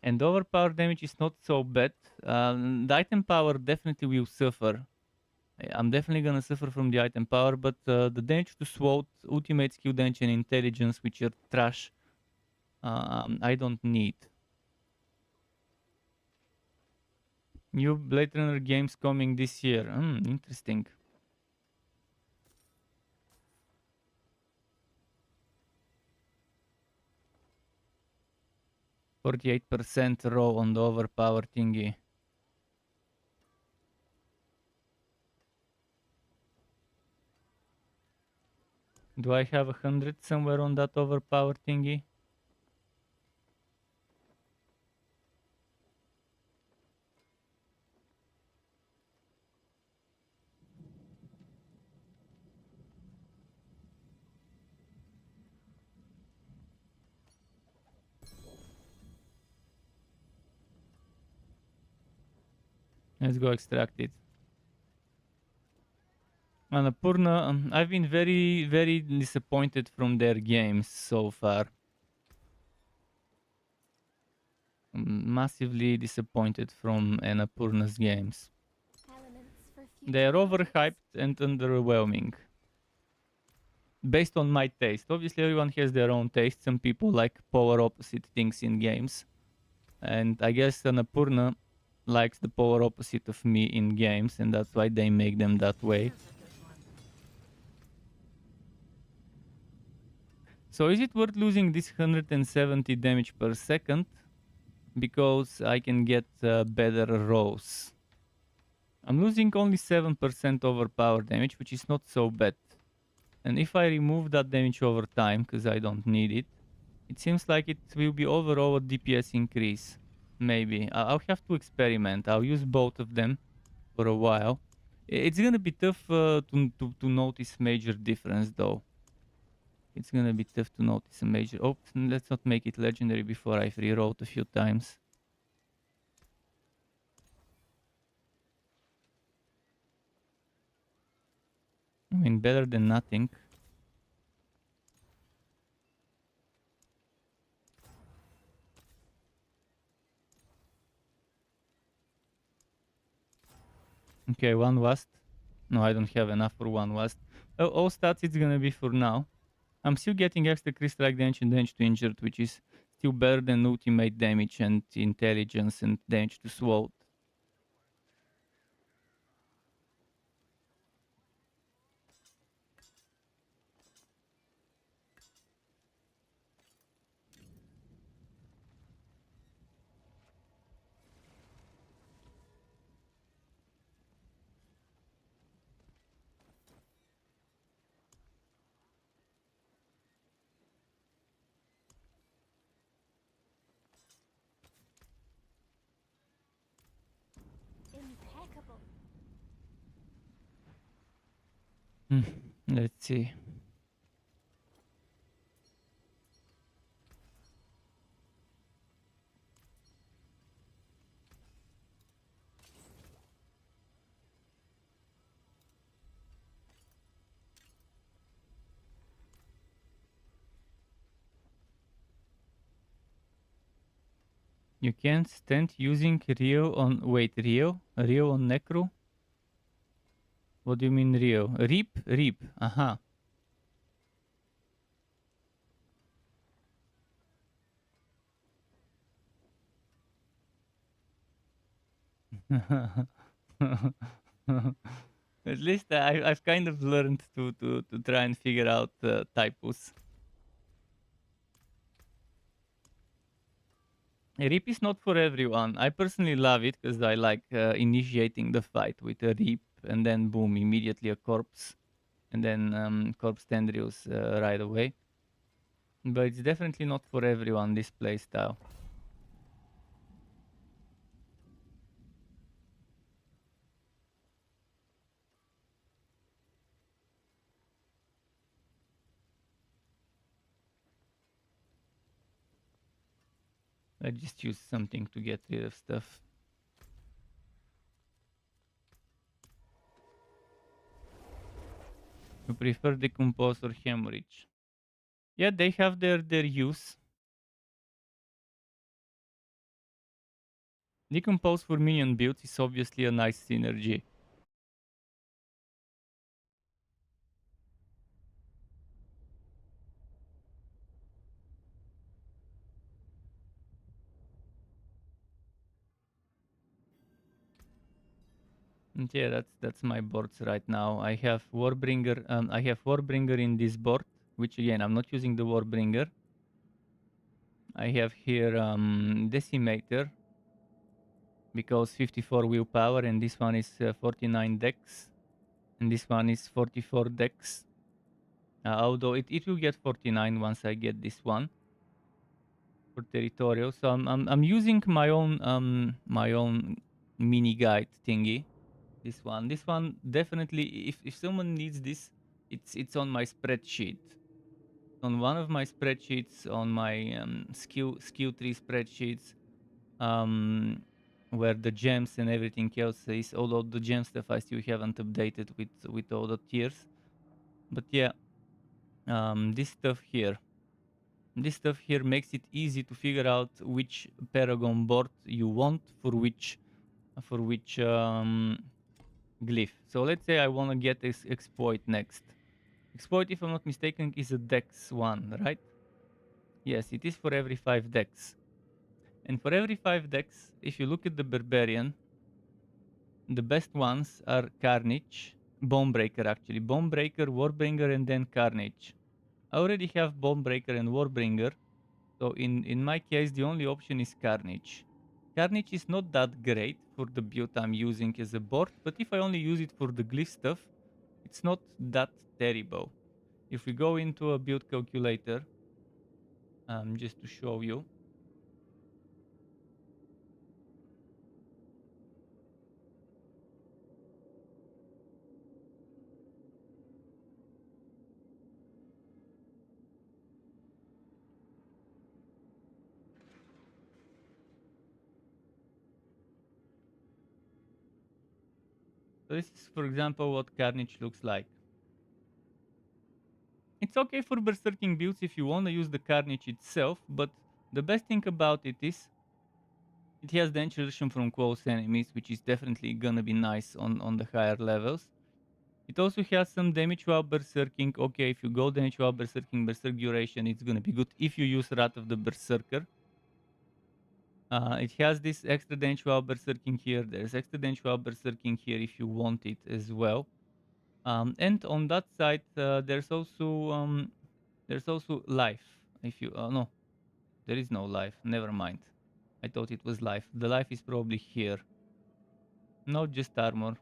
And overpower damage is not so bad. The item power definitely will suffer. I'm definitely gonna suffer from the item power, but the damage to SWOT, ultimate skill damage, and intelligence, which are trash, I don't need. New Blade Runner games coming this year. Interesting. 48% raw on the overpower thingy. Do I have 100 somewhere on that overpower thingy? Let's go extract it. Annapurna, I've been very, very disappointed from their games so far. Massively disappointed from Annapurna's games. They are overhyped and underwhelming. Based on my taste. Obviously, everyone has their own taste. Some people like polar opposite things in games. And I guess Annapurna likes the polar opposite of me in games, and that's why they make them that way. So is it worth losing this 170 damage per second? Because I can get better rolls. I'm losing only 7% overpower damage, which is not so bad. And if I remove that damage over time, because I don't need it, it seems like it will be overall a DPS increase. Maybe. I'll have to experiment. I'll use both of them for a while. It's gonna be tough to notice major difference though. It's gonna be tough to notice a major... Oh, let's not make it legendary before I've rerolled a few times. I mean, better than nothing. Okay, one wast. No, I don't have enough for one wast. All stats it's gonna be for now. I'm still getting extra crystal strike damage and damage to injured, which is still better than ultimate damage and intelligence and damage to sword. Impeccable. Let's see. You can't stand using Rio on... Wait, Rio? Rio on Necro? What do you mean Rio? Reap? Reap. Aha. At least I've kind of learned to try and figure out typos. Reap is not for everyone. I personally love it because I like initiating the fight with a reap and then boom, immediately a corpse. And then corpse tendrils right away. But it's definitely not for everyone, this playstyle. I just use something to get rid of stuff. You prefer Decompose or Hemorrhage? Yeah, they have their use. Decompose for minion builds is obviously a nice synergy. And yeah, that's my boards right now. I have Warbringer. I have Warbringer in this board, which again I'm not using the Warbringer. I have here Decimator, because 54 willpower, and this one is 49 dex, and this one is 44 dex. Although it will get 49 once I get this one for territorial. So I'm using my own mini guide thingy. This one definitely, if someone needs this, it's on my spreadsheet. On one of my spreadsheets, on my skill tree spreadsheets, where the gems and everything else is. Although the gem stuff I still haven't updated with all the tiers. But yeah, this stuff here. This stuff here makes it easy to figure out which Paragon board you want for which glyph. So let's say I want to get this exploit next. Exploit, if I'm not mistaken, is a dex one, right? Yes, it is for every 5 dex. And for every 5 dex, if you look at the barbarian, the best ones are Carnage, Bonebreaker actually. Bonebreaker, Warbringer, and then Carnage. I already have Bonebreaker and Warbringer, so in my case the only option is Carnage. Carnage is not that great for the build I'm using as a board, but if I only use it for the glyph stuff, it's not that terrible. If we go into a build calculator, just to show you, so this is for example what Carnage looks like. It's okay for berserking builds if you want to use the Carnage itself, but the best thing about it is it has damage reduction from close enemies, which is definitely gonna be nice on the higher levels. It also has some damage while berserking. Okay, if you go damage while berserking, berserk duration, it's gonna be good if you use Wrath of the Berserker. It has this extra damage while berserking here. There's extra damage while berserking here if you want it as well. And on that side, there's also life. If you no, there is no life. Never mind. I thought it was life. The life is probably here. No, just armor.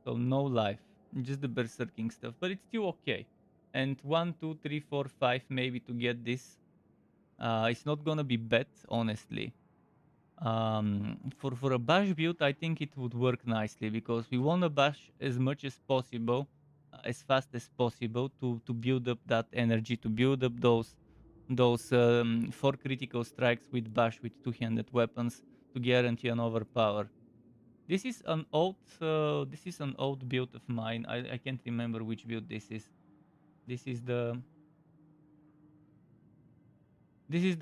So no life, just the berserking stuff. But it's still okay. And 1, 2, 3, 4, 5 maybe to get this. It's not gonna be bad, honestly. For a bash build, I think it would work nicely because we want to bash as much as possible, as fast as possible to build up that energy, to build up those 4 critical strikes with bash with 2-handed weapons to guarantee an overpower. This is an old build of mine. I can't remember which build this is. This is the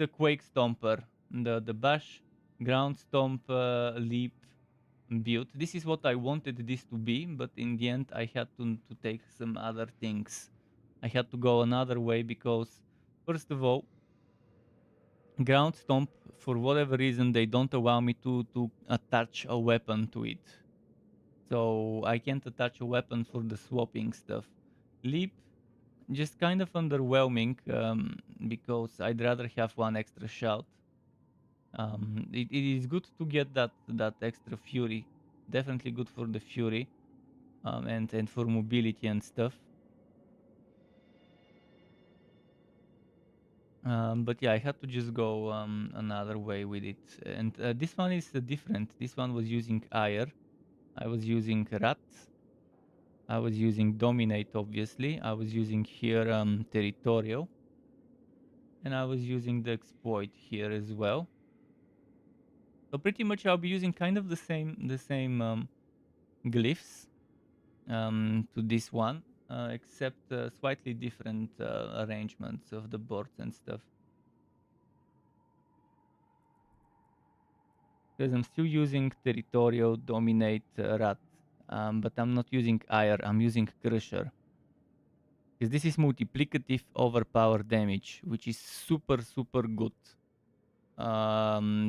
Quake Stomper, the bash ground stomp leap build. This is what I wanted this to be, but in the end I had to take some other things. I had to go another way because first of all, ground stomp, for whatever reason, they don't allow me to attach a weapon to it. So I can't attach a weapon for the swapping stuff. Leap, just kind of underwhelming, because I'd rather have one extra shout. It is good to get that extra fury. Definitely good for the fury, and for mobility and stuff. But yeah, I had to just go another way with it. And this one is different. This one was using ire. I was using rat. I was using dominate, obviously. I was using here territorial. And I was using the exploit here as well. So pretty much I'll be using kind of the same glyphs to this one, except slightly different arrangements of the boards and stuff. Because I'm still using territorial, dominate, rat, but I'm not using ire. I'm using crusher. Because this is multiplicative overpower damage, which is super good.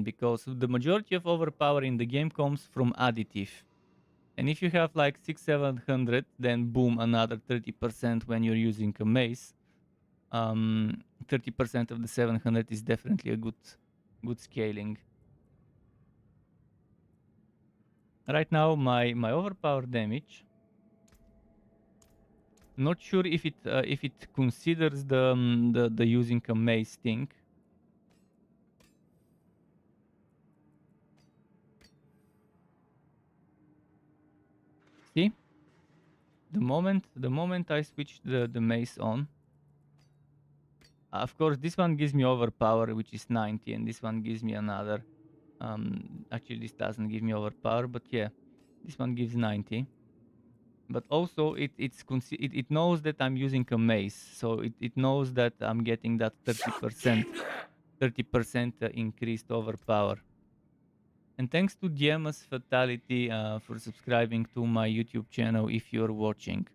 Because the majority of overpower in the game comes from additive. And if you have like 600-700, then boom, another 30% when you're using a mace. 30% of the 700 is definitely a good scaling. Right now, my overpower damage. Not sure if it considers the using a mace thing. See, the moment I switch the mace on, of course this one gives me overpower, which is 90, and this one gives me another. Actually, this doesn't give me overpower, but yeah, this one gives 90. But also it knows that I'm using a mace, so it knows that I'm getting that 30% increased overpower. And thanks to Diema's Fatality for subscribing to my YouTube channel if you're watching.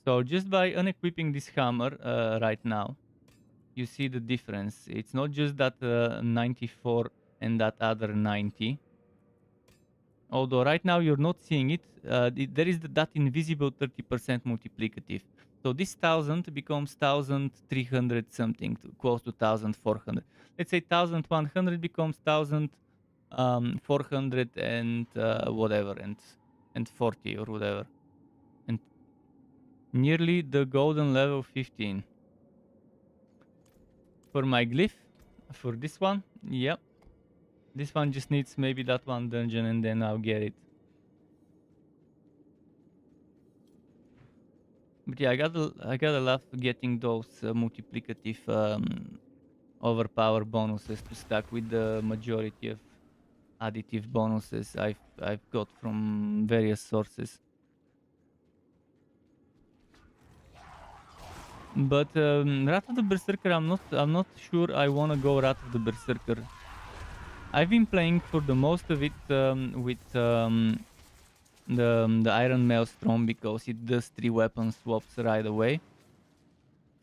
So just by unequipping this hammer right now, you see the difference. It's not just that 94 and that other 90. Although right now you're not seeing it, there is that invisible 30% multiplicative. So this 1000 becomes 1300 something, close to 1400. Let's say 1100 becomes 1400 and whatever, and 40 or whatever. And nearly the golden level 15. For my glyph, for this one, yep. This one just needs maybe that one dungeon and then I'll get it. But yeah, I gotta love getting those multiplicative overpower bonuses to stack with the majority of additive bonuses I've got from various sources. But Wrath of the Berserker, I'm not sure I wanna go Wrath of the Berserker. I've been playing for the most of it with the Iron Maelstrom because it does 3 weapon swaps right away.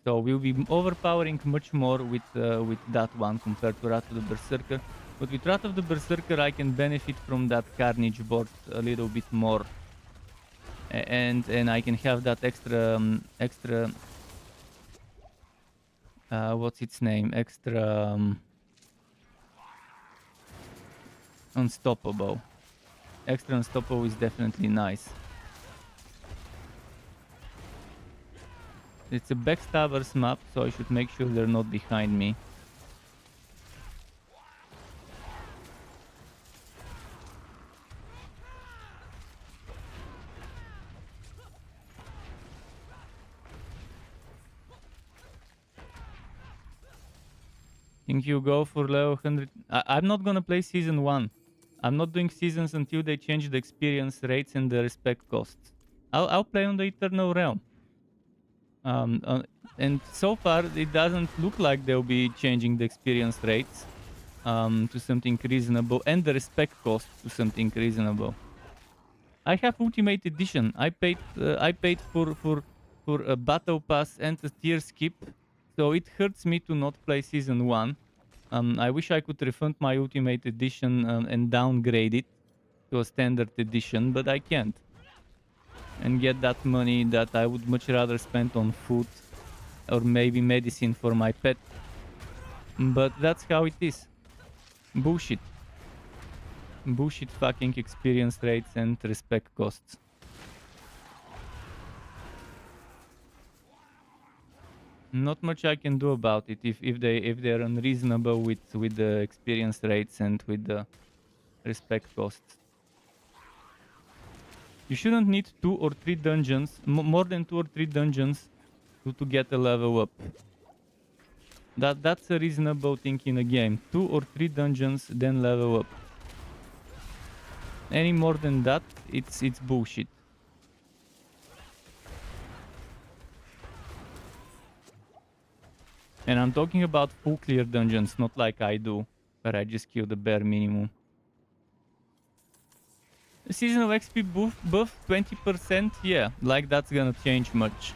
So we'll be overpowering much more with that one compared to Wrath of the Berserker. But with Wrath of the Berserker, I can benefit from that Carnage board a little bit more, and I can have that extra what's its name? Extra unstoppable. Extra unstoppable is definitely nice. It's a backstabbers map, so I should make sure they're not behind me. Think you go for level 100? I'm not gonna play season 1. I'm not doing seasons until they change the experience rates and the respect costs. I'll play on the Eternal Realm. And so far, it doesn't look like they'll be changing the experience rates to something reasonable and the respect cost to something reasonable. I have Ultimate Edition. I paid for a battle pass and a tier skip, so it hurts me to not play season 1. I wish I could refund my Ultimate Edition and downgrade it to a standard edition, but I can't. And get that money that I would much rather spend on food or maybe medicine for my pet. But that's how it is. Bullshit. Bullshit fucking experience rates and respect costs. Not much I can do about it if they're unreasonable with the experience rates and with the respect costs. You shouldn't need 2 or 3 dungeons, more than 2 or 3 dungeons to get a level up. That's a reasonable thing in a game. 2 or 3 dungeons, then level up. Any more than that, it's bullshit. And I'm talking about full clear dungeons, not like I do, where I just kill the bare minimum. Seasonal XP buff 20%, yeah, like that's gonna change much.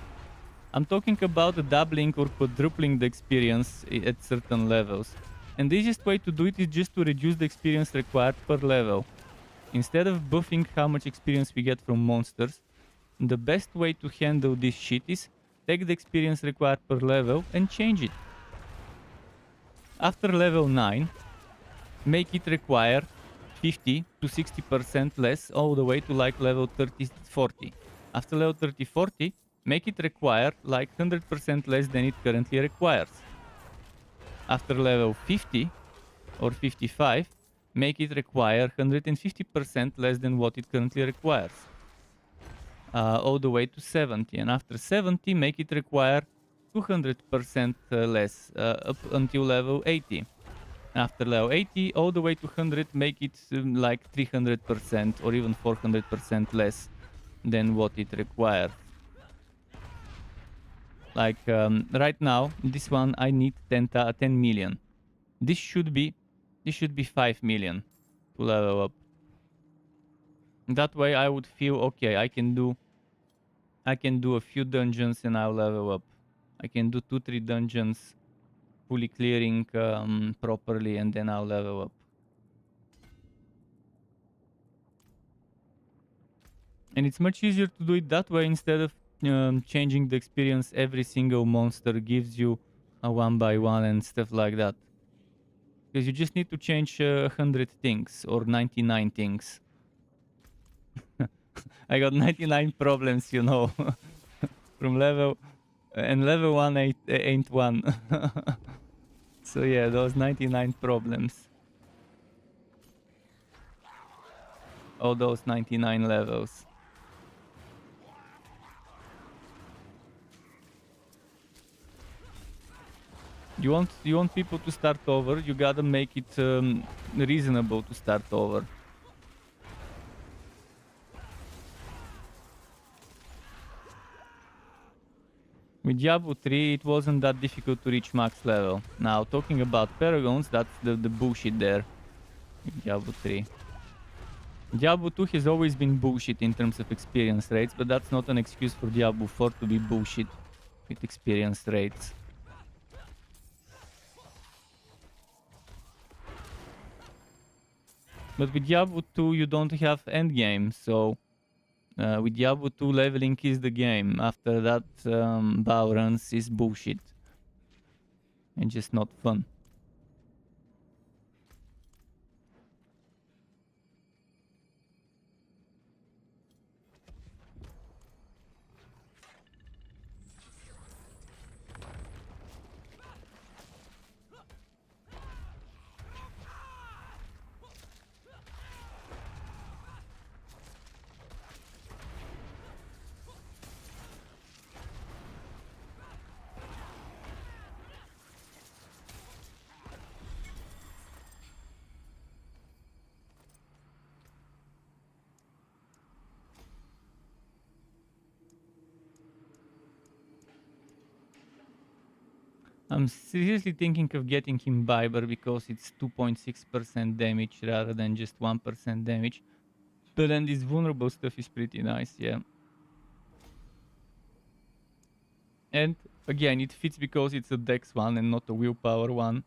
I'm talking about doubling or quadrupling the experience at certain levels. And the easiest way to do it is just to reduce the experience required per level. Instead of buffing how much experience we get from monsters, the best way to handle this shit is take the experience required per level and change it. After level 9, make it require 50 to 60% less all the way to like level 30-40. After level 30-40, make it require like 100% less than it currently requires. After level 50 or 55, make it require 150% less than what it currently requires. All the way to 70. And after 70, make it require 200% less up until level 80. After level 80, all the way to 100, make it like 300% or even 400% less than what it requires. Like right now, this one I need 10 million. This should be 5 million to level up. That way I would feel okay. I can do a few dungeons and I'll level up. I can do 2-3 dungeons fully clearing properly and then I'll level up. And it's much easier to do it that way instead of changing the experience. Every single monster gives you a 1 by 1 and stuff like that. Because you just need to change 100 things or 99 things. I got 99 problems, you know, from level... and level 1 ain't one. So yeah, those 99 problems. All those 99 levels. You want people to start over, you gotta make it reasonable to start over. With Diablo 3, it wasn't that difficult to reach max level. Now, talking about Paragons, that's the bullshit there. With Diablo 3. Diablo 2 has always been bullshit in terms of experience rates, but that's not an excuse for Diablo 4 to be bullshit with experience rates. But with Diablo 2, you don't have endgame, so with Diablo 2, leveling is the game. After that, bow runs is bullshit. And just not fun. I'm seriously thinking of getting him Biber because it's 2.6% damage rather than just 1% damage. But then this vulnerable stuff is pretty nice, yeah. And again, it fits because it's a dex one and not a willpower one.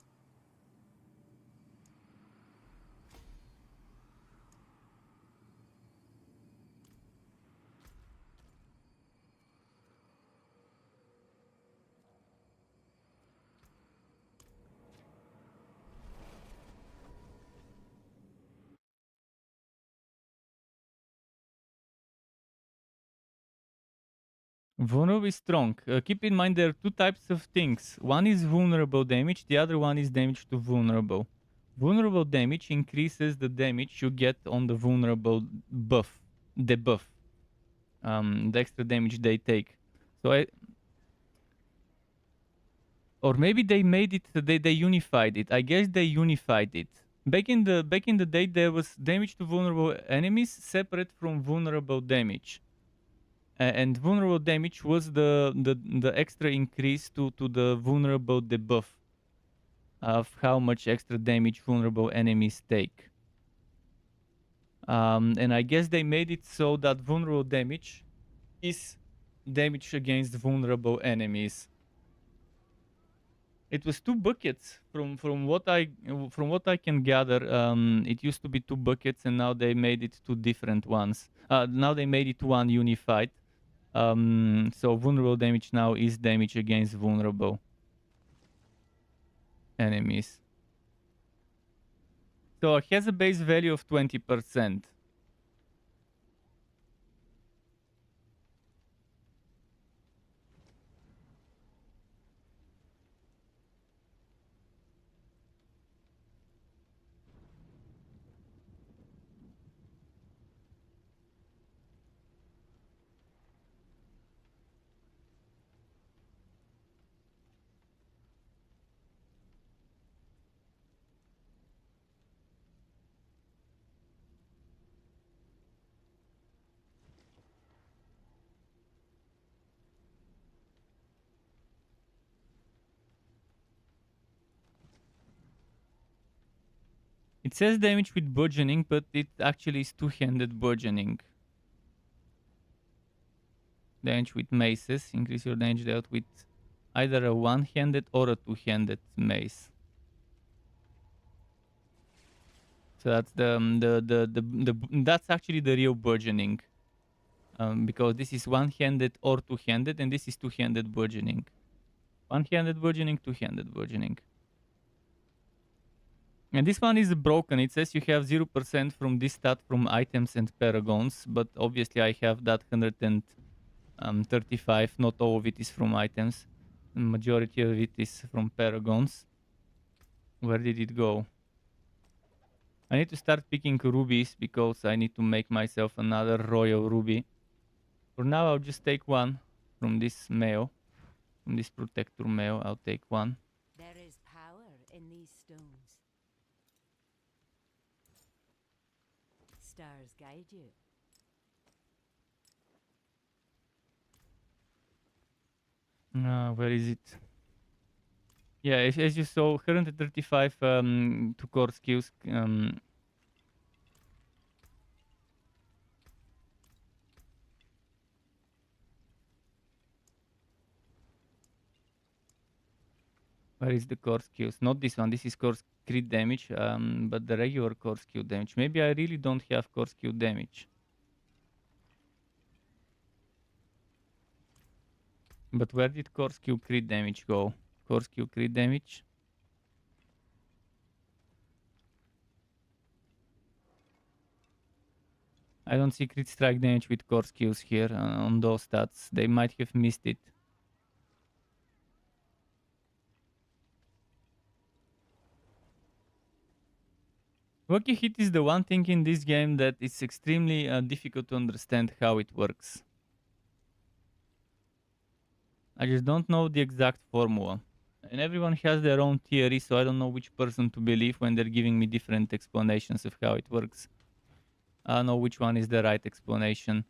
Vulnerable is strong. Keep in mind there are two types of things. One is vulnerable damage, the other one is damage to vulnerable. Vulnerable damage increases the damage you get on the vulnerable buff, debuff. The extra damage they take. So or maybe they made it, they unified it. I guess they unified it. Back in the day there was damage to vulnerable enemies separate from vulnerable damage. And vulnerable damage was the extra increase to the vulnerable debuff of how much extra damage vulnerable enemies take. And I guess they made it so that vulnerable damage is damage against vulnerable enemies. It was 2 buckets from what I can gather. It used to be 2 buckets, and now they made it 2 different ones. Now they made it 1 unified. So vulnerable damage now is damage against vulnerable enemies. So it has a base value of 20%. It says damage with bludgeoning, but it actually is two-handed bludgeoning. Damage with maces. Increase your damage dealt with either a one-handed or a two-handed mace. So that's that's actually the real bludgeoning. Because this is one-handed or two-handed, and this is two-handed bludgeoning. One-handed bludgeoning, two-handed bludgeoning. And this one is broken. It says you have 0% from this stat from items and paragons, but obviously I have that 135. Not all of it is from items. The majority of it is from paragons. Where did it go? I need to start picking rubies because I need to make myself another royal ruby. For now, I'll just take one from this mail. From this protector mail, I'll take one. There is power in these stones. Stars guide you. Where is it? Yeah, as you saw, 135 to core skills. Where is the core skills? Not this one. This is core crit damage, but the regular core skill damage. Maybe I really don't have core skill damage. But where did core skill crit damage go? Core skill crit damage. I don't see crit strike damage with core skills here on those stats. They might have missed it. Rocky hit is the one thing in this game that is extremely difficult to understand how it works. I just don't know the exact formula. And everyone has their own theory, so I don't know which person to believe when they're giving me different explanations of how it works. I don't know which one is the right explanation.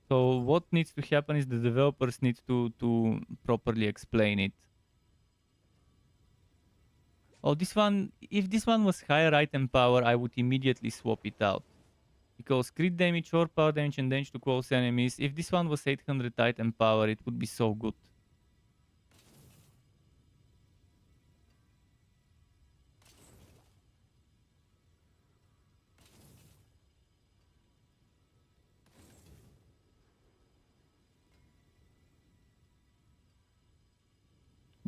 So what needs to happen is the developers need to properly explain it. Oh, this one, if this one was higher item power, I would immediately swap it out. Because crit damage, or power damage, and damage to close enemies, if this one was 800 item power, it would be so good.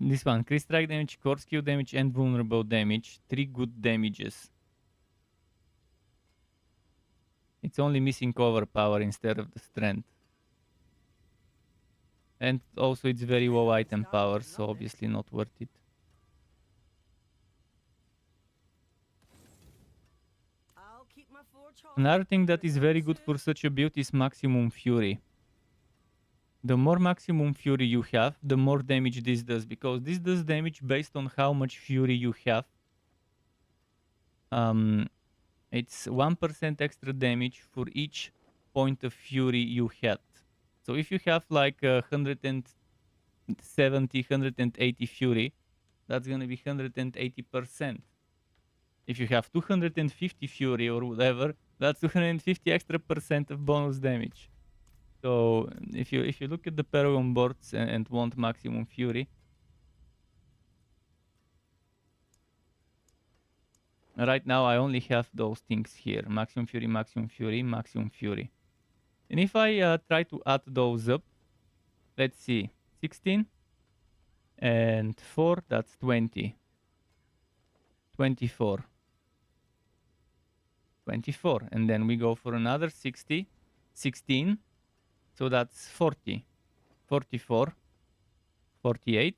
This one, crit strike damage, core skill damage, and vulnerable damage. 3 good damages. It's only missing overpower instead of the strength. And also it's very low item power, so obviously not worth it. I'll keep my forge hot. Another thing that is very good for such a build is maximum fury. The more maximum fury you have, the more damage this does, because this does damage based on how much fury you have. It's 1% extra damage for each point of fury you had. So if you have like 170, 180 fury, that's gonna be 180%. If you have 250 fury or whatever, that's 250 extra percent of bonus damage. So if you look at the Paragon boards and want maximum fury, right now I only have those things here: maximum fury, maximum fury, maximum fury. And if I try to add those up, let's see, 16 and 4, that's 20. 24. 24. And then we go for another 60, 16. So that's 40. 44. 48.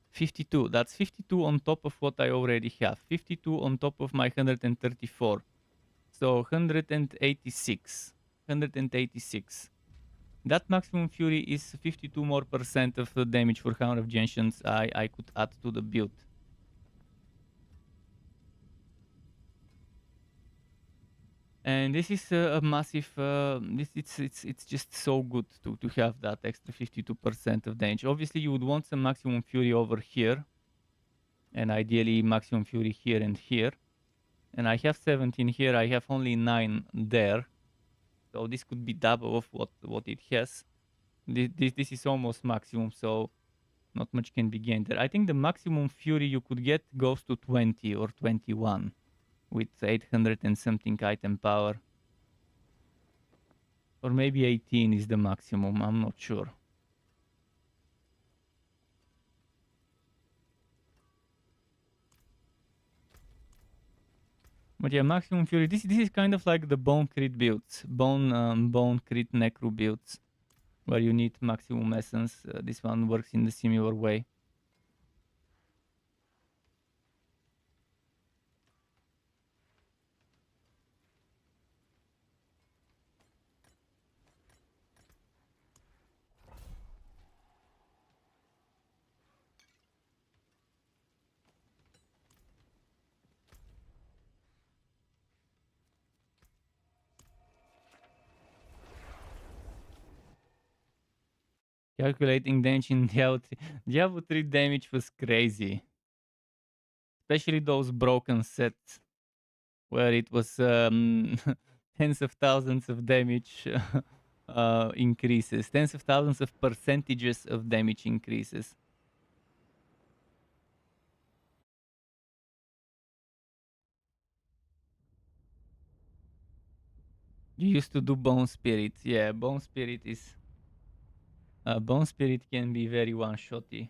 52. That's 52 on top of what I already have. 52 on top of my 134. So 186. 186. That maximum fury is 52 more percent of the damage for Hammer of Gentians I could add to the build. And this is a massive. It's just so good to have that extra 52% of damage. Obviously, you would want some maximum fury over here, and ideally maximum fury here and here. And I have 17 here. I have only 9 there, so this could be double of what it has. This is almost maximum, so not much can be gained there. I think the maximum fury you could get goes to 20 or 21 with 800 and something item power. Or maybe 18 is the maximum, I'm not sure. But yeah, maximum fury. This is kind of like the bone crit builds, bone crit necro builds, where you need maximum essence. This one works in the similar way. Calculating damage in Diablo 3. Diablo 3 damage was crazy. Especially those broken sets where it was tens of thousands of damage increases, tens of thousands of percentages of damage increases. You used to do Bone Spirit. Yeah, Bone Spirit is... Bone Spirit can be very one-shotty.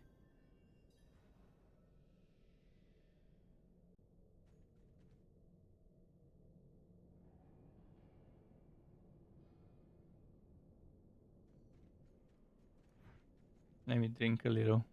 Let me drink a little.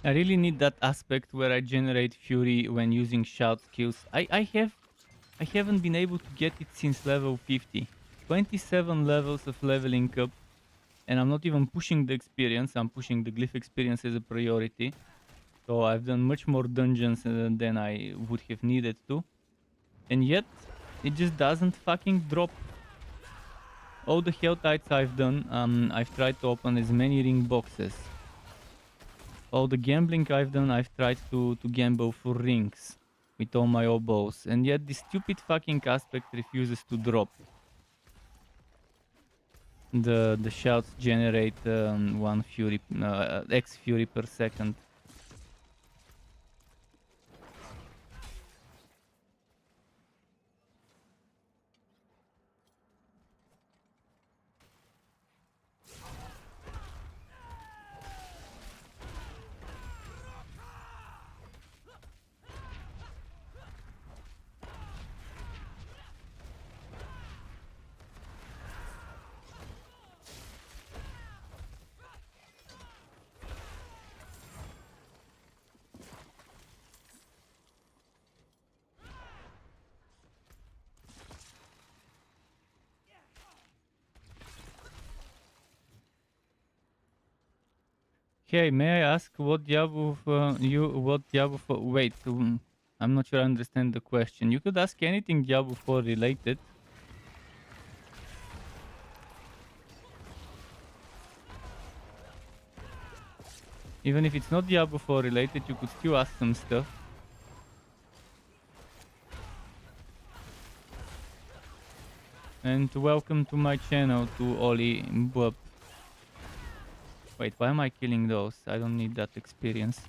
I really need that aspect where I generate fury when using shout skills. I haven't been able to get it since level 50. 27 levels of leveling up, and I'm not even pushing the experience. I'm pushing the glyph experience as a priority. So I've done much more dungeons than I would have needed to. And yet, it just doesn't fucking drop. All the Helltides I've done, I've tried to open as many ring boxes. All the gambling I've done, I've tried to gamble for rings with all my oboes, and yet this stupid fucking aspect refuses to drop. The shouts generate one fury, X fury per second. Hey, may I ask what Diablo wait, I'm not sure I understand the question. You could ask anything Diablo 4 related. Even if it's not Diablo 4 related, you could still ask some stuff. And welcome to my channel, to Oli Mbub. Wait, why am I killing those? I don't need that experience.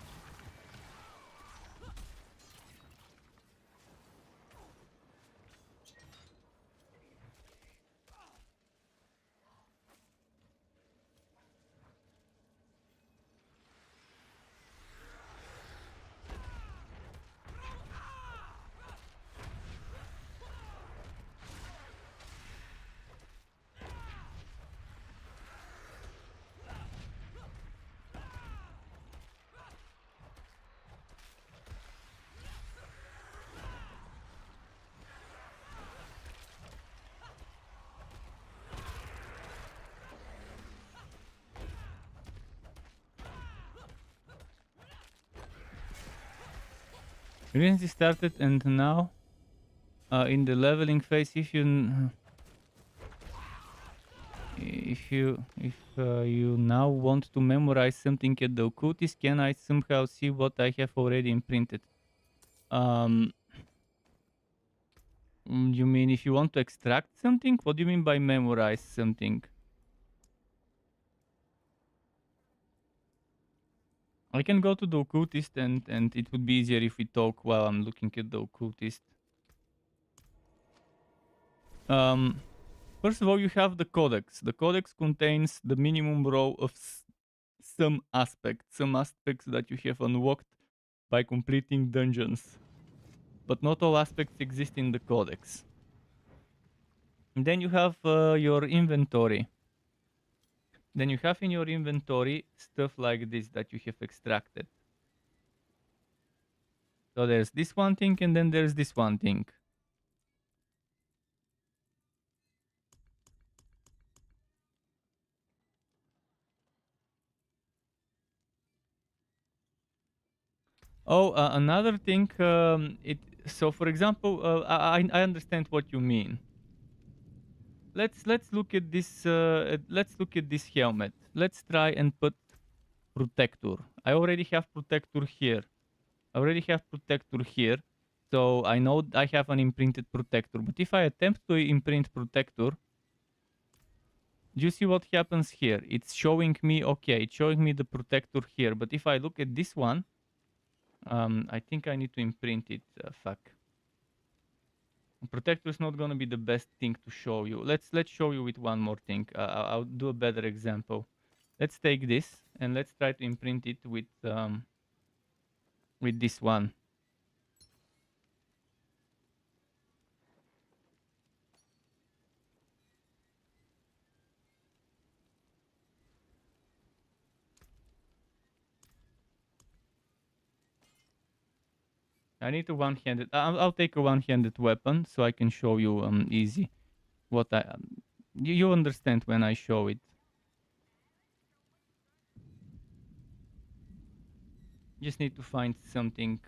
Recently started and now in the leveling phase, if you now want to memorize something at the occultist, can I somehow see what I have already imprinted? You mean if you want to extract something? What do you mean by memorize something? I can go to the occultist and it would be easier if we talk while I'm looking at the occultist. First of all, you have the codex. The codex contains the minimum row of some aspects that you have unlocked by completing dungeons. But not all aspects exist in the codex. And then you have your inventory. Then you have in your inventory stuff like this that you have extracted. So there's this one thing and then there's this one thing. Oh, another thing. So for example, I understand what you mean. Let's look at this. Let's look at this helmet. Let's try and put protector. I already have protector here. I already have protector here. So I know I have an imprinted protector. But if I attempt to imprint protector, do you see what happens here? It's showing me, okay, it's showing me the protector here. But if I look at this one, I think I need to imprint it. Fuck. Protector is not gonna be the best thing to show you. Let's show you with one more thing. I'll do a better example. Let's take this and let's try to imprint it with this one. I need a one-handed. I'll take a one-handed weapon so I can show you easy what I. You understand when I show it. Just need to find something.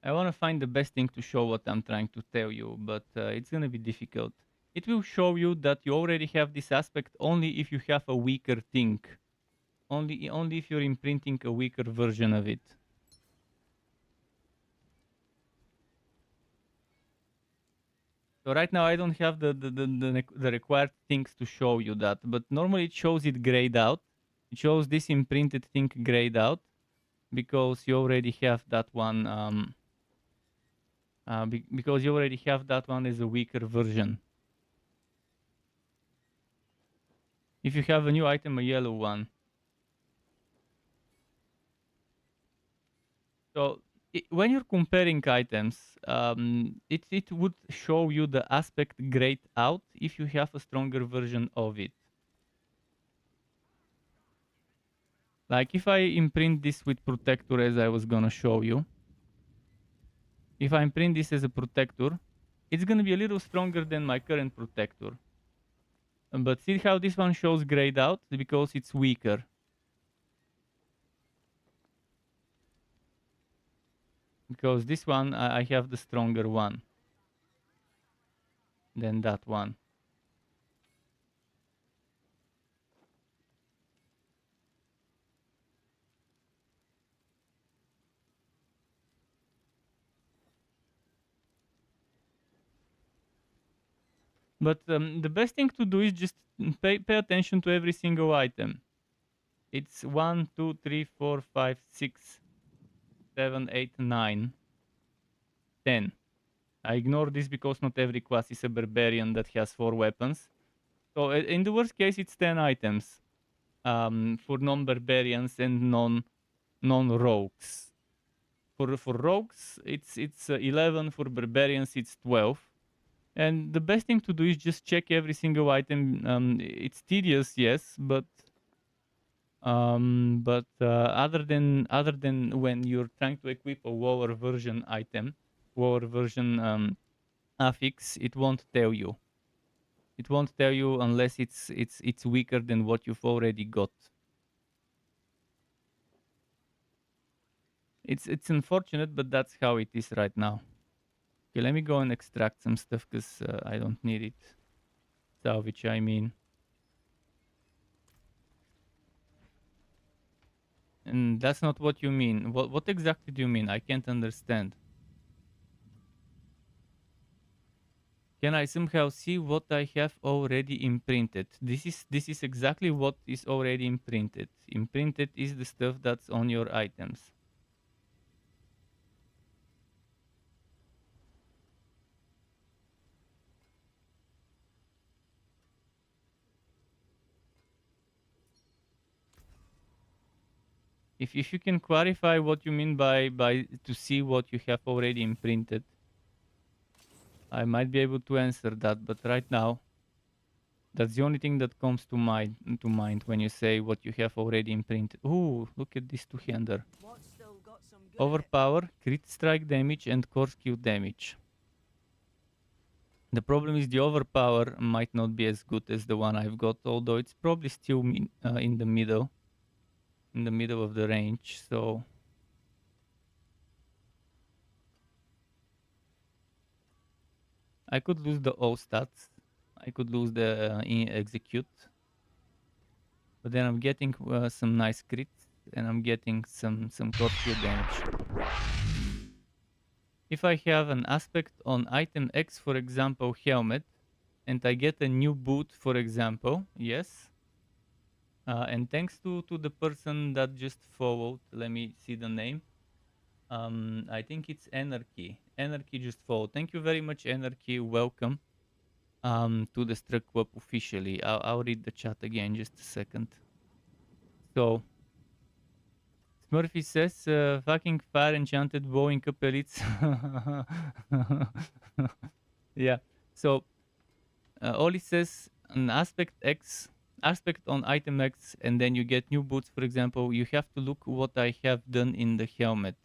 I want to find the best thing to show what I'm trying to tell you, but it's gonna be difficult. It will show you that you already have this aspect only if you have a weaker thing. Only if you're imprinting a weaker version of it. So right now I don't have the required things to show you that, but normally it shows it grayed out. It shows this imprinted thing grayed out because you already have that one. Because you already have that one as a weaker version. If you have a new item, a yellow one. So when you're comparing items, it would show you the aspect grayed out if you have a stronger version of it. Like if I imprint this with protector as I was gonna show you. If I imprint this as a protector, It's gonna be a little stronger than my current protector. But see how this one shows grayed out? Because it's weaker. Because this one, I have the stronger one than that one. But the best thing to do is just pay attention to every single item. It's 1, 2, 3, 4, 5, 6, 7, 8, 9, 10. I ignore this because not every class is a barbarian that has 4 weapons. So in the worst case, it's 10 items for non-barbarians and non-rogues. For rogues, it's 11. For barbarians, it's 12. And the best thing to do is just check every single item. It's tedious, yes, but other than when you're trying to equip a lower version item, lower version affix, it won't tell you. It won't tell you unless it's weaker than what you've already got. It's unfortunate, but that's how it is right now. Okay, let me go and extract some stuff because I don't need it. Salvage, I mean. And that's not what you mean. What exactly do you mean? I can't understand. Can I somehow see what I have already imprinted? This is exactly what is already imprinted. Imprinted is the stuff that's on your items. If you can clarify what you mean by to see what you have already imprinted, I might be able to answer that, but right now that's the only thing that comes to mind when you say what you have already imprinted. Ooh, look at this two-hander. What's still got some good Overpower, crit strike damage, and core skill damage. The problem is the overpower might not be as good as the one I've got, although it's probably still in the middle of the range. So I could lose the O stats. I could lose the execute. But then I'm getting some nice crits, and I'm getting some core skill damage. If I have an aspect on item X, for example, helmet, and I get a new boot, for example, yes. And thanks to the person that just followed, let me see the name. I think it's Anarchy. Anarchy just followed. Thank you very much, Anarchy. Welcome to the Struck Club officially. I'll read the chat again, just a second. So, Smurfy says, fucking fire enchanted bowing up elites. Yeah. So, Oli says, an aspect on item X, and then you get new boots, for example. You have to look what I have done in the helmet.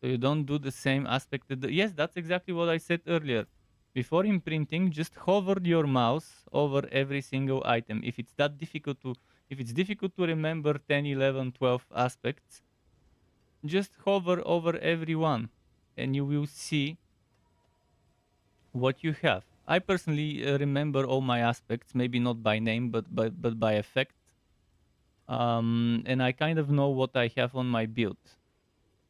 So you don't do the same aspect. Yes, that's exactly what I said earlier. Before imprinting, just hover your mouse over every single item. If it's difficult to remember 10, 11, 12 aspects, just hover over every one and you will see what you have. I personally remember all my aspects, maybe not by name, but by effect. And I kind of know what I have on my build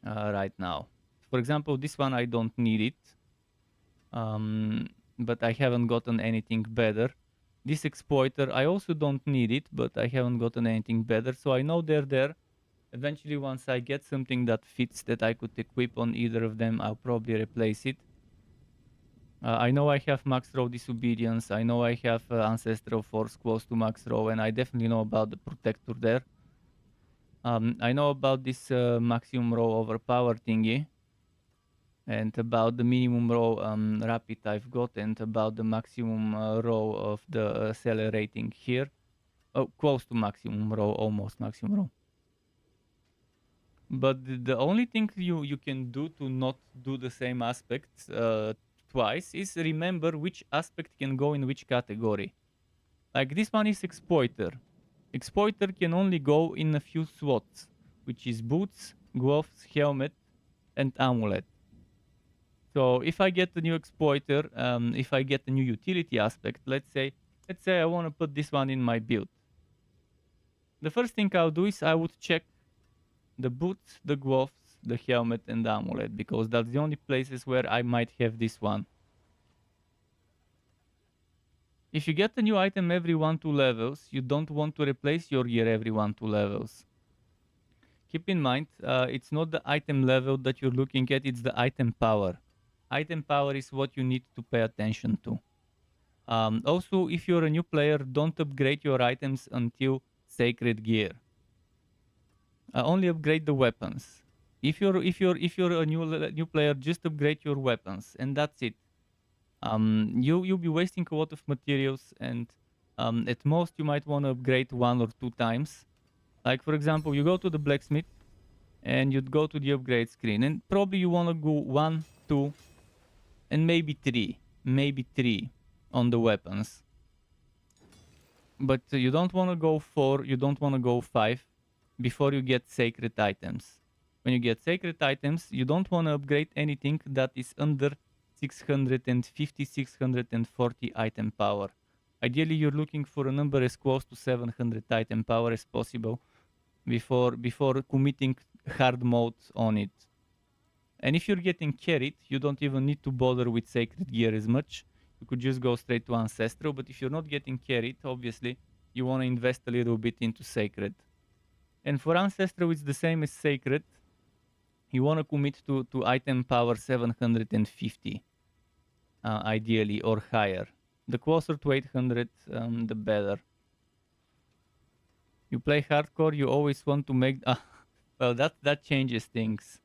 right now. For example, this one I don't need it. But I haven't gotten anything better. This exploiter, I also don't need it, but I haven't gotten anything better, so I know they're there. Eventually, once I get something that fits that I could equip on either of them, I'll probably replace it. I know I have max row disobedience, I know I have ancestral force close to max row, and I definitely know about the protector there. I know about this maximum row overpower thingy, and about the minimum row rapid I've got, and about the maximum row of the accelerating here. Oh, close to maximum row, almost maximum row. But the only thing you can do to not do the same aspect twice is remember which aspect can go in which category. Like this one is exploiter. Exploiter can only go in a few slots, which is boots, gloves, helmet, and amulet. So if I get a new exploiter, if I get a new utility aspect, let's say I want to put this one in my build. The first thing I'll do is I would check the boots, the gloves, the helmet, and the amulet, because that's the only places where I might have this one. If you get a new item every 1-2 levels, you don't want to replace your gear every 1-2 levels. Keep in mind, it's not the item level that you're looking at, it's the item power. Item power is what you need to pay attention to. Also, if you're a new player, don't upgrade your items until sacred gear. Only upgrade the weapons. If you're a new player, just upgrade your weapons, and that's it. You'll be wasting a lot of materials, and at most you might want to upgrade 1 or 2 times. Like for example, you go to the blacksmith, and you'd go to the upgrade screen, and probably you want to go 1, 2, and maybe 3 on the weapons. But you don't want to go 4, you don't want to go 5 before you get sacred items. When you get sacred items, you don't want to upgrade anything that is under 650, 640 item power. Ideally, you're looking for a number as close to 700 item power as possible before committing hard mode on it. And if you're getting carried, you don't even need to bother with sacred gear as much. You could just go straight to ancestral, but if you're not getting carried, obviously, you want to invest a little bit into sacred. And for ancestral, it's the same as sacred. You want to commit to item power 750, ideally, or higher. The closer to 800, the better. You play hardcore, you always want to make... well, that changes things.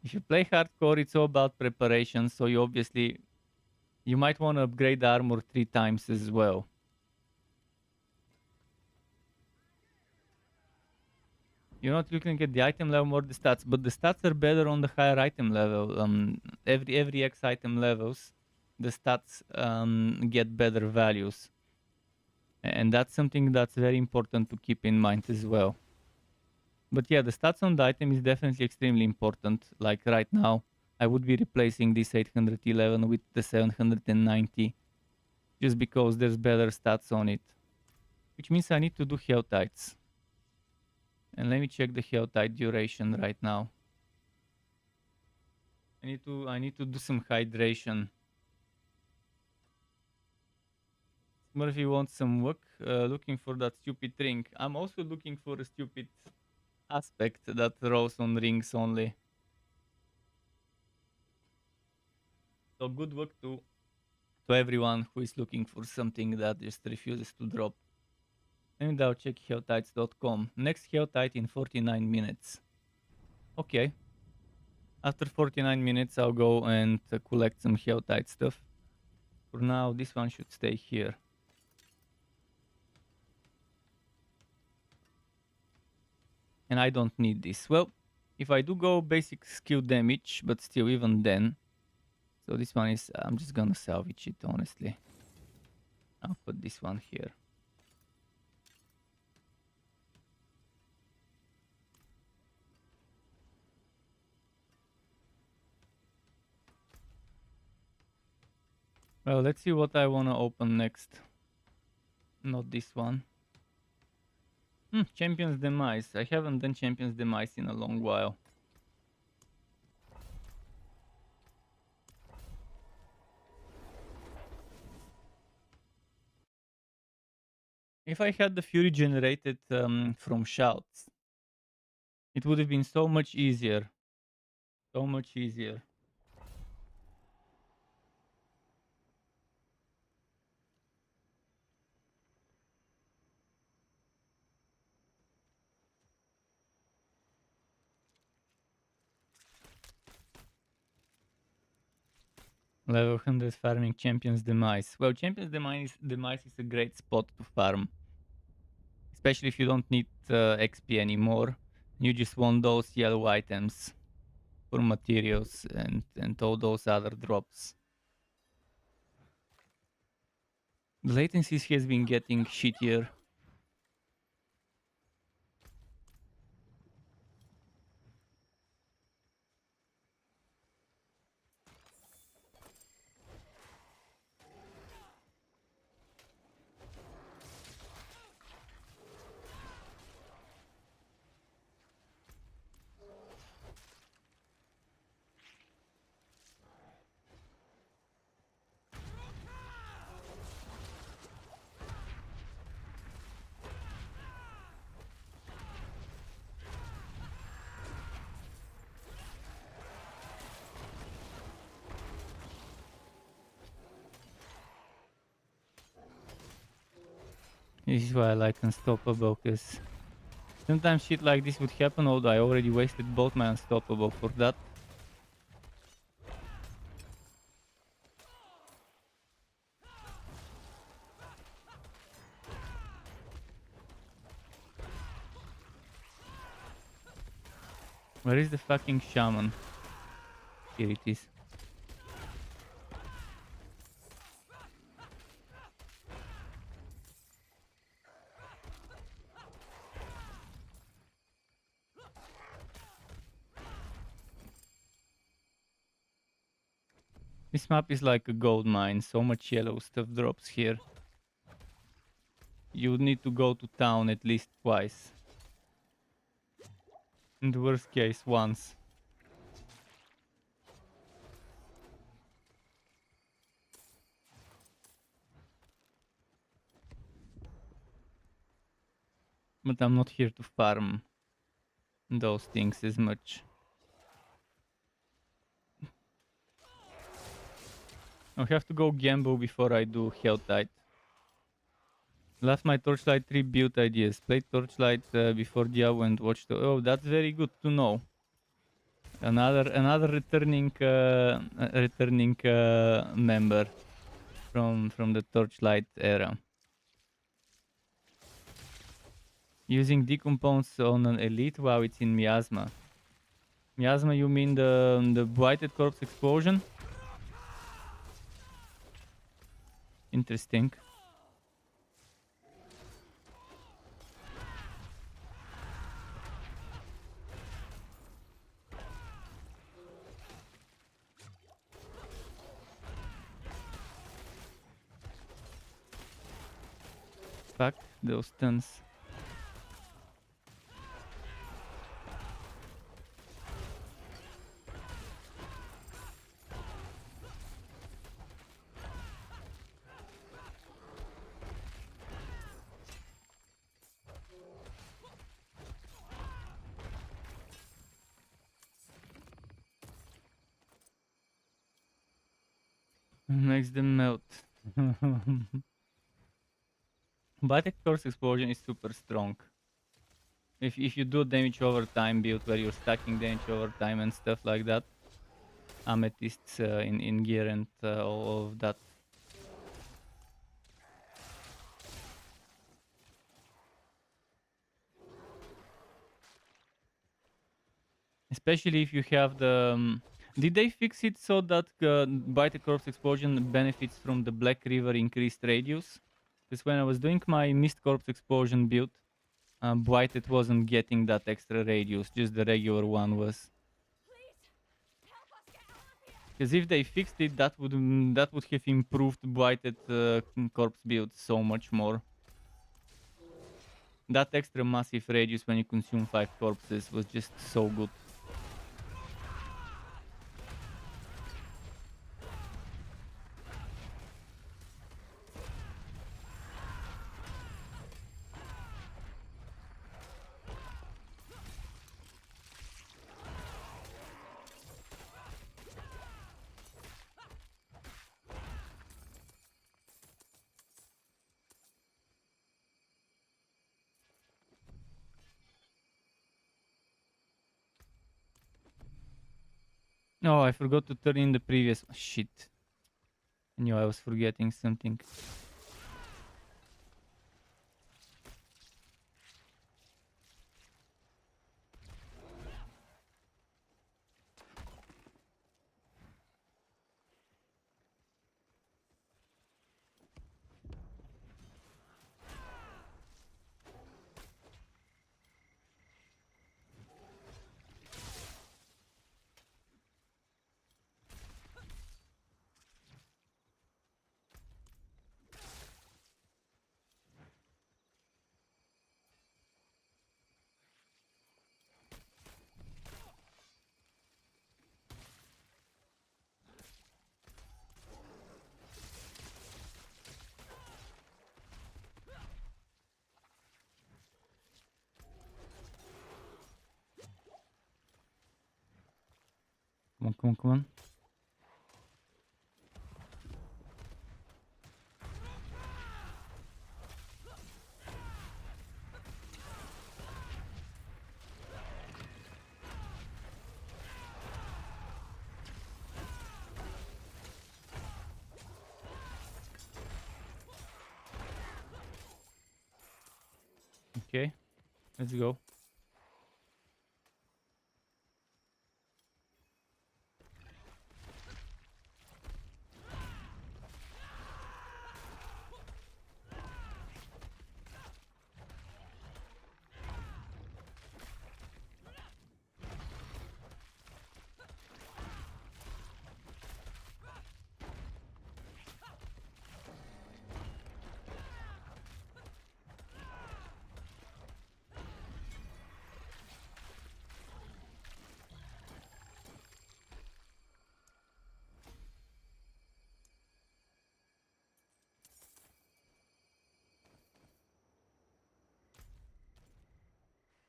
If you play hardcore, it's all about preparation, so you might want to upgrade the armor 3 times as well. You're not looking at the item level or the stats, but the stats are better on the higher item level. Every X item levels, the stats get better values. And that's something that's very important to keep in mind as well. But yeah, the stats on the item is definitely extremely important. Like right now, I would be replacing this 811 with the 790 just because there's better stats on it. Which means I need to do Helltides. And let me check the Helltide duration right now. I need to do some hydration. Murphy wants some work, looking for that stupid ring. I'm also looking for a stupid aspect that rolls on rings only. So good luck to everyone who is looking for something that just refuses to drop. And I'll check helltides.com. Next Helltide in 49 minutes. Okay. After 49 minutes, I'll go and collect some Helltide stuff. For now, this one should stay here. And I don't need this. Well, if I do go basic skill damage, but still even then. So this one is, I'm just gonna salvage it, honestly. I'll put this one here. Well, let's see what I wanna open next. Not this one. Champion's Demise. I haven't done Champion's Demise in a long while. If I had the Fury generated from shouts, it would have been so much easier. So much easier. Level 100 farming Champion's Demise. Well, Champion's Demise is a great spot to farm. Especially if you don't need XP anymore. You just want those yellow items for materials and all those other drops. The latencies has been getting shittier. This is why I like Unstoppable, because sometimes shit like this would happen, although I already wasted both my Unstoppable for that. Where is the fucking shaman? Here it is. This map is like a gold mine, so much yellow stuff drops here. You would need to go to town at least twice. In the worst case, once. But I'm not here to farm those things as much. I'll have to go gamble before I do Helltide. Last my Torchlight 3 build ideas. Played Torchlight before Diablo and watched. Oh, that's very good to know. Another returning member from the Torchlight era. Using decompounds on an elite while it's in miasma. Miasma, you mean the blighted corpse explosion? Interesting. Fuck those stuns. Makes them melt. But corpse explosion is super strong. If you do damage over time build where you're stacking damage over time and stuff like that, amethysts in gear and all of that. Especially if you have the... did they fix it so that Bite Corpse Explosion benefits from the Black River increased radius? Because when I was doing my Mist Corpse Explosion build, Blighted wasn't getting that extra radius, just the regular one was. Because if they fixed it, that would have improved Blighted Corpse build so much more. That extra massive radius when you consume 5 corpses was just so good. Oh, I forgot to turn in the previous... Shit. I knew I was forgetting something. Come on, come on, come on. Okay, let's go.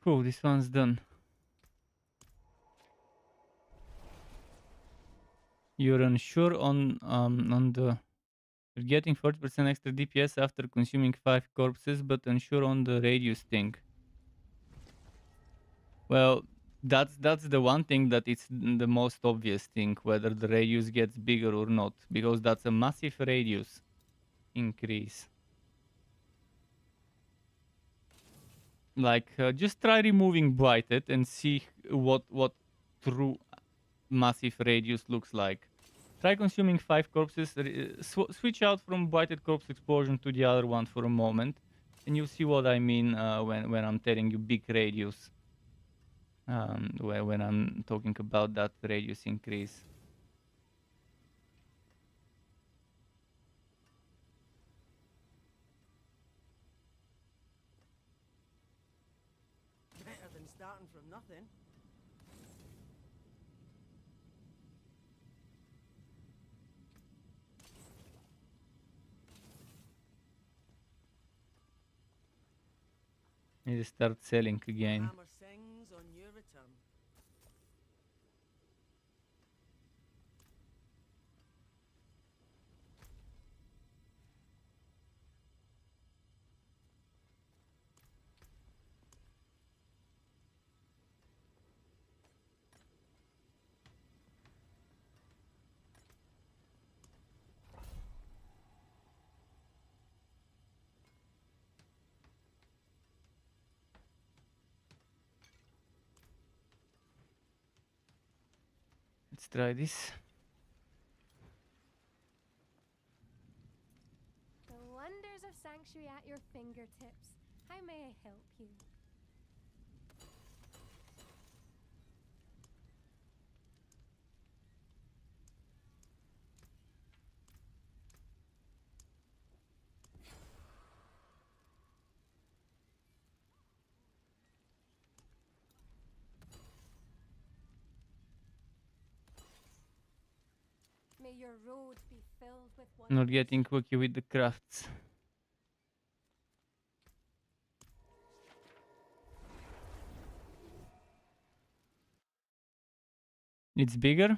Cool, this one's done. You're unsure on the. You're getting 40% extra DPS after consuming 5 corpses, but unsure on the radius thing. Well, that's the one thing that it's the most obvious thing, whether the radius gets bigger or not, because that's a massive radius increase. Like, just try removing blighted and see what true massive radius looks like. Try consuming 5 corpses, switch out from blighted corpse explosion to the other one for a moment, and you'll see what I mean when I'm telling you big radius. When I'm talking about that radius increase. Better than starting from nothing. Need to start selling again. Hammer sings on your return. Let's try this. The wonders of Sanctuary at your fingertips. How may I help you? May your road be filled with Not wonders. getting quirky with the crafts. It's bigger.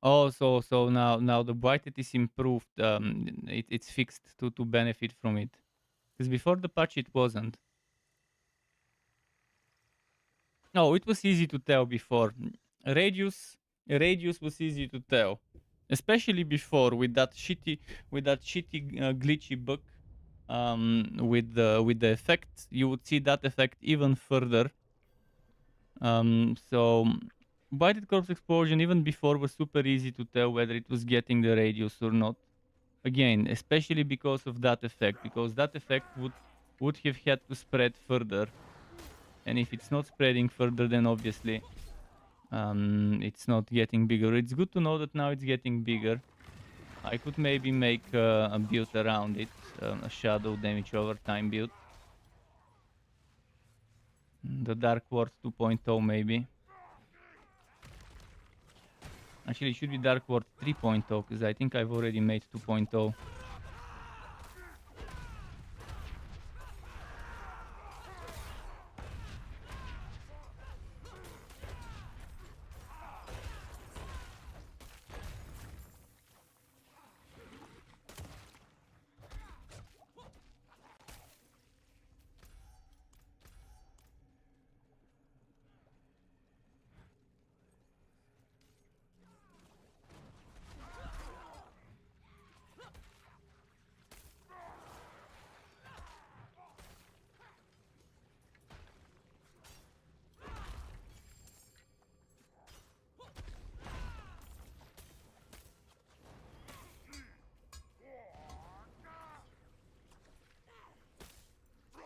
Oh, so now the blighted is improved. It's fixed to benefit from it. Because before the patch it wasn't. No, it was easy to tell before. Radius was easy to tell, especially before with that shitty glitchy bug. With the effect, you would see that effect even further. So blighted corpse explosion even before was super easy to tell whether it was getting the radius or not. Again, especially because of that effect, because that effect would have had to spread further. And if it's not spreading further, then obviously it's not getting bigger. It's good to know that now it's getting bigger. I could maybe make a build around it, a shadow damage over time build. The Dark Ward 2.0 maybe. Actually, it should be Dark Ward 3.0 because I think I've already made 2.0.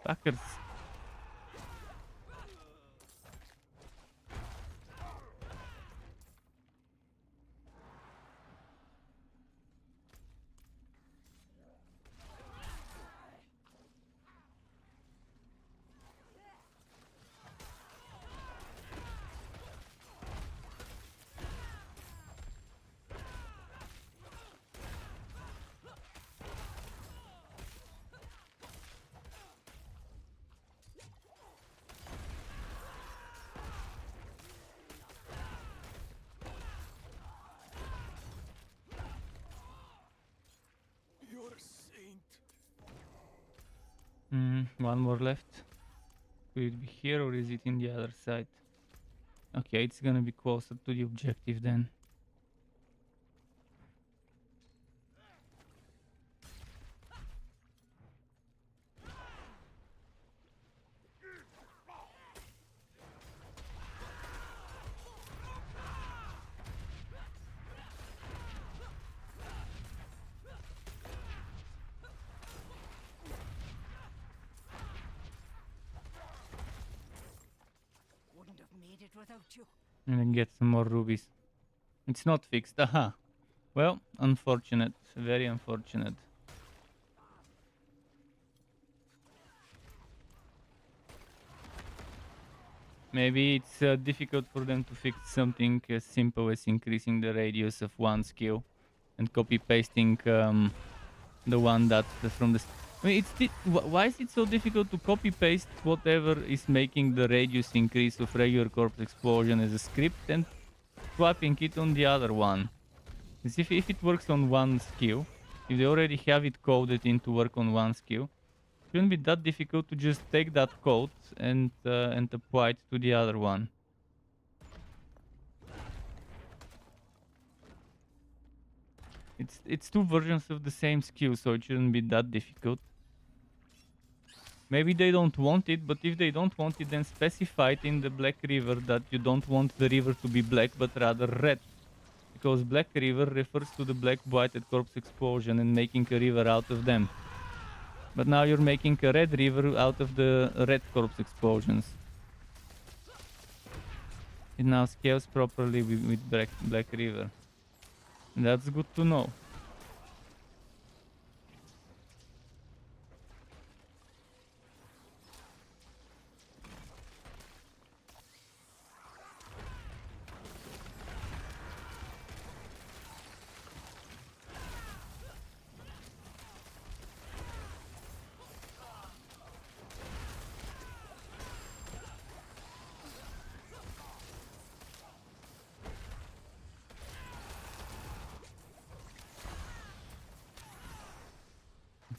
Fuckers. You're a saint. One more left. Could it be here or is it in the other side? Okay, it's gonna be closer to the objective then. Wouldn't have made it without you. And then get some more rubies. It's not fixed. Aha. Well, unfortunate. Very unfortunate. Maybe it's difficult for them to fix something as simple as increasing the radius of one skill and copy pasting the one that from the. I mean, why is it so difficult to copy paste whatever is making the radius increase of regular corpse explosion as a script and swapping it on the other one? As if it works on one skill, if they already have it coded in to work on one skill, it shouldn't be that difficult to just take that code and apply it to the other one. It's two versions of the same skill, so it shouldn't be that difficult. Maybe they don't want it, but if they don't want it, then specify it in the Black River that you don't want the river to be black, but rather red. Because Black River refers to the black blighted corpse explosion and making a river out of them. But now you're making a red river out of the red corpse explosions. It now scales properly with Black River. That's good to know.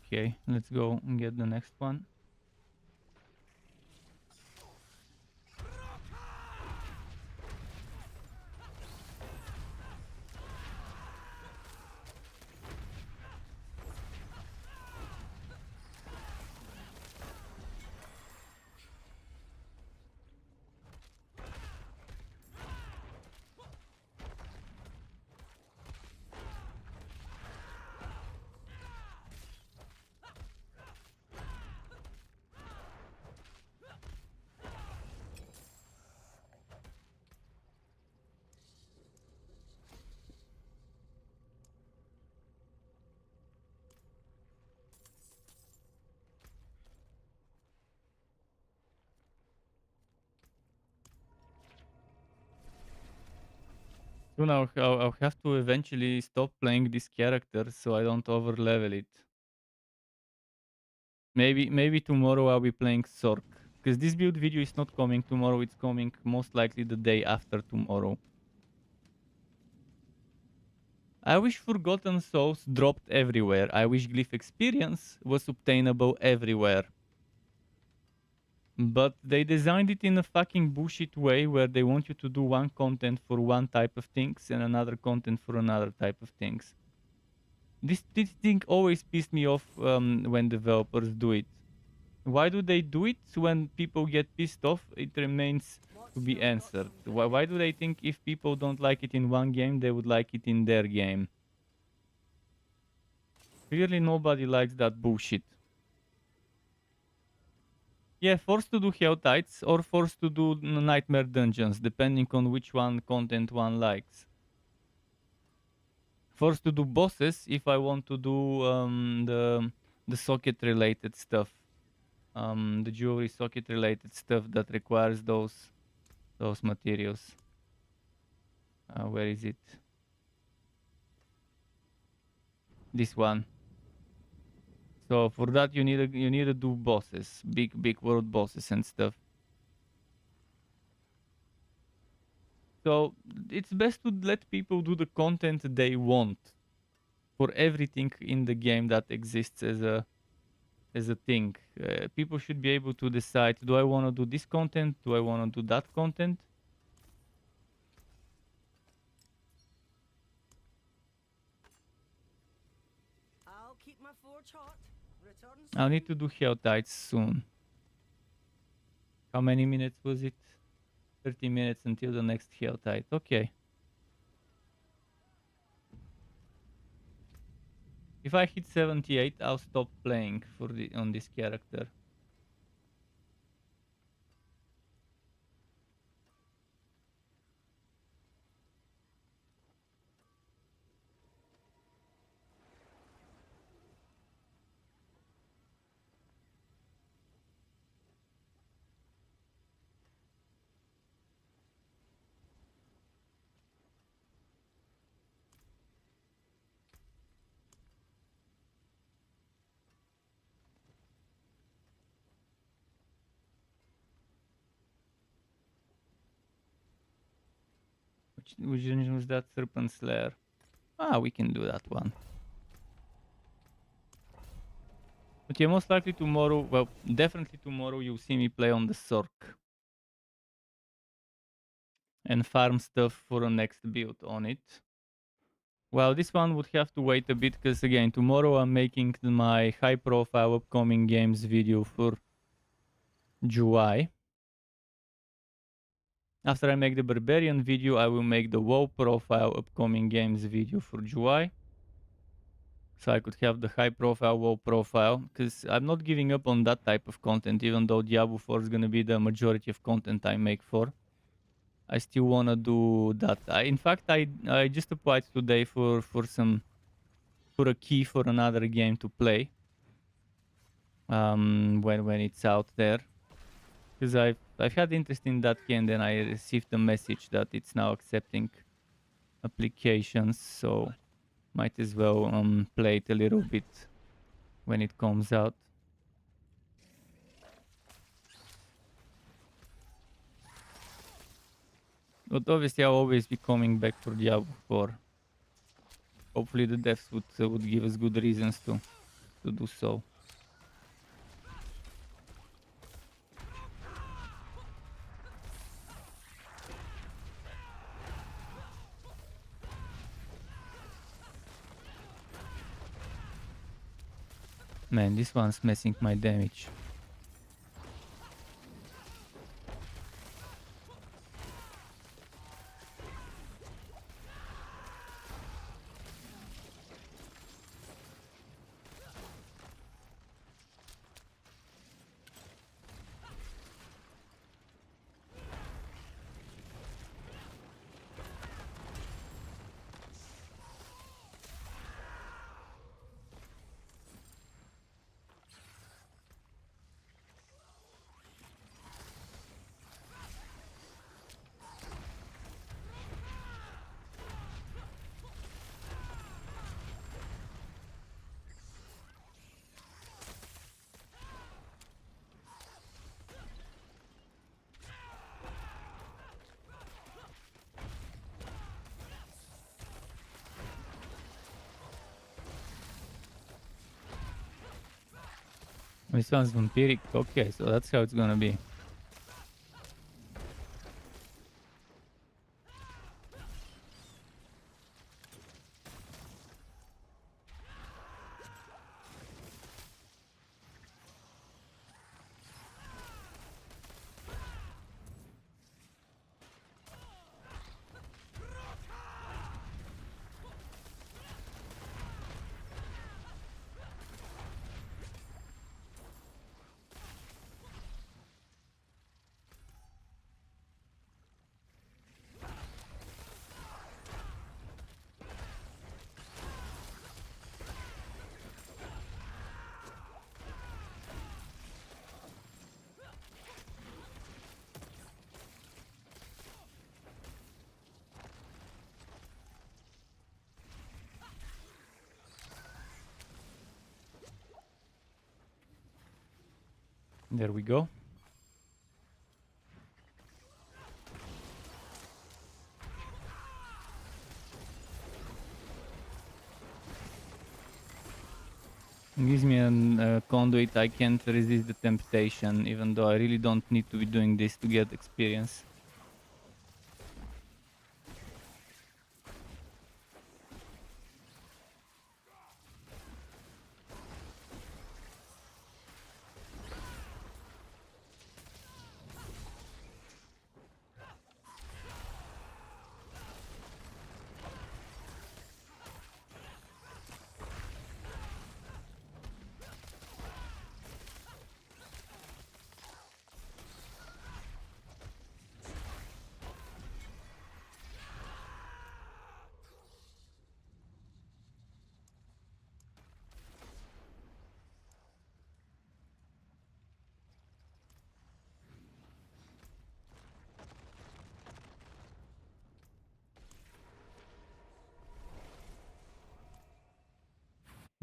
Okay, let's go and get the next one. Soon I'll have to eventually stop playing this character so I don't over level it. Maybe tomorrow I'll be playing Sork. Because this build video is not coming tomorrow, it's coming most likely the day after tomorrow. I wish Forgotten Souls dropped everywhere. I wish Glyph Experience was obtainable everywhere. But they designed it in a fucking bullshit way where they want you to do one content for one type of things and another content for another type of things. This thing always pissed me off when developers do it. Why do they do it when people get pissed off? It remains to be answered. Why do they think if people don't like it in one game, they would like it in their game? Clearly nobody likes that bullshit. Yeah, forced to do Hell Tides or forced to do Nightmare Dungeons, depending on which one content one likes. Forced to do bosses if I want to do the socket related stuff, the jewelry socket related stuff that requires those materials. Where is it? This one. So for that you need to do bosses, big world bosses and stuff. So it's best to let people do the content they want for everything in the game that exists as a thing. People should be able to decide, do I want to do this content? Do I want to do that content? I'll keep my forge hot. Return I'll need soon. to do Hell Tides soon. How many minutes was it? 30 minutes until the next Hell Tide. Okay. If I hit 78, I'll stop playing on this character. Which dungeon was that? Serpent Slayer. Ah, we can do that one. But yeah, most likely tomorrow, well, definitely tomorrow you'll see me play on the Sork. And farm stuff for the next build on it. Well, this one would have to wait a bit because again, tomorrow I'm making my high profile upcoming games video for July. After I make the Barbarian video, I will make the WoW profile upcoming games video for July. So I could have the high profile WoW profile, because I'm not giving up on that type of content, even though Diablo 4 is going to be the majority of content I make for. I still want to do that. In fact, I just applied today for a key for another game to play when it's out there. Because I've had interest in that game, then I received a message that it's now accepting applications, so might as well play it a little bit when it comes out. But obviously I'll always be coming back for Diablo 4. Hopefully the devs would give us good reasons to do so. Man, this one's messing my damage. This one's vampiric. Okay, so that's how it's gonna be. There we go. Gives me a conduit. I can't resist the temptation, even though I really don't need to be doing this to get experience.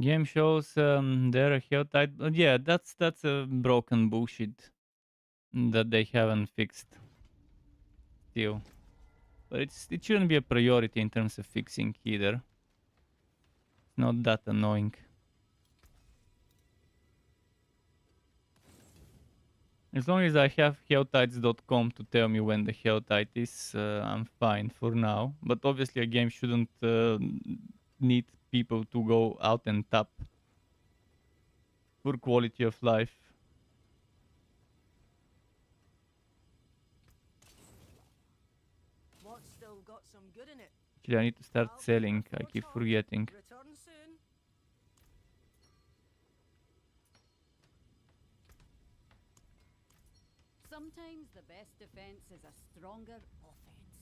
Game shows there a Helltide, but yeah, that's a broken bullshit that they haven't fixed still. But it shouldn't be a priority in terms of fixing either. It's not that annoying. As long as I have helltides.com to tell me when the Helltide is, I'm fine for now. But obviously a game shouldn't need people to go out and tap for quality of life. What's still got some good in it? Actually, I need to start I'll keep selling. my I keep forge forgetting. Return soon. Sometimes the best defense is a stronger offense.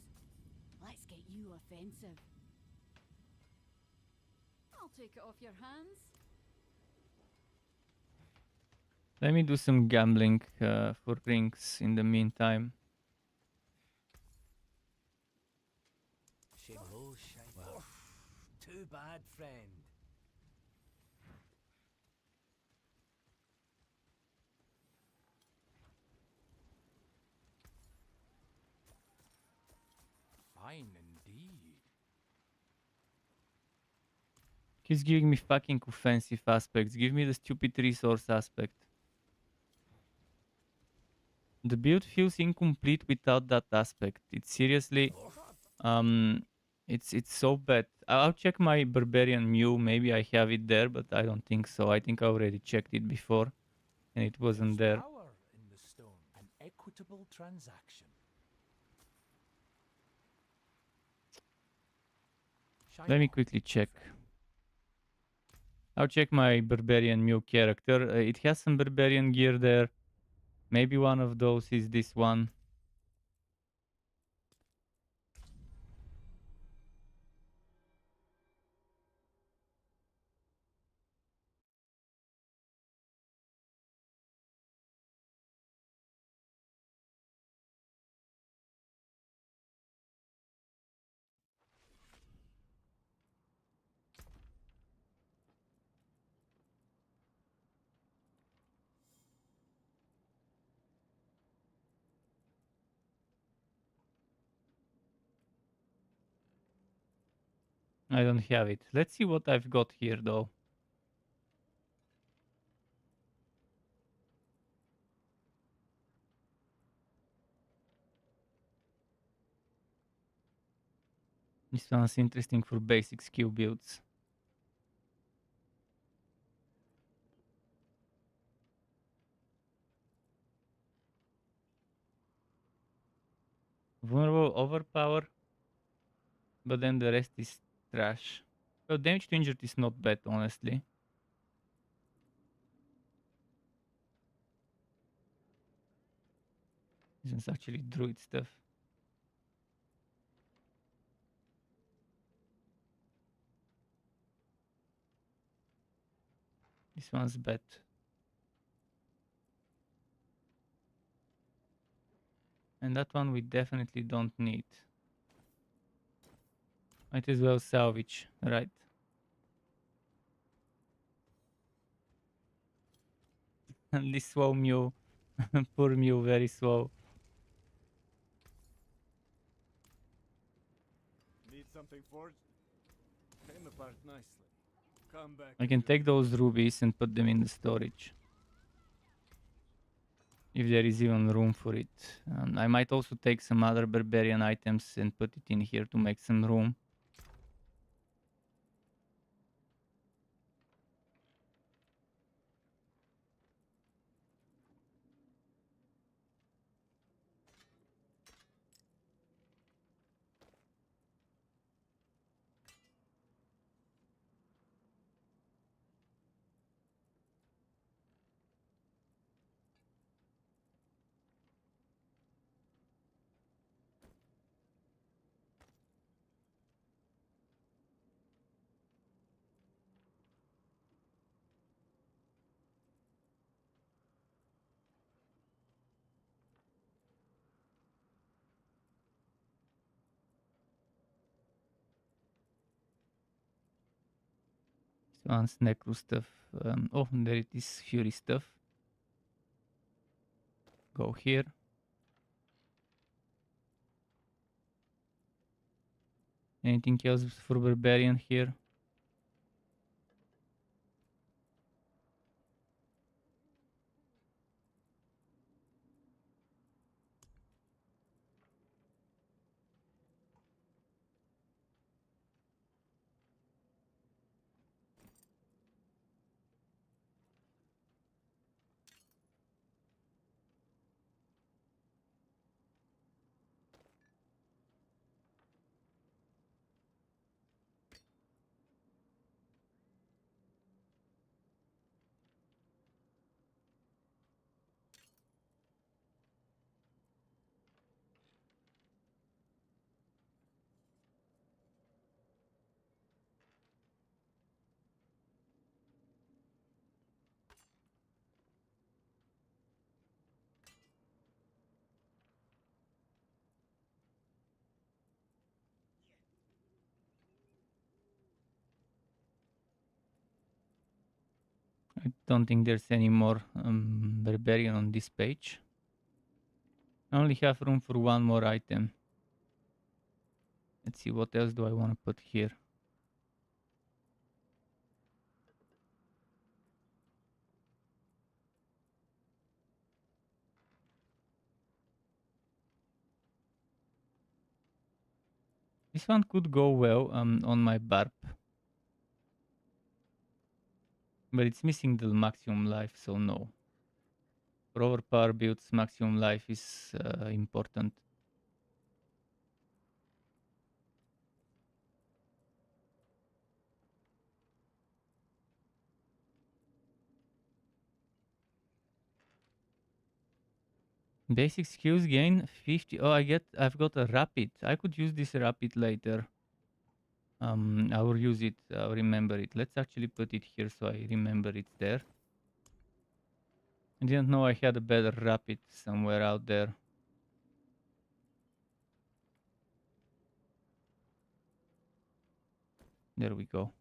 Let's get you offensive. I'll take it off your hands. Let me do some gambling for rings in the meantime. Hello, shine. Well, too bad, friend. Fine indeed. He's giving me fucking offensive aspects. Give me the stupid resource aspect. The build feels incomplete without that aspect. It's seriously, it's so bad. I'll check my barbarian Mew. Maybe I have it there, but I don't think so. I think I already checked it before, and it wasn't There's there. power in the stone, an equitable transaction. Shine Let me on, quickly check. friend. I'll check my barbarian Mew character. It has some barbarian gear there. Maybe one of those is this one. I don't have it. Let's see what I've got here though. This one's interesting for basic skill builds. Vulnerable, overpower, but then the rest is trash. So damage to injured is not bad, honestly. This is actually druid stuff. This one's bad. And that one we definitely don't need. Might as well salvage, right? And this slow Mew Poor Mew, very slow. Need something forged? Came apart nicely. Come back. I can take those rubies and put them in the storage. If there is even room for it. I might also take some other barbarian items and put it in here to make some room. One's necro stuff. Oh, there it is, fury stuff. Go here. Anything else for barbarian here? I don't think there's any more barbarian on this page. I only have room for one more item. Let's see, what else do I want to put here? This one could go well on my barb. But it's missing the maximum life, so no. For overpower builds, maximum life is important. Basic skills gain 50. Oh, I've got a rapid. I could use this rapid later. I will use it. I'll remember it. Let's actually put it here so I remember it's there. I didn't know I had a better rapid somewhere out there. There we go.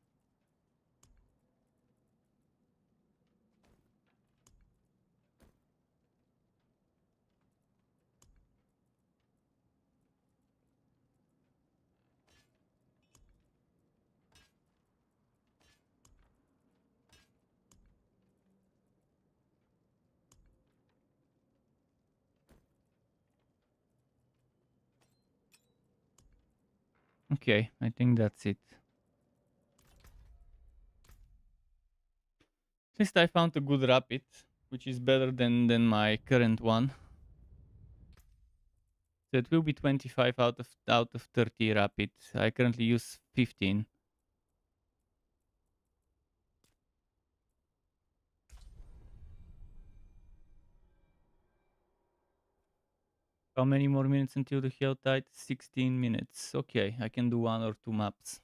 Okay, I think that's it. At least I found a good rapid, which is better than my current one. So it will be 25 out of 30 rapid. I currently use 15. How many more minutes until the hell tide? 16 minutes. Okay, I can do 1 or 2 maps.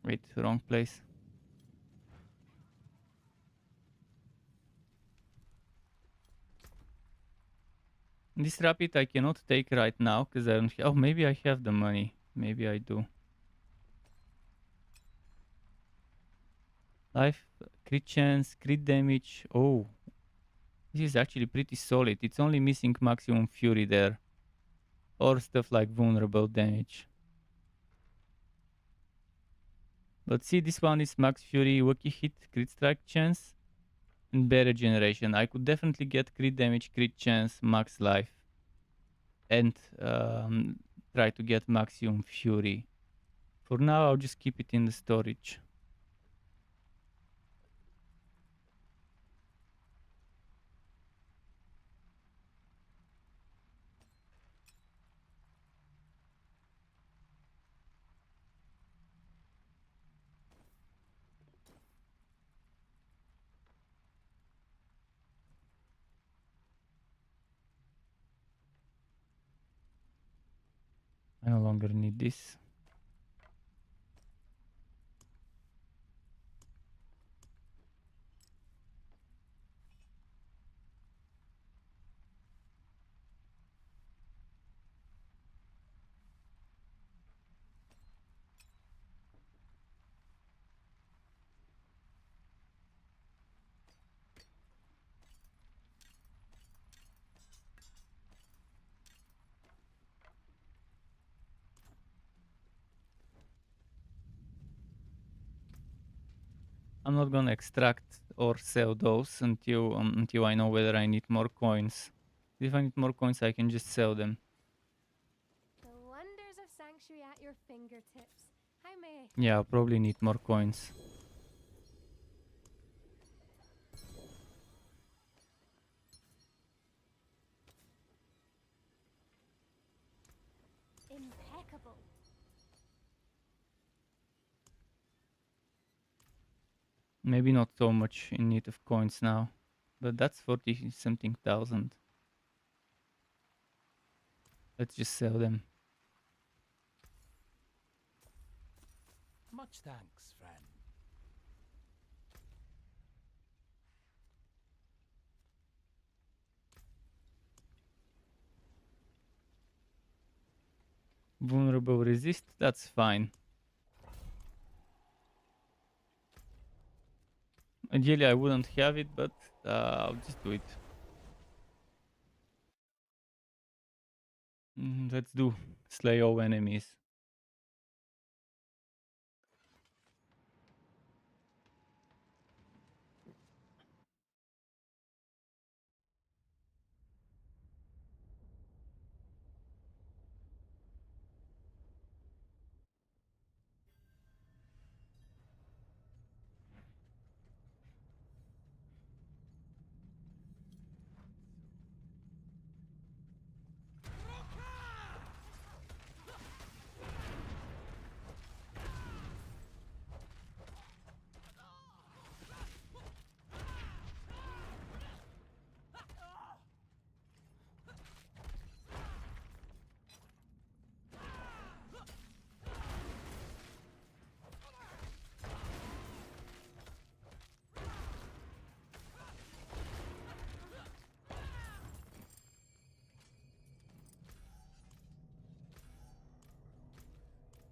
Wait, wrong place. This rapid I cannot take right now because I don't. Oh, maybe I have the money. Maybe I do. Life, crit chance, crit damage. Oh, this is actually pretty solid. It's only missing maximum fury there, or stuff like vulnerable damage. But see, this one is max fury, wacky hit, crit strike chance, and bear regeneration. I could definitely get crit damage, crit chance, max life, and try to get maximum fury. For now, I'll just keep it in the storage. I no longer need this. I'm not gonna extract or sell those until I know whether I need more coins. If I need more coins, I can just sell them. The wonders of Sanctuary at your fingertips. How may I? Yeah, I'll probably need more coins. Impeccable. Maybe not so much in need of coins now, but that's 40 something thousand. Let's just sell them. Much thanks, friend. Vulnerable resist, that's fine. Ideally, I wouldn't have it, but I'll just do it. Let's do slay all enemies.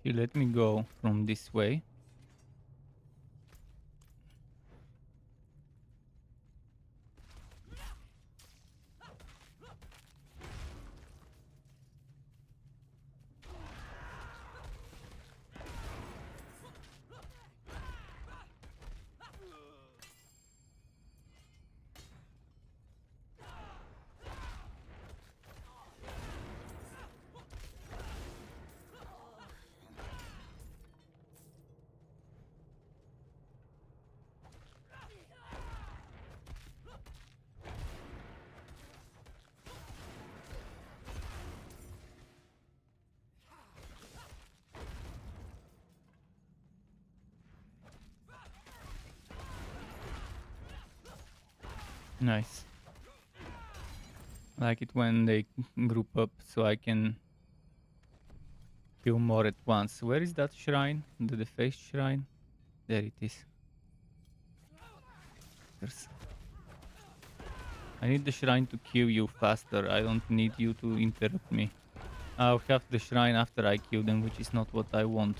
Okay, let me go from this way. Nice. I like it when they group up so I can kill more at once. Where is that shrine? The defaced shrine? There it is. There's... I need the shrine to kill you faster. I don't need you to interrupt me. I'll have the shrine after I kill them, which is not what I want.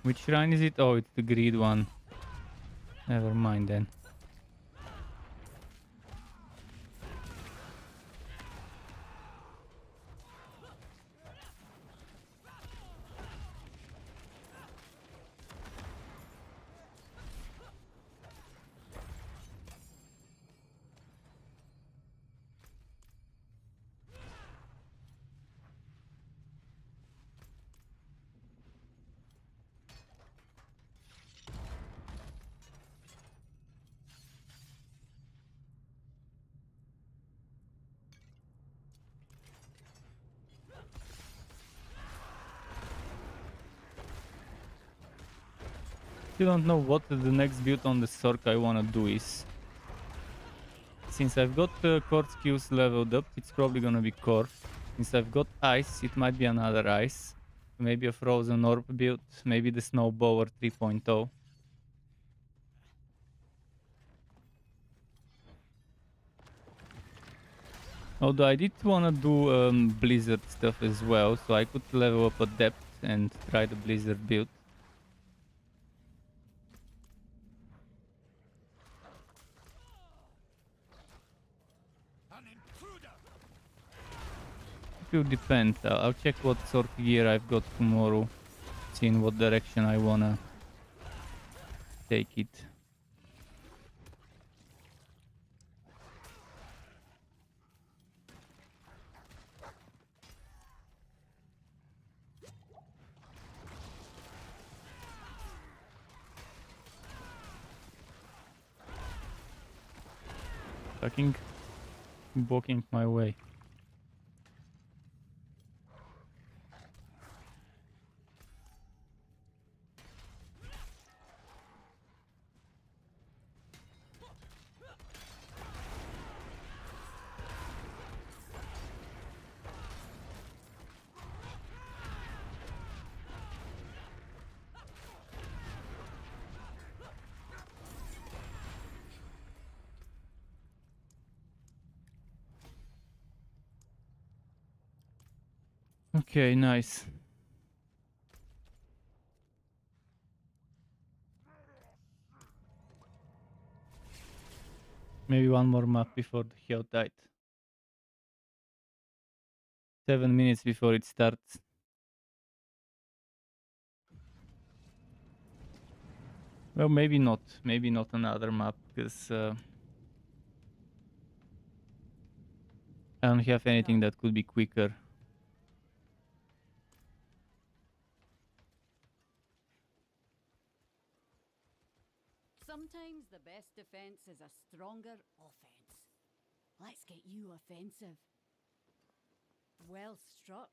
Which shrine is it? Oh, it's the greed one. Never mind then. Still don't know what the next build on the Sork I wanna do is. Since I've got core skills leveled up, it's probably gonna be core. Since I've got ice, it might be another ice. Maybe a frozen orb build, maybe the snowblower 3.0. Although I did wanna do blizzard stuff as well, so I could level up a depth and try the blizzard build. It will depend. I'll check what sort of gear I've got tomorrow, see in what direction I wanna take it. Fucking blocking my way. Okay, nice. Maybe one more map before the hell died. 7 minutes before it starts. Well, maybe not. Maybe not another map, because I don't have anything that could be quicker. Sometimes the best defense is a stronger offense. Let's get you offensive. Well struck.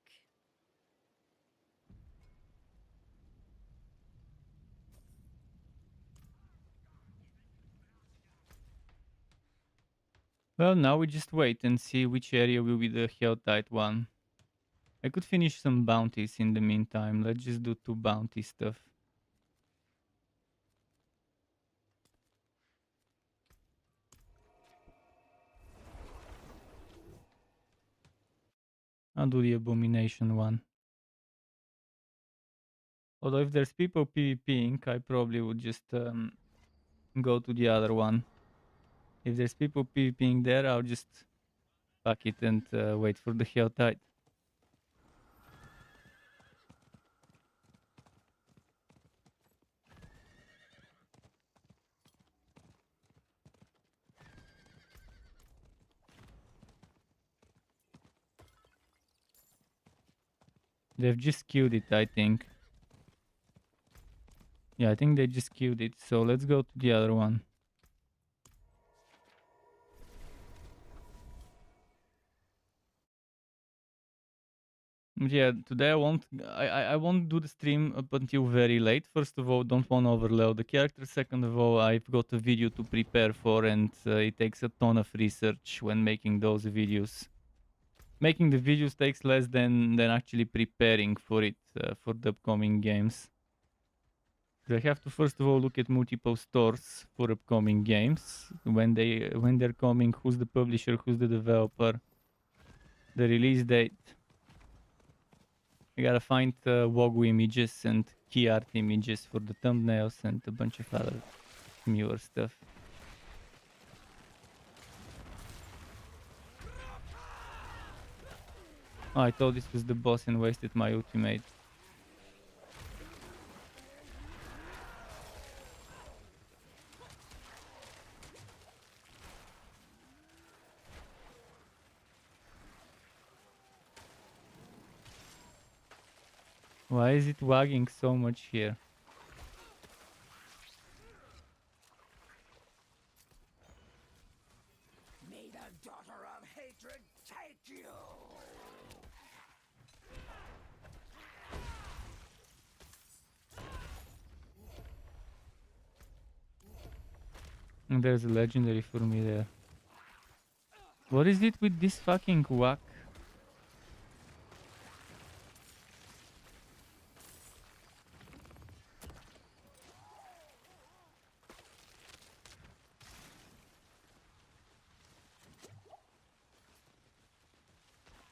Well, now we just wait and see which area will be the Helltide one. I could finish some bounties in the meantime. Let's just do 2 bounty stuff. I'll do the Abomination one. Although if there's people PvPing, I probably would just go to the other one. If there's people PvPing there, I'll just fuck it and wait for the Helltide. They've just killed it, I think. Yeah, I think they just killed it. So let's go to the other one. Yeah, today I won't do the stream up until very late. First of all, don't want to overload the character. Second of all, I've got a video to prepare for, and it takes a ton of research when making those videos. Making the videos takes less than actually preparing for it for the upcoming games. I have to first of all look at multiple stores for upcoming games when they're coming, who's the publisher, who's the developer, the release date. I gotta find Wogu images and key art images for the thumbnails and a bunch of other newer stuff. Oh, I thought this was the boss and wasted my ultimate. Why is it wagging so much here? May the daughter of hatred take you! And there's a legendary for me there. What is it with this fucking whack?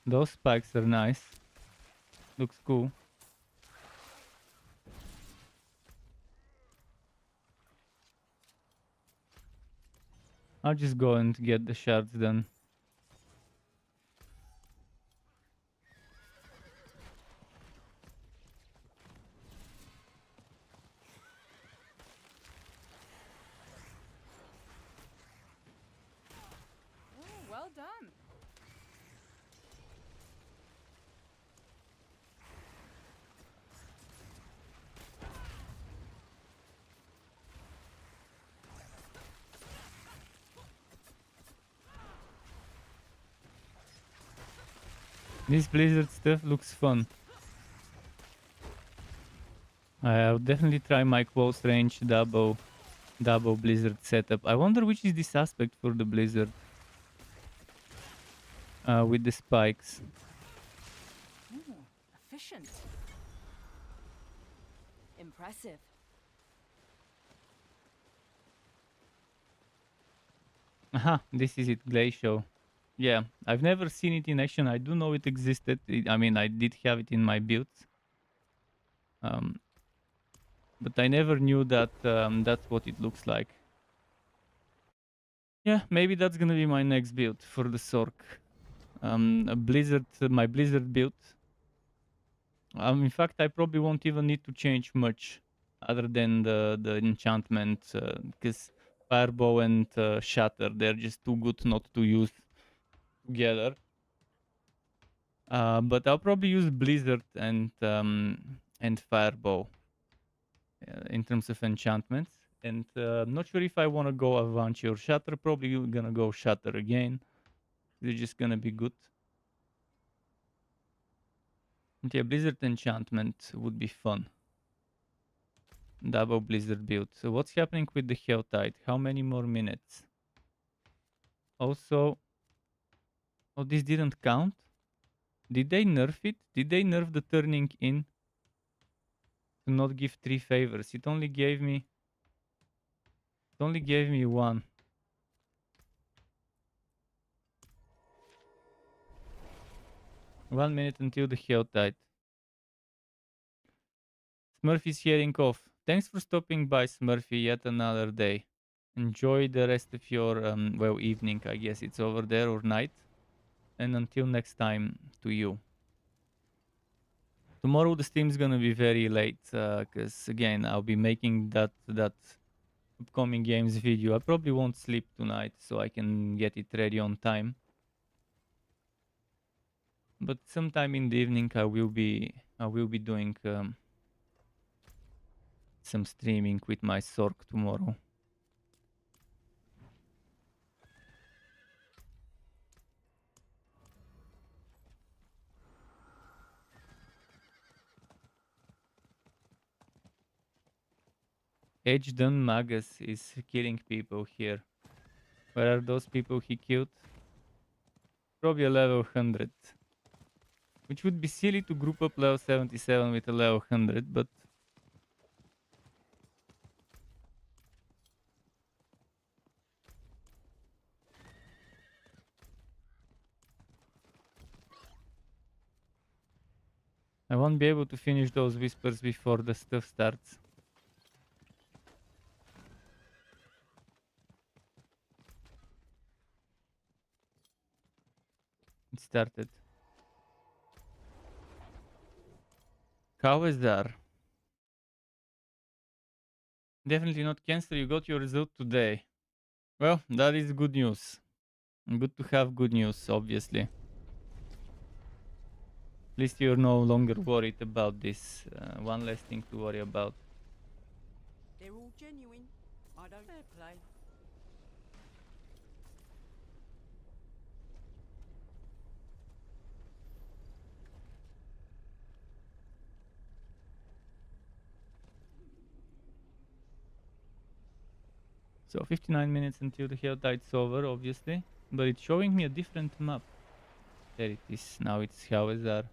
Those spikes are nice. Looks cool. I'll just go and get the shards done. Oh, well done. This blizzard stuff looks fun. I'll definitely try my close range double blizzard setup. I wonder which is this aspect for the blizzard. With the spikes. Ooh, efficient. Impressive. Aha, this is it, Glacial. Yeah, I've never seen it in action. I do know it existed. I mean, I did have it in my builds. But I never knew that that's what it looks like. Yeah, maybe that's gonna be my next build for the Sork. A blizzard, my blizzard build. In fact, I probably won't even need to change much other than the enchantment, because Firebow and Shatter, they're just too good not to use together. But I'll probably use Blizzard and Firebow in terms of enchantments. And I'm not sure if I want to go Avanchi or Shatter. Probably gonna go Shatter again. They're just gonna be good. And yeah, Blizzard enchantment would be fun. Double Blizzard build. So what's happening with the Helltide? How many more minutes? Also, oh, this didn't count? Did they nerf it? Did they nerf the turning in to not give 3 favors? It only gave me one. 1 minute until the Helltide. Smurfy's heading off. Thanks for stopping by, Smurfy, yet another day. Enjoy the rest of your, well, evening, I guess it's over there, or night. And until next time, to you. Tomorrow the stream's gonna be very late, because again, I'll be making that upcoming games video. I probably won't sleep tonight, so I can get it ready on time. But sometime in the evening, I will be doing some streaming with my Sork tomorrow. H-Dun Magus is killing people here. Where are those people he killed? Probably a level 100. Which would be silly to group up level 77 with a level 100, but... I won't be able to finish those whispers before the stuff starts. It started. How is there? Definitely not cancer, you got your result today. Well, that is good news. Good to have good news, obviously. At least you're no longer worried about this. One less thing to worry about. They're all genuine. I don't fair play. So 59 minutes until the Helltide's over, obviously. But it's showing me a different map. There it is. Now it's Hellazar.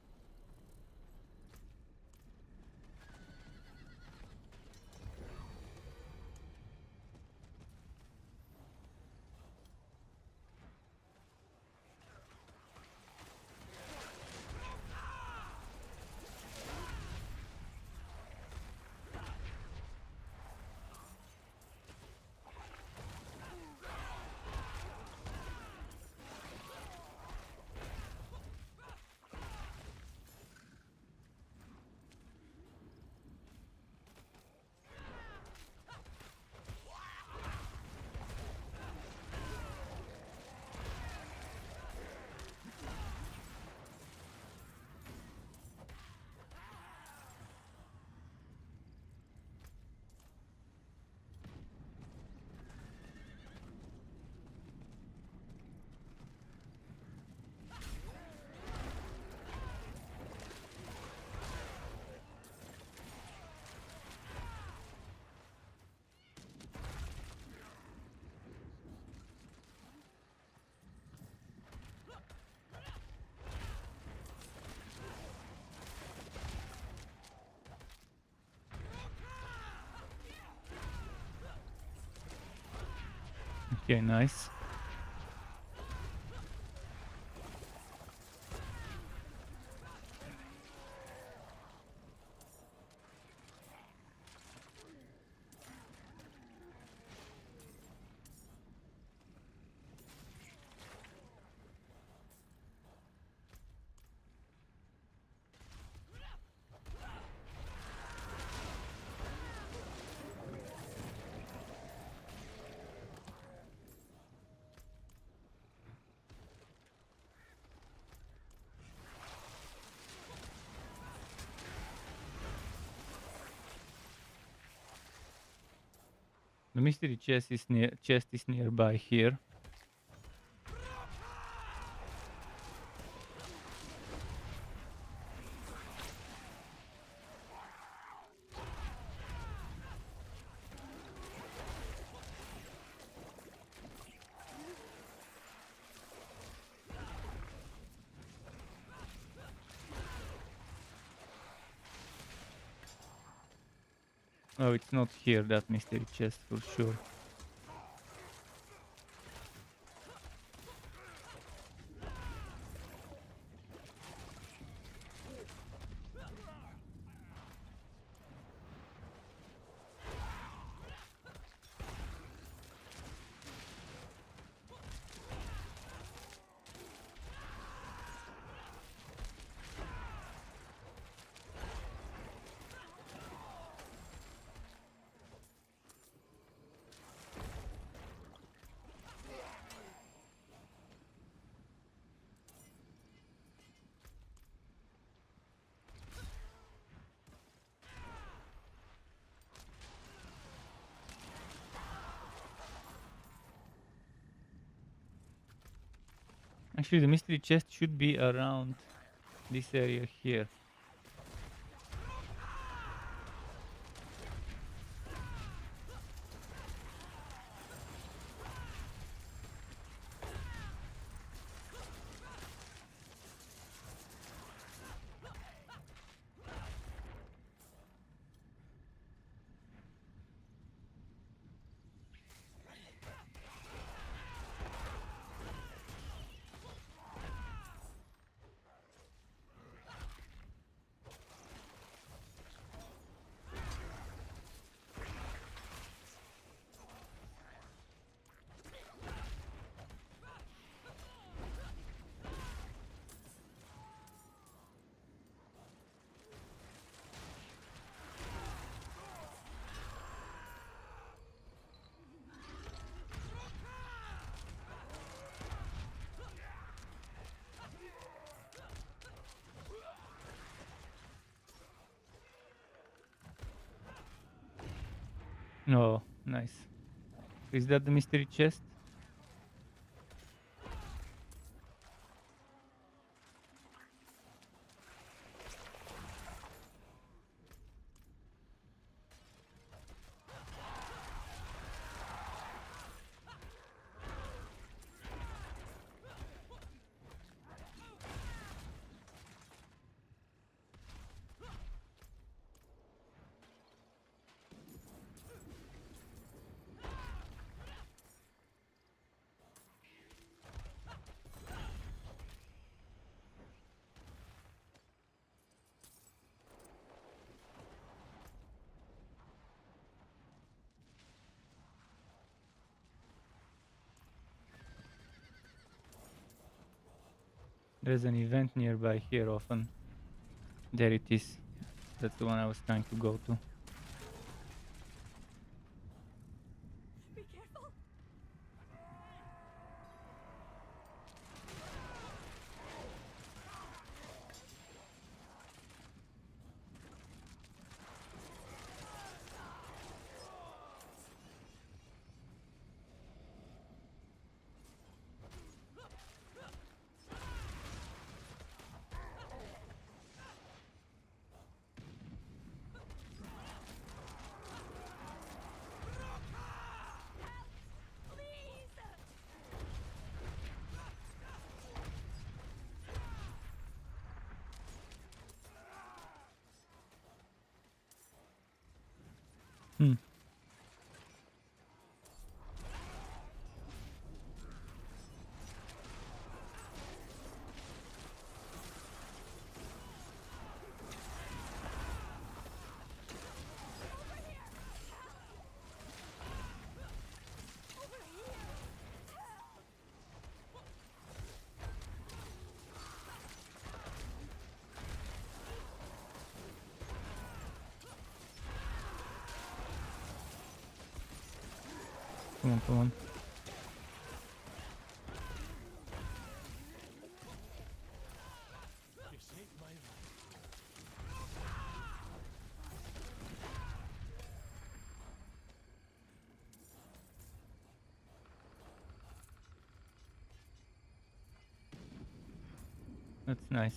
Okay, nice. The mystery chest is nearby here. Oh, it's not here, that mystery chest for sure. Actually, the mystery chest should be around this area here. Oh, nice. Is that the mystery chest? There's an event nearby here often. There it is. That's the one I was trying to go to. Be careful! Hmm. Come on, come on. You saved my life. That's nice.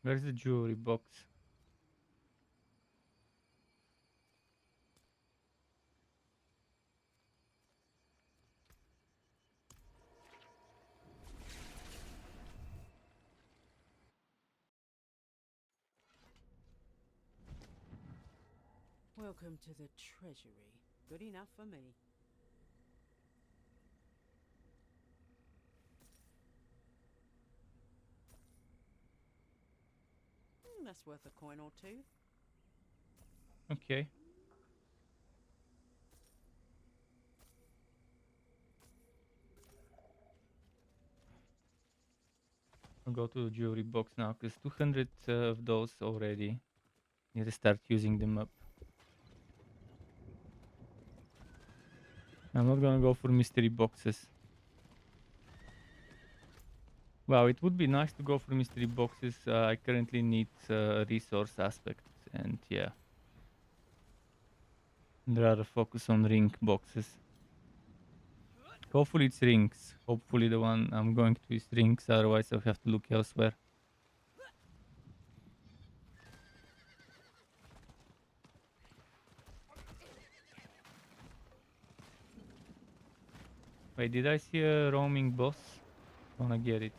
Where's the jewelry box? Welcome to the treasury. Good enough for me. That's worth a coin or two. Okay. I'll go to the jewelry box now, because 200 of those already. Need to start using them up. I'm not gonna go for mystery boxes. Wow, it would be nice to go for mystery boxes. I currently need resource aspect, and yeah. I'd rather focus on ring boxes. Hopefully it's rings. Hopefully the one I'm going to is rings, otherwise I'll have to look elsewhere. Wait, did I see a roaming boss? Wanna get it.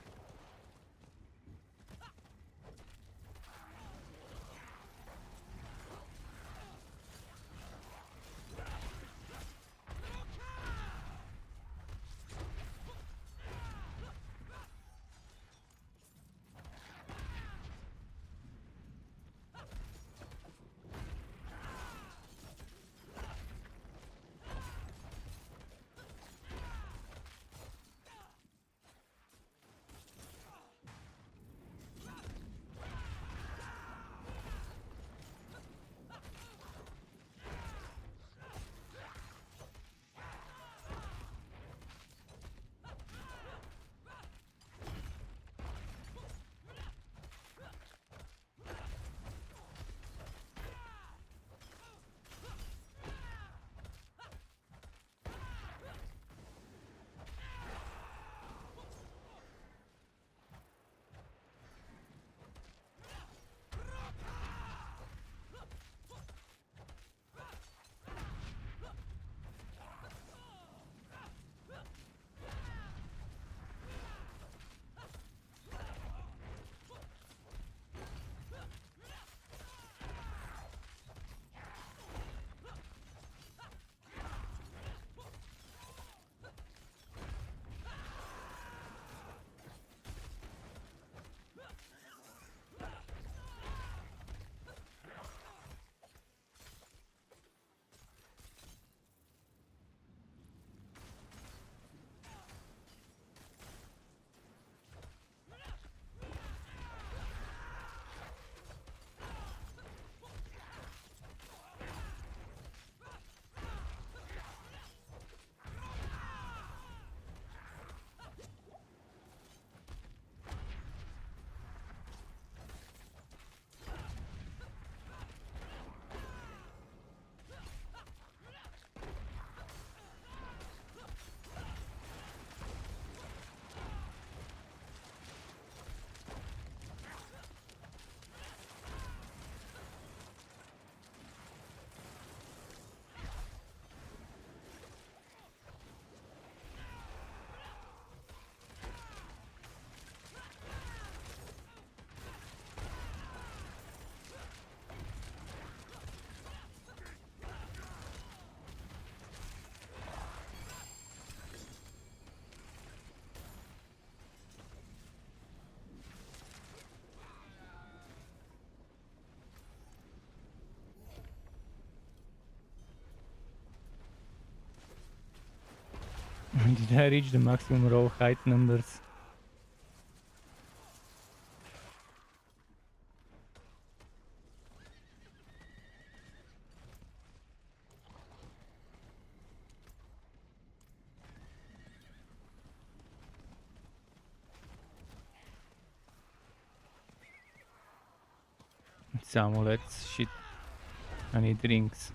Did I reach the maximum row height numbers? It's amulets. Shit. I need rings.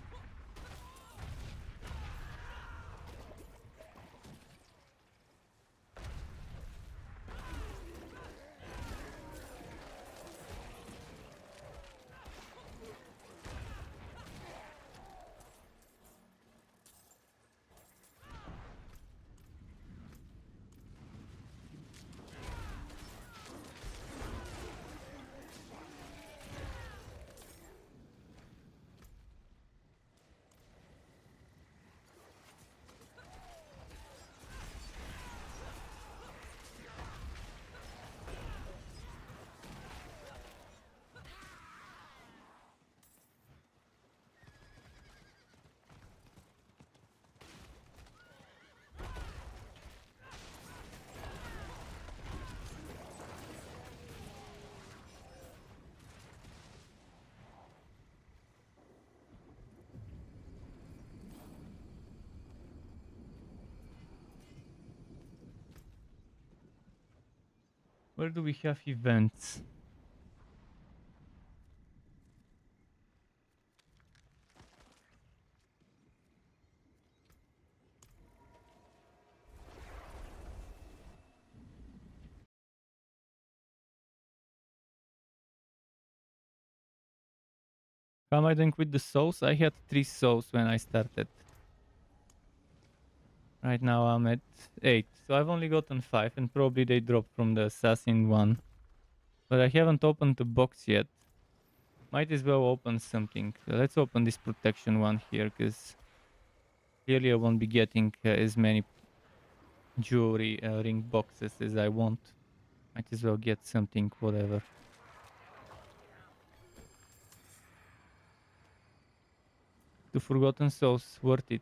Where do we have events? How am I doing with the souls? I had 3 souls when I started. Right now I'm at 8. So I've only gotten 5 and probably they dropped from the assassin one. But I haven't opened the box yet. Might as well open something. Let's open this protection one here, because clearly I won't be getting as many jewelry ring boxes as I want. Might as well get something, whatever. 2 forgotten souls, worth it.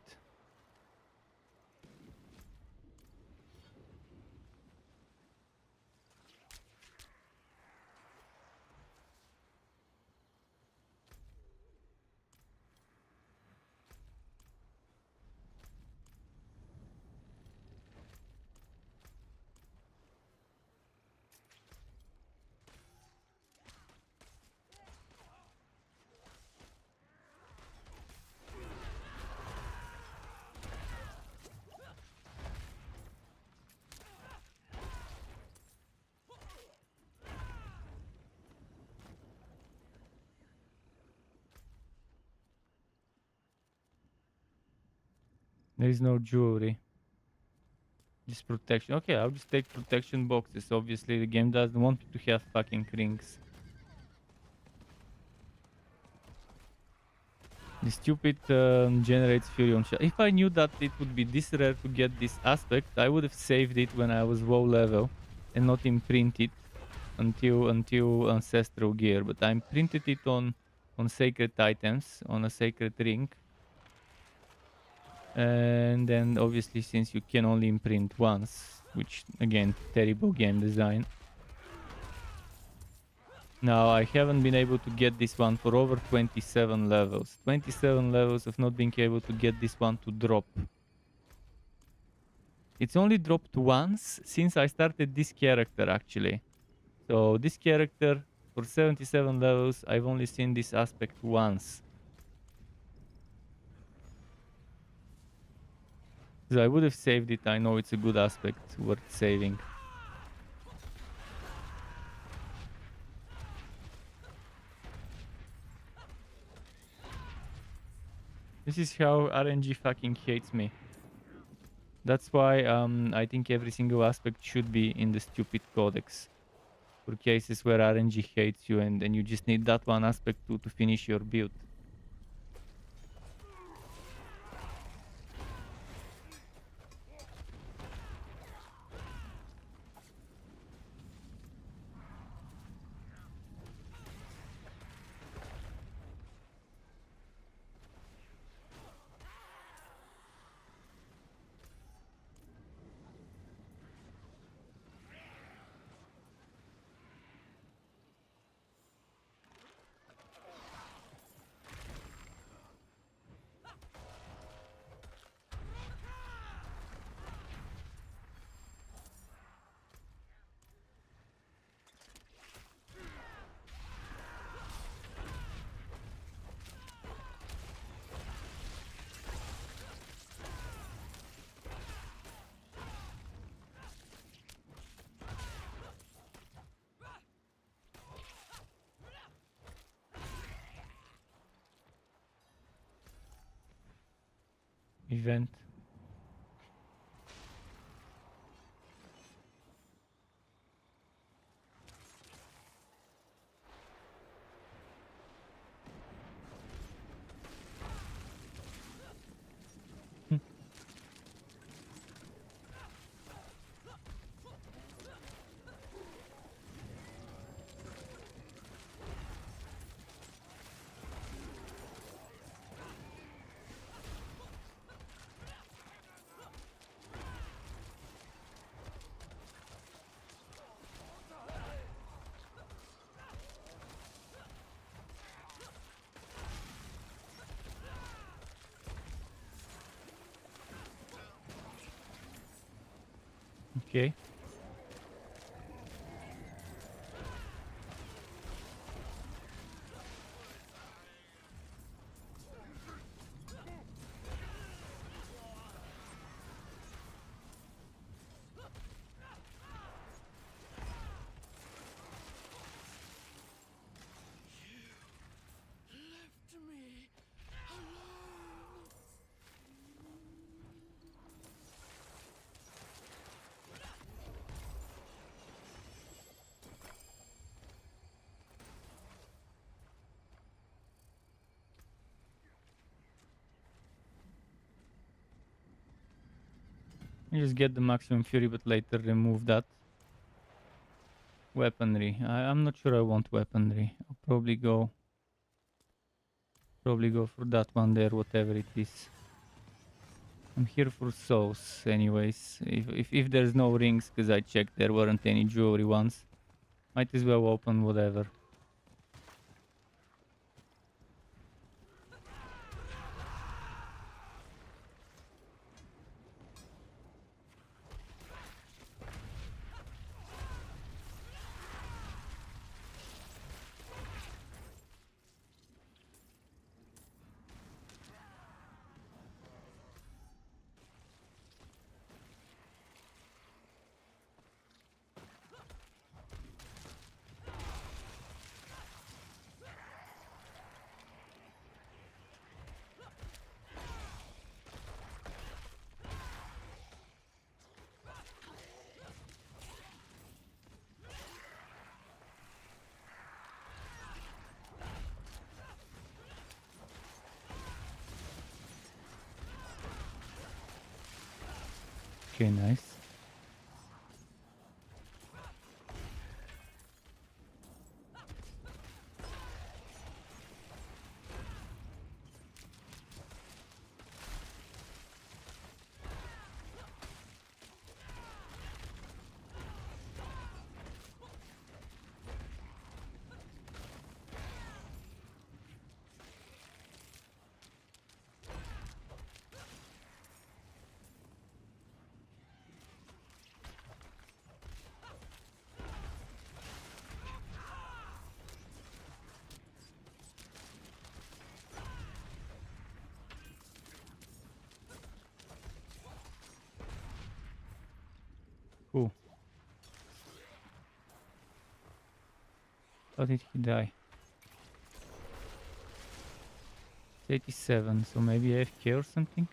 There is no jewelry. Just protection. Okay, I'll just take protection boxes. Obviously, the game doesn't want me to have fucking rings. The stupid generates fury on shell. If I knew that it would be this rare to get this aspect, I would have saved it when I was low level and not imprint it until ancestral gear. But I imprinted it on sacred items, on a sacred ring. And then obviously, since you can only imprint once, which again, terrible game design. Now I haven't been able to get this one for over 27 levels. 27 levels of not being able to get this one to drop. It's only dropped once since I started this character actually. So this character for 77 levels, I've only seen this aspect once. So I would have saved it. I know it's a good aspect worth saving. This is how RNG fucking hates me. That's why I think every single aspect should be in the stupid codex. For cases where RNG hates you and then you just need that one aspect to finish your build. event. Okay. You just get the maximum fury, but later remove that. Weaponry. I'm not sure I want weaponry. I'll probably go for that one there, whatever it is. I'm here for souls anyways. If there's no rings, because I checked there weren't any jewelry ones. Might as well open whatever. Okay, nice. Cool. How did he die? 87, so maybe AFK or something?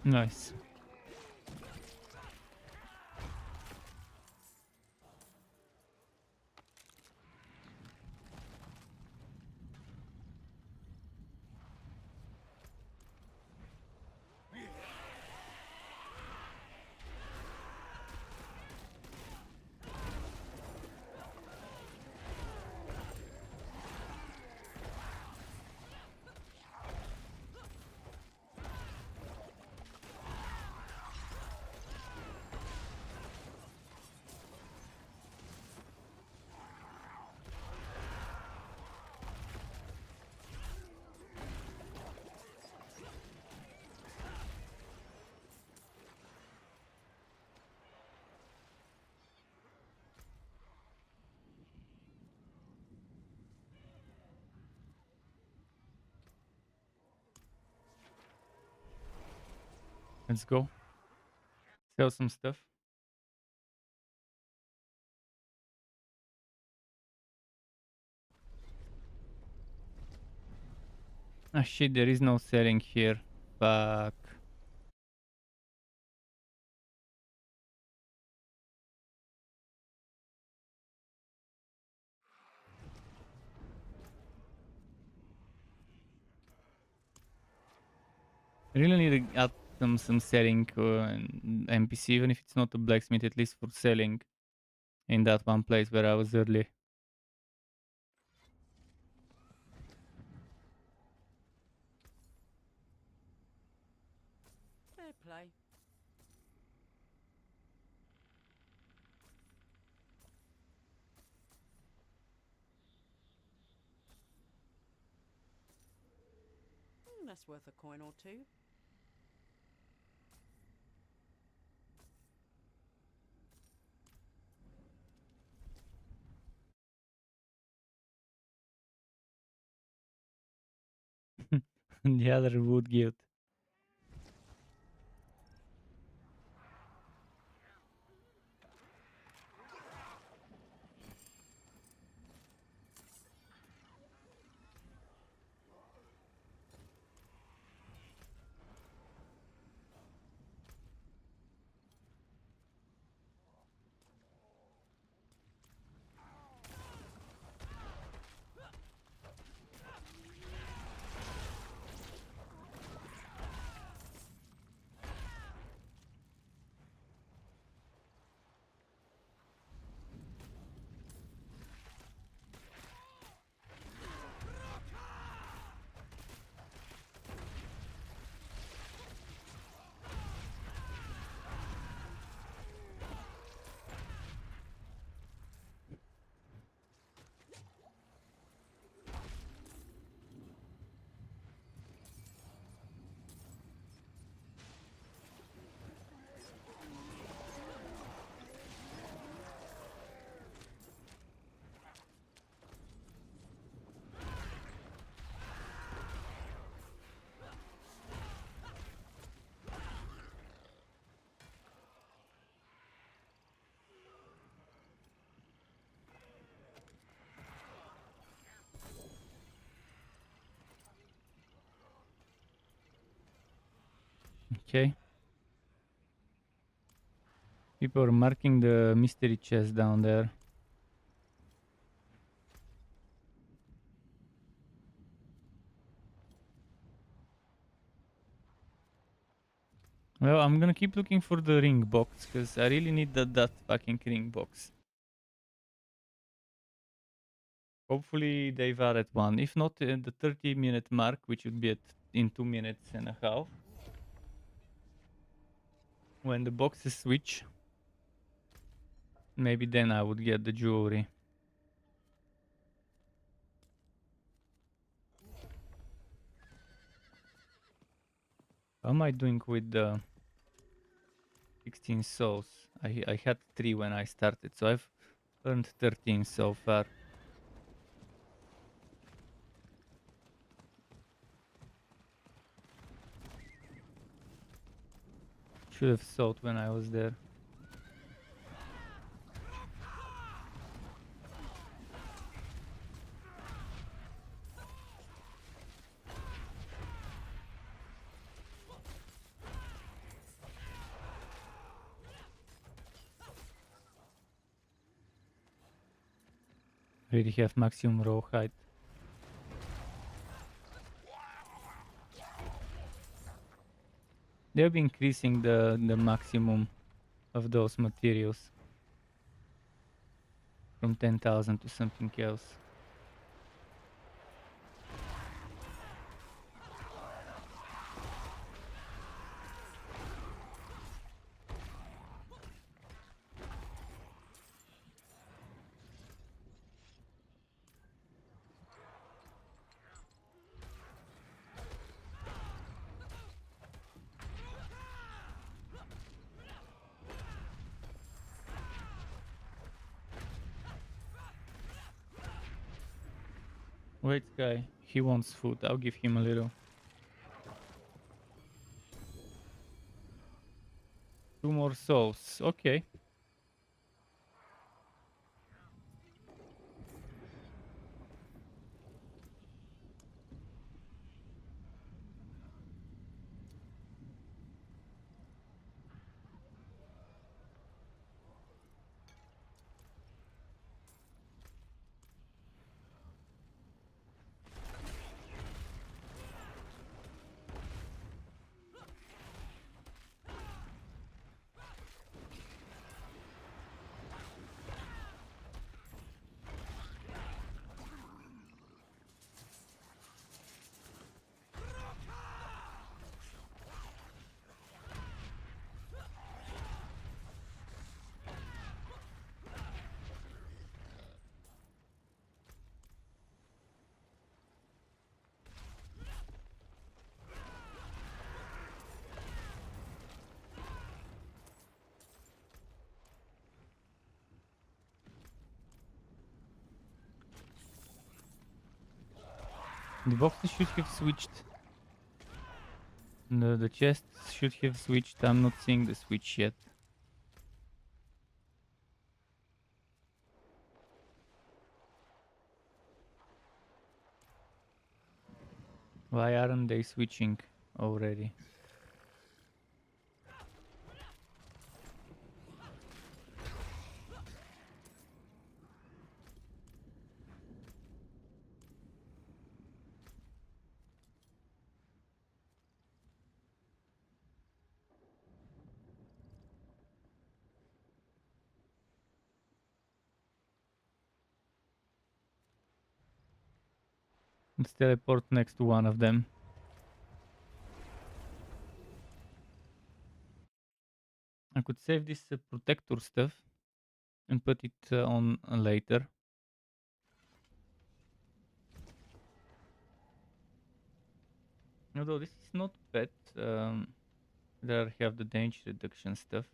Nice. Let's go. Sell some stuff. Ah shit, there is no selling here. Fuck. I really need to add some selling NPC, even if it's not a blacksmith, at least for selling in that one place where I was early. Fair play. That's worth a coin or two. The other wood guild. Okay. People are marking the mystery chest down there. Well, I'm gonna keep looking for the ring box, because I really need that fucking ring box. Hopefully they've added one. If not, the 30-minute mark, which would be in 2 minutes and a half. When the boxes switch, maybe then I would get the jewelry. How am I doing with the 16 souls? I had 3 when I started, so I've earned 13 so far. Should have sold when I was there. Really have maximum raw height. They'll be increasing the maximum of those materials from 10,000 to something else. Wait, guy, he wants food. I'll give him a little. 2 more souls. Okay. The boxes should have switched. The chests should have switched. I'm not seeing the switch yet. Why aren't they switching already? Let's teleport next to one of them. I could save this protector stuff and put it on later. Although this is not bad. There I have the damage reduction stuff.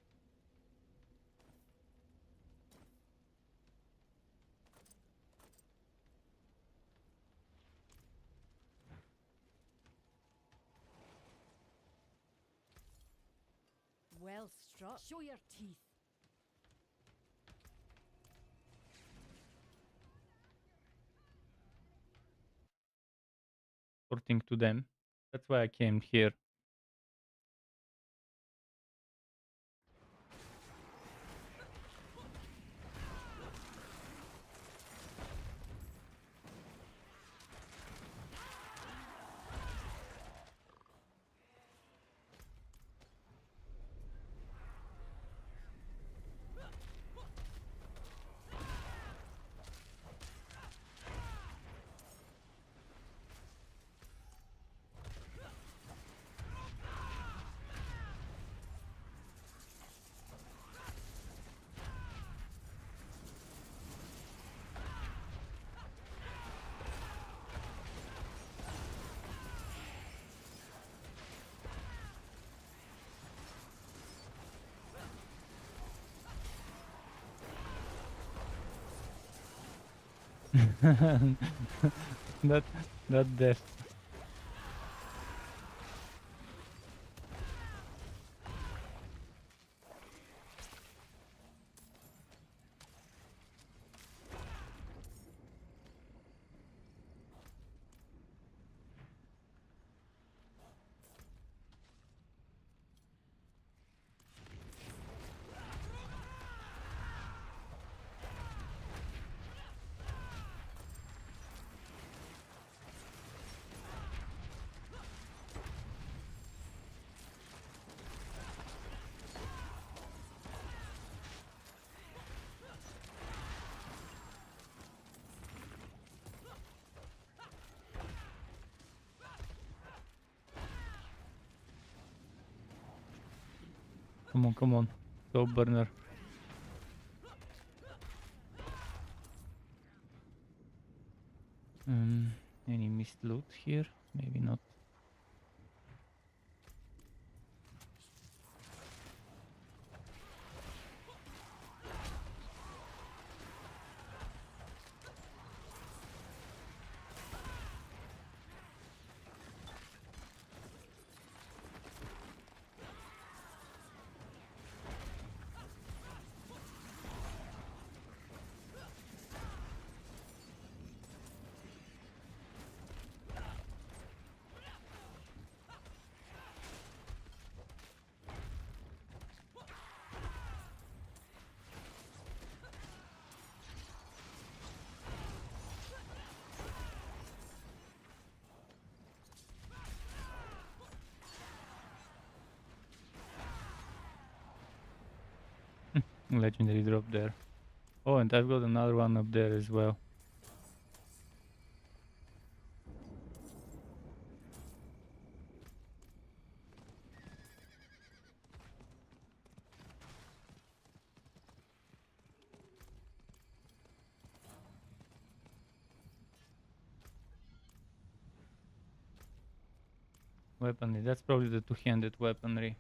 Well struck. Show your teeth. Porting to them. That's why I came here. not not death. Come on. Soul burner. Any missed loot here? Maybe not. Legendary drop there. Oh, and I've got another one up there as well. Weaponry, that's probably the two-handed weaponry.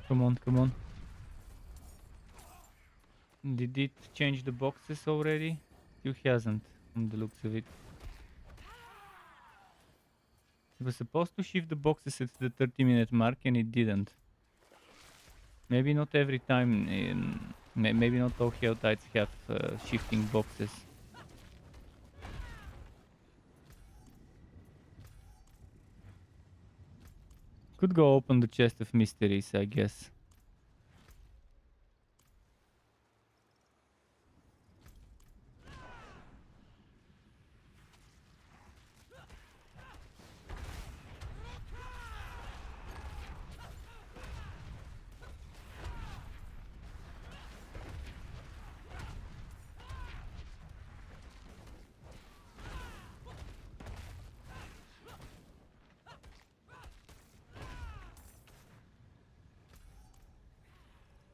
Come on, come on. Did it change the boxes already? Still hasn't, from the looks of it. It was supposed to shift the boxes at the 30-minute mark and it didn't. Maybe not every time, maybe not all Helltides have shifting boxes. Could go open the chest of mysteries, I guess.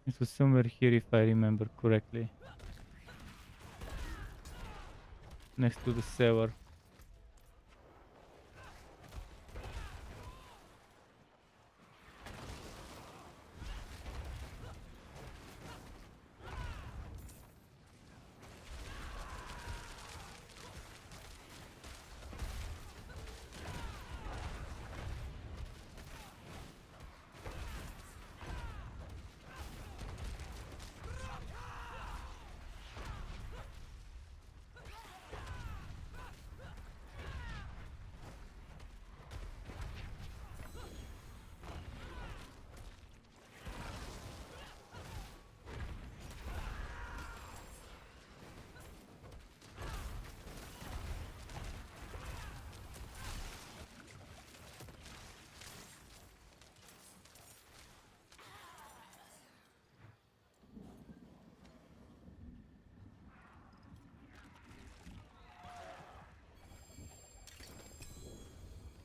It was somewhere here if I remember correctly. Next to the sewer.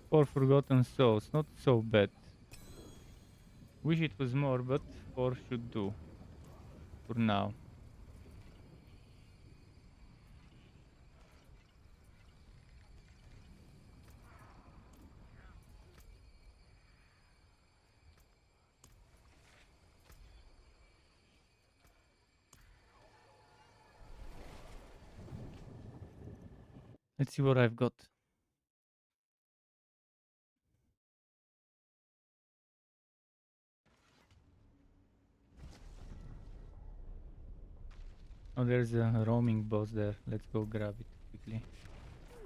Four forgotten souls, not so bad. Wish it was more, but 4 should do. For now. Let's see what I've got. Oh, there's a roaming boss there. Let's go grab it quickly.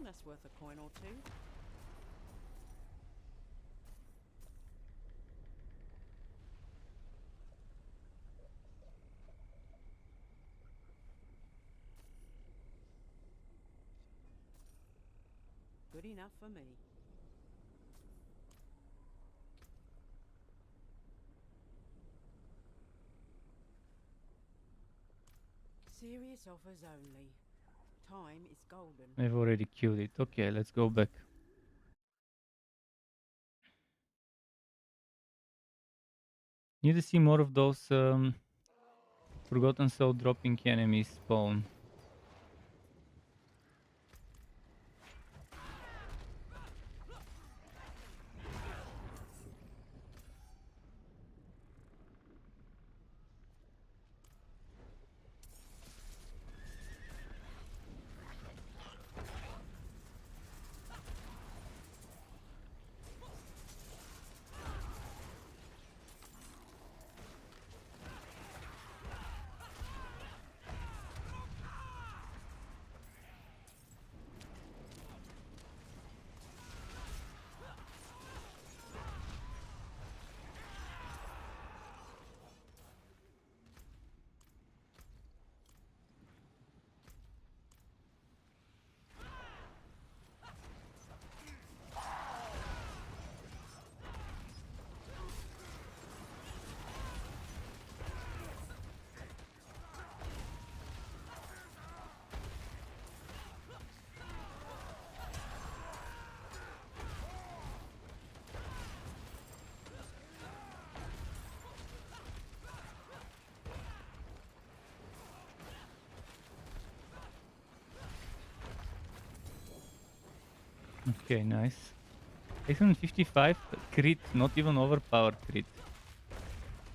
That's worth a coin or two. Good enough for me. Serious offers only. Time is golden. I've already killed it. Okay, let's go back. Need to see more of those Forgotten Soul dropping enemies spawn. Okay, nice. 855 crit, not even overpowered crit.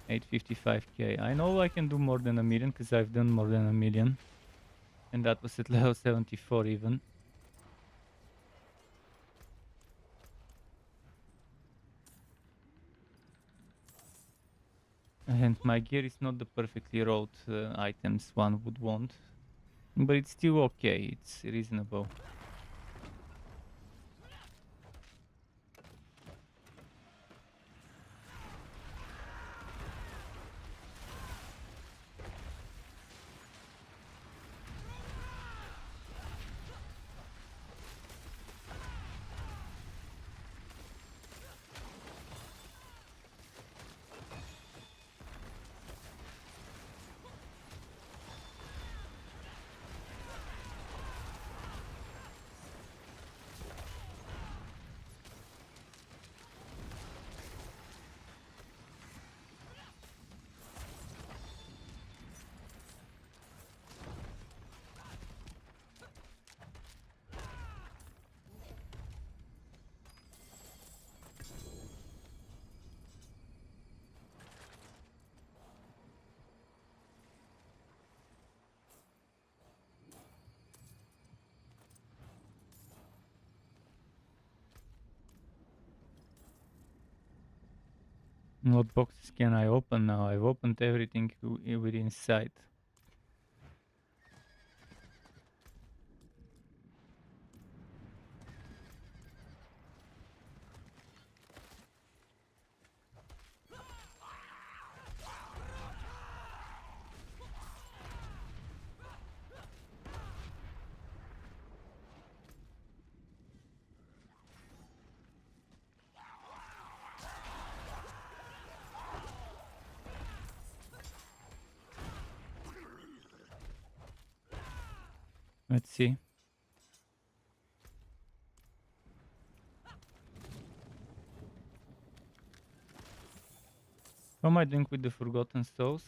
855k. I know I can do more than a million because I've done more than a million. And that was at level 74 even. And my gear is not the perfectly rolled items one would want. But it's still okay, it's reasonable. What boxes can I open now? I've opened everything within sight. Let's see. How am I doing with the Forgotten Souls?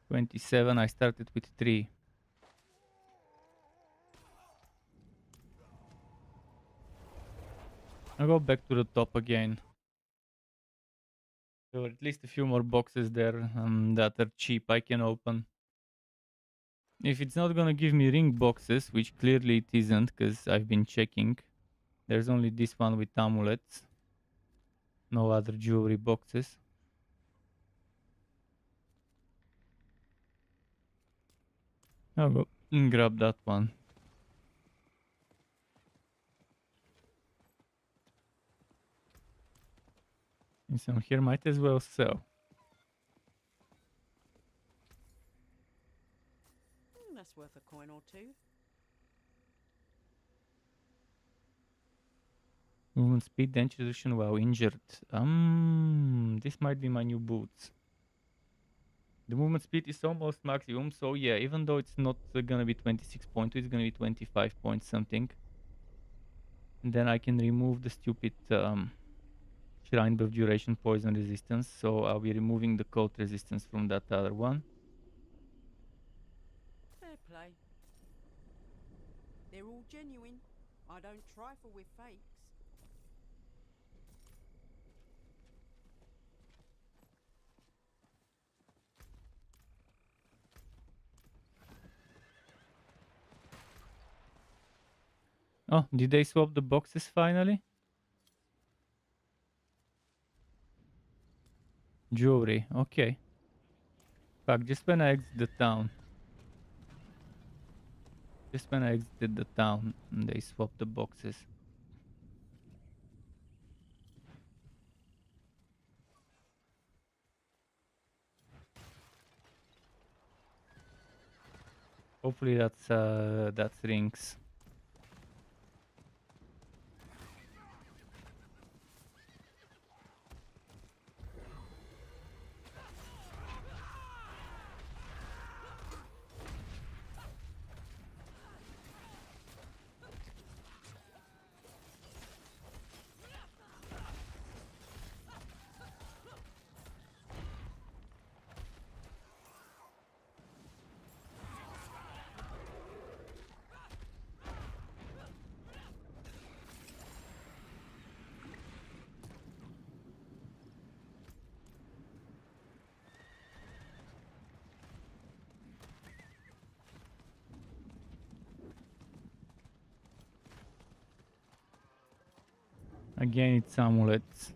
27, I started with 3. I'll go back to the top again. There are at least a few more boxes there that are cheap I can open. If it's not gonna give me ring boxes, which clearly it isn't because I've been checking, there's only this one with amulets. No other jewelry boxes. I'll go and grab that one. And so here might as well sell. That's worth a coin or two. Movement speed, dent reduction while injured. This might be my new boots. The movement speed is almost maximum, so yeah, even though it's not gonna be 26.2, it's gonna be 25 point something. And then I can remove the stupid Shrine buff duration poison resistance, so I'll be removing the cold resistance from that other one. Fair play. They're all genuine. I don't trifle with fakes. Oh, did they swap the boxes finally? Jewelry, okay. Fuck, just when I exit the town. Just when I exited the town, they swapped the boxes. Hopefully that's rings. Again, it's amulets.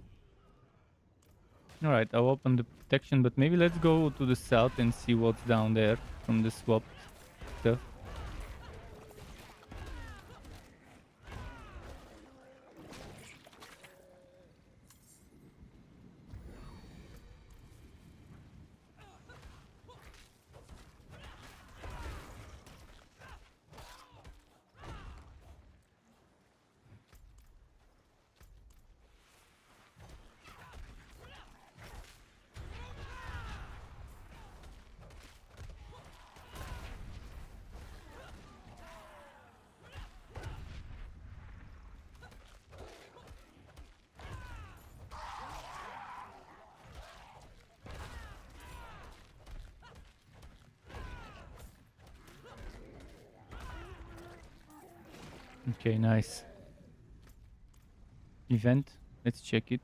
Alright, I'll open the protection, but maybe let's go to the south and see what's down there from the swapped stuff. Okay, nice. Event. Let's check it.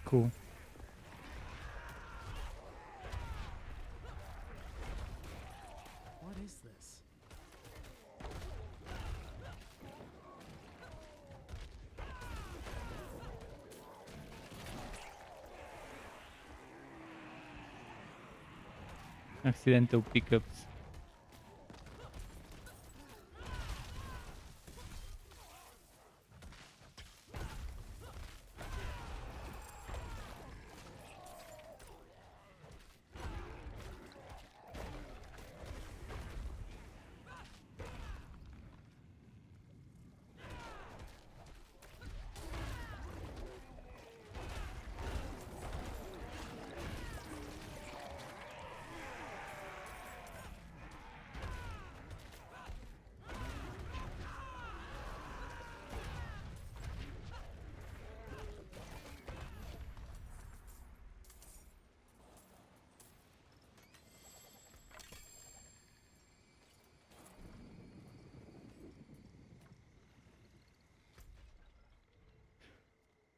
Cool. What is this? Accidental pickups.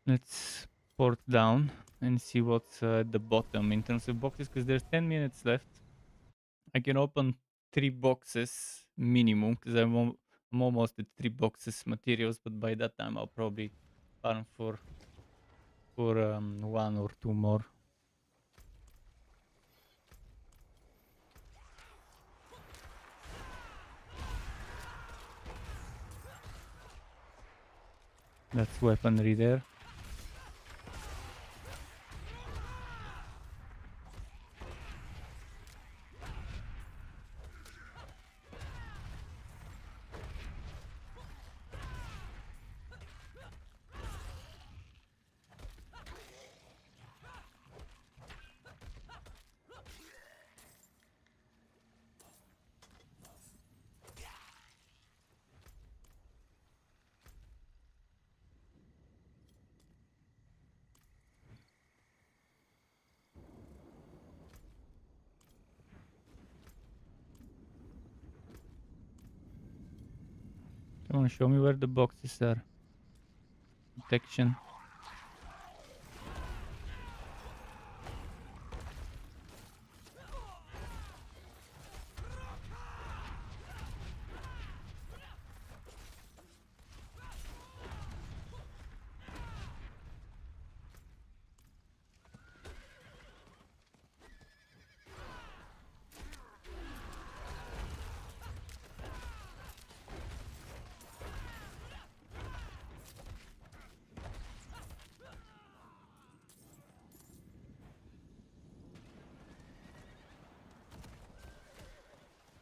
Let's port down and see what's at the bottom in terms of boxes, because there's 10 minutes left. I can open 3 boxes minimum, because I'm almost at 3 boxes materials, but by that time I'll probably farm for 1 or 2 more. That's weaponry there. Come on, show me where the boxes are. Protection.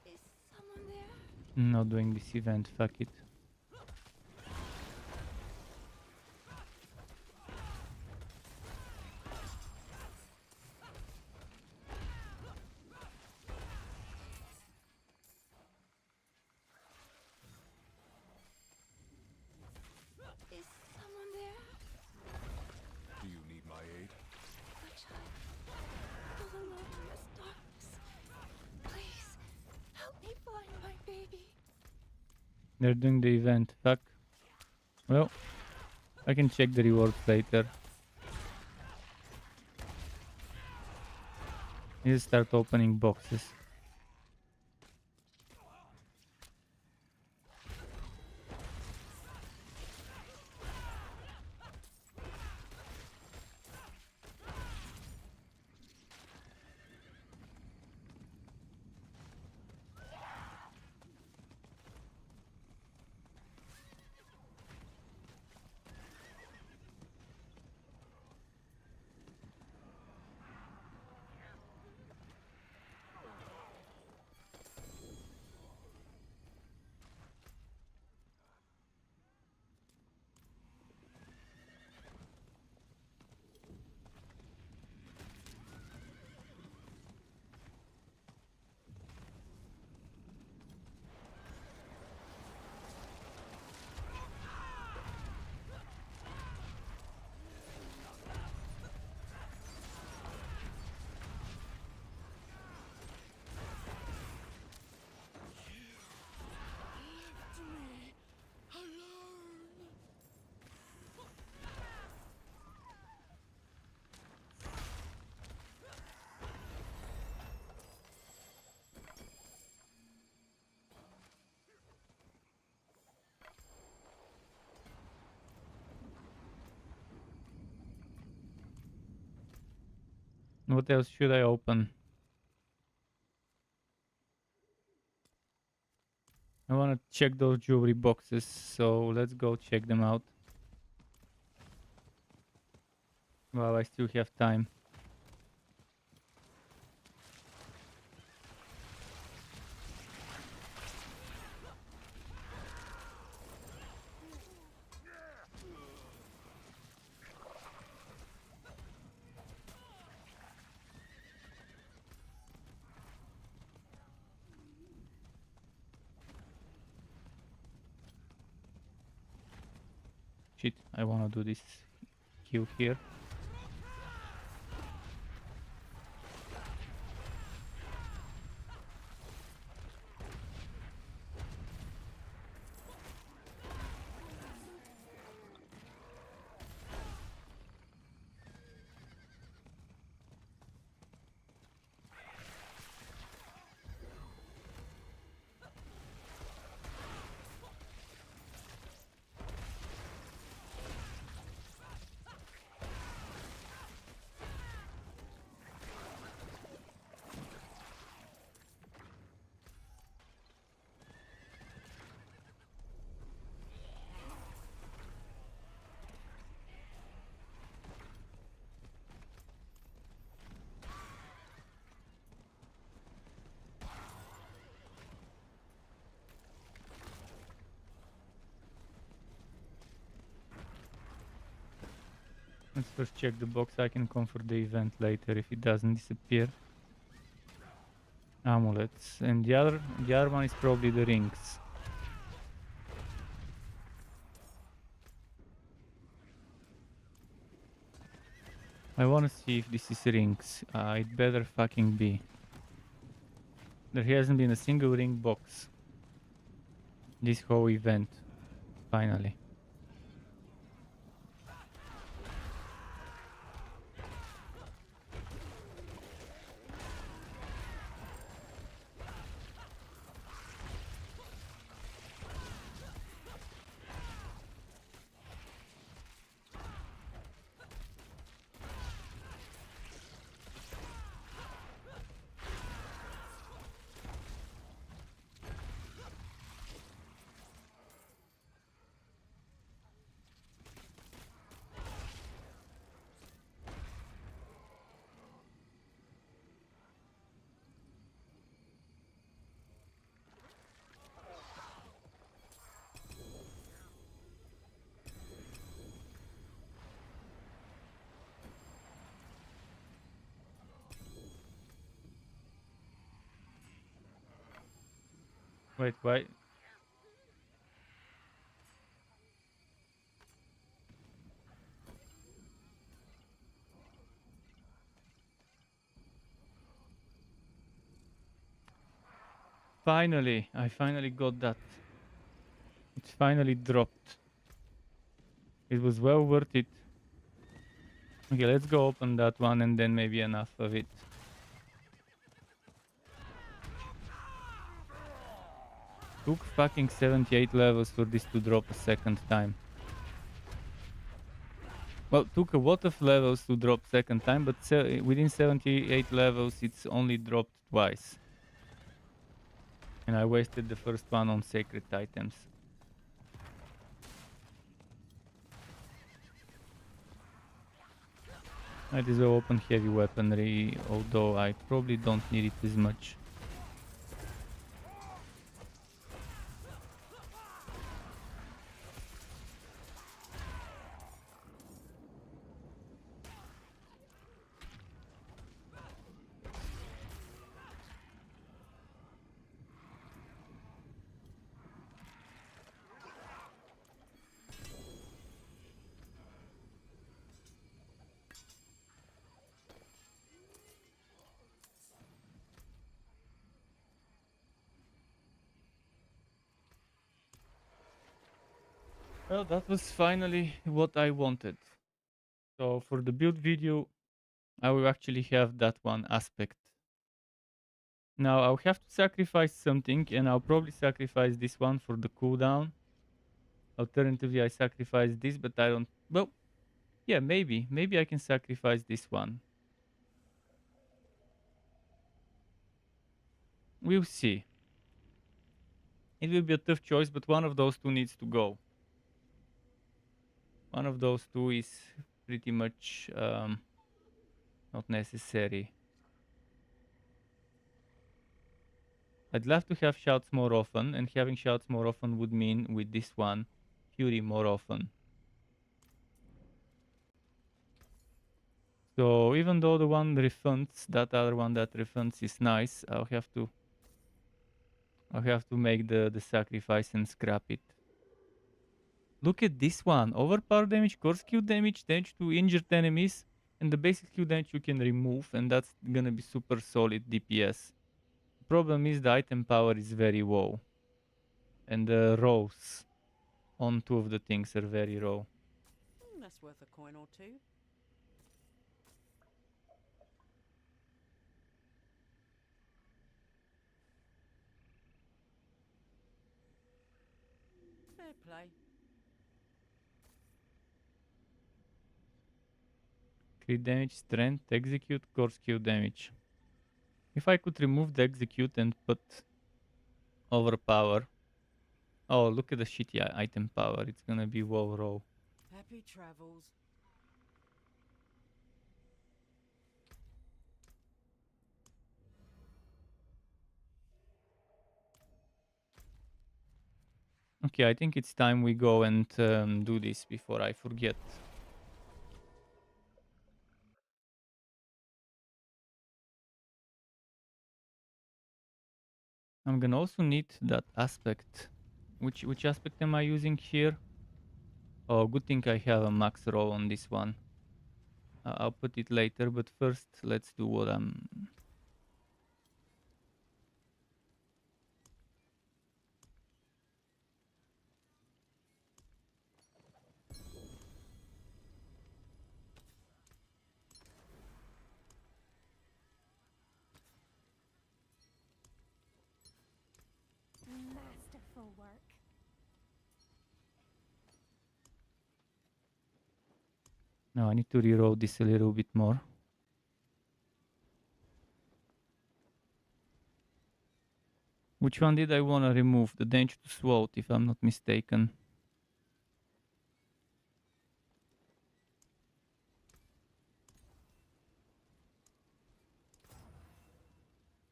Is someone there? Not doing this event, fuck it. Is someone there? Do you need my aid? My child, all alone in this darkness. Please, help me find my baby. They're doing the event, fuck. Well, I can check the rewards later. Let's start opening boxes. What else should I open? I wanna check those jewelry boxes, so let's go check them out. While I still have time. Shit, I wanna do this kill here. Let's first check the box. I can come for the event later if it doesn't disappear. Amulets. And the other one is probably the rings. I wanna see if this is rings. It better fucking be. There hasn't been a single ring box this whole event. Finally. Wait, why? Finally, I finally got that. It's finally dropped. It was well worth it. Okay, let's go open that one and then maybe enough of it. Took fucking 78 levels for this to drop a second time. Well, took a lot of levels to drop second time, but within 78 levels it's only dropped twice. And I wasted the first one on sacred items. Might as well open heavy weaponry, although I probably don't need it as much. Well, that was finally what I wanted. So for the build video, I will actually have that one aspect. Now I'll have to sacrifice something, and I'll probably sacrifice this one for the cooldown. Alternatively, I sacrifice this, but I don't... Well, yeah, maybe. Maybe I can sacrifice this one. We'll see. It will be a tough choice, but one of those two needs to go. One of those two is pretty much not necessary. I'd love to have shouts more often, and having shouts more often would mean, with this one, Fury more often. So even though the one refunds, that other one that refunds is nice, I'll have to make the sacrifice and scrap it. Look at this one. Overpower damage, core skill damage, damage to injured enemies, and the basic skill damage you can remove, and that's gonna be super solid DPS. The problem is the item power is very low. And the rows on two of the things are very low. That's worth a coin or two. Fair play. Crit damage, strength, execute, core skill damage. If I could remove the execute and put overpower. Oh, look at the shitty item power. It's gonna be low row. Happy travels. Okay, I think it's time we go and do this before I forget. I'm gonna also need that aspect. Which aspect am I using here? Oh, good thing I have a max roll on this one. I'll put it later, but first let's do what I'm... Masterful work. Now I need to reroll this a little bit more. Which one did I want to remove? The danger to sword, if I'm not mistaken.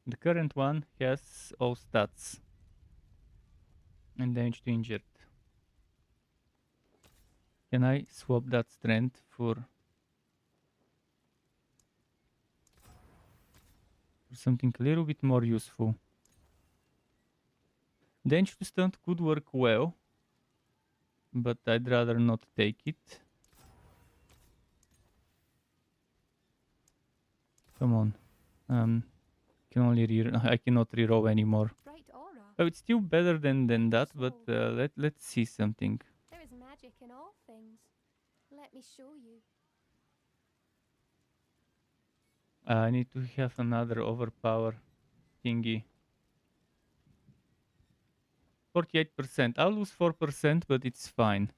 The current one has all stats. And danger to injured. Can I swap that strength for something a little bit more useful? Danger to stunt could work well, but I'd rather not take it. Come on. Can only I cannot reroll anymore. Bright aura. Oh, it's still better than that, but let's see something. There is magic in all things. Let me show you. I need to have another overpower thingy. 48%. I'll lose 4%, but it's fine.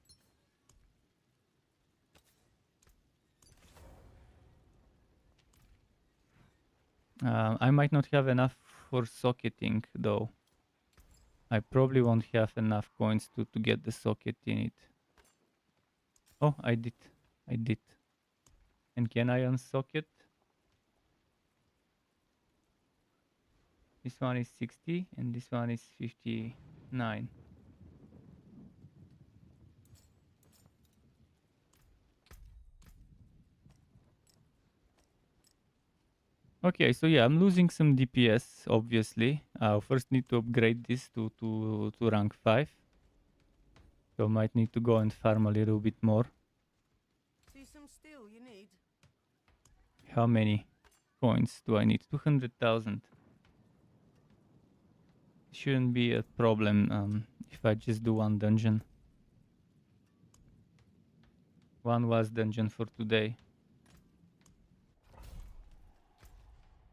I might not have enough for socketing, though. I probably won't have enough coins to get the socket in it. Oh, I did. I did. And can I unsocket? This one is 60 and this one is 59. Okay, so yeah, I'm losing some DPS, obviously. I'll first need to upgrade this to rank 5. So might need to go and farm a little bit more. See some steel you need? How many coins do I need? 200,000. Shouldn't be a problem if I just do one dungeon. One was dungeon for today.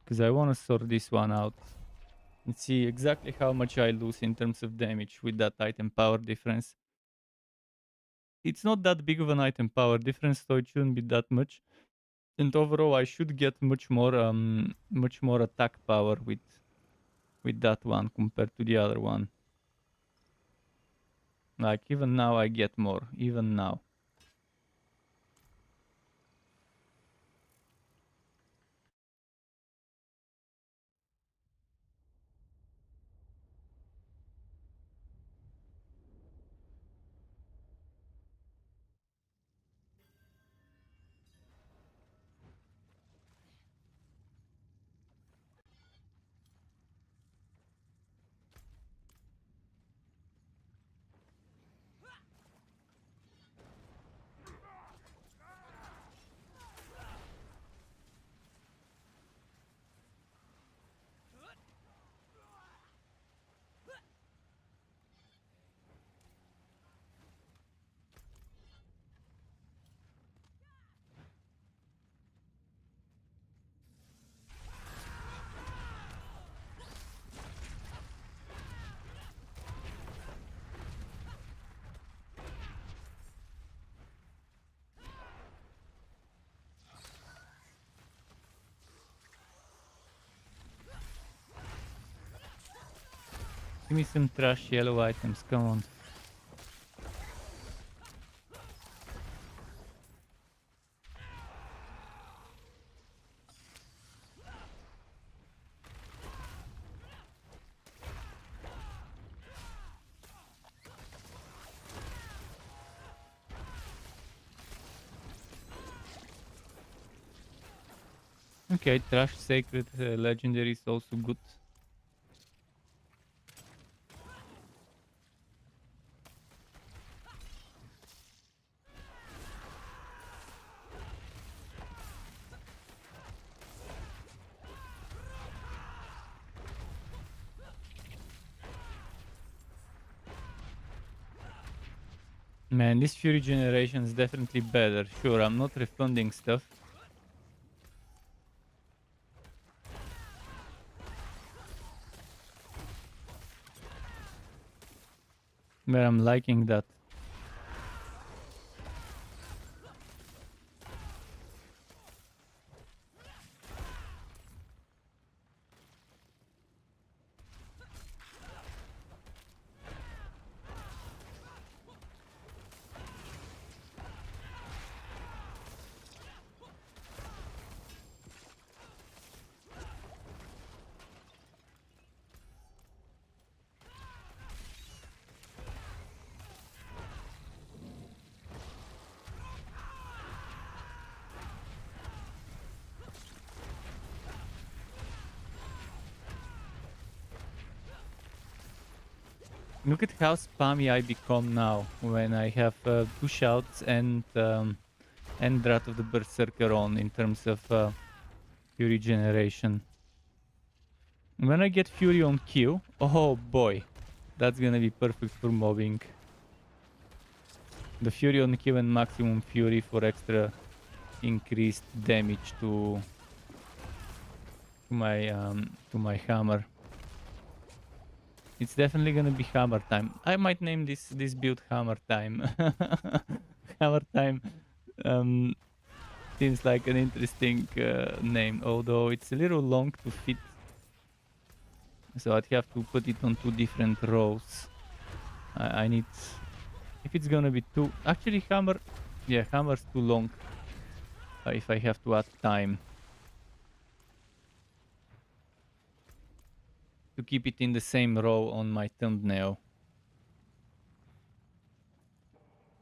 Because I want to sort this one out and see exactly how much I lose in terms of damage with that item power difference. It's not that big of an item power difference, so it shouldn't be that much. And overall, I should get much more attack power with that one compared to the other one. Like even now, I get more. Even now. Give me some trash yellow items, come on. Okay, trash sacred legendary is also good. Man, this Fury generation is definitely better. Sure, I'm not refunding stuff. But I'm liking that. Look at how spammy I become now when I have push outs and Wrath of the Berserker on in terms of Fury generation. When I get Fury on Q, oh boy, that's gonna be perfect for mobbing. The Fury on Q and maximum Fury for extra increased damage to my hammer. It's definitely gonna be hammer time. I might name this build hammer time. Hammer time seems like an interesting name, although it's a little long to fit. So I'd have to put it on 2 different rows. I need, if it's gonna be two, actually hammer, yeah, hammer's too long. If I have to add time to keep it in the same row on my thumbnail.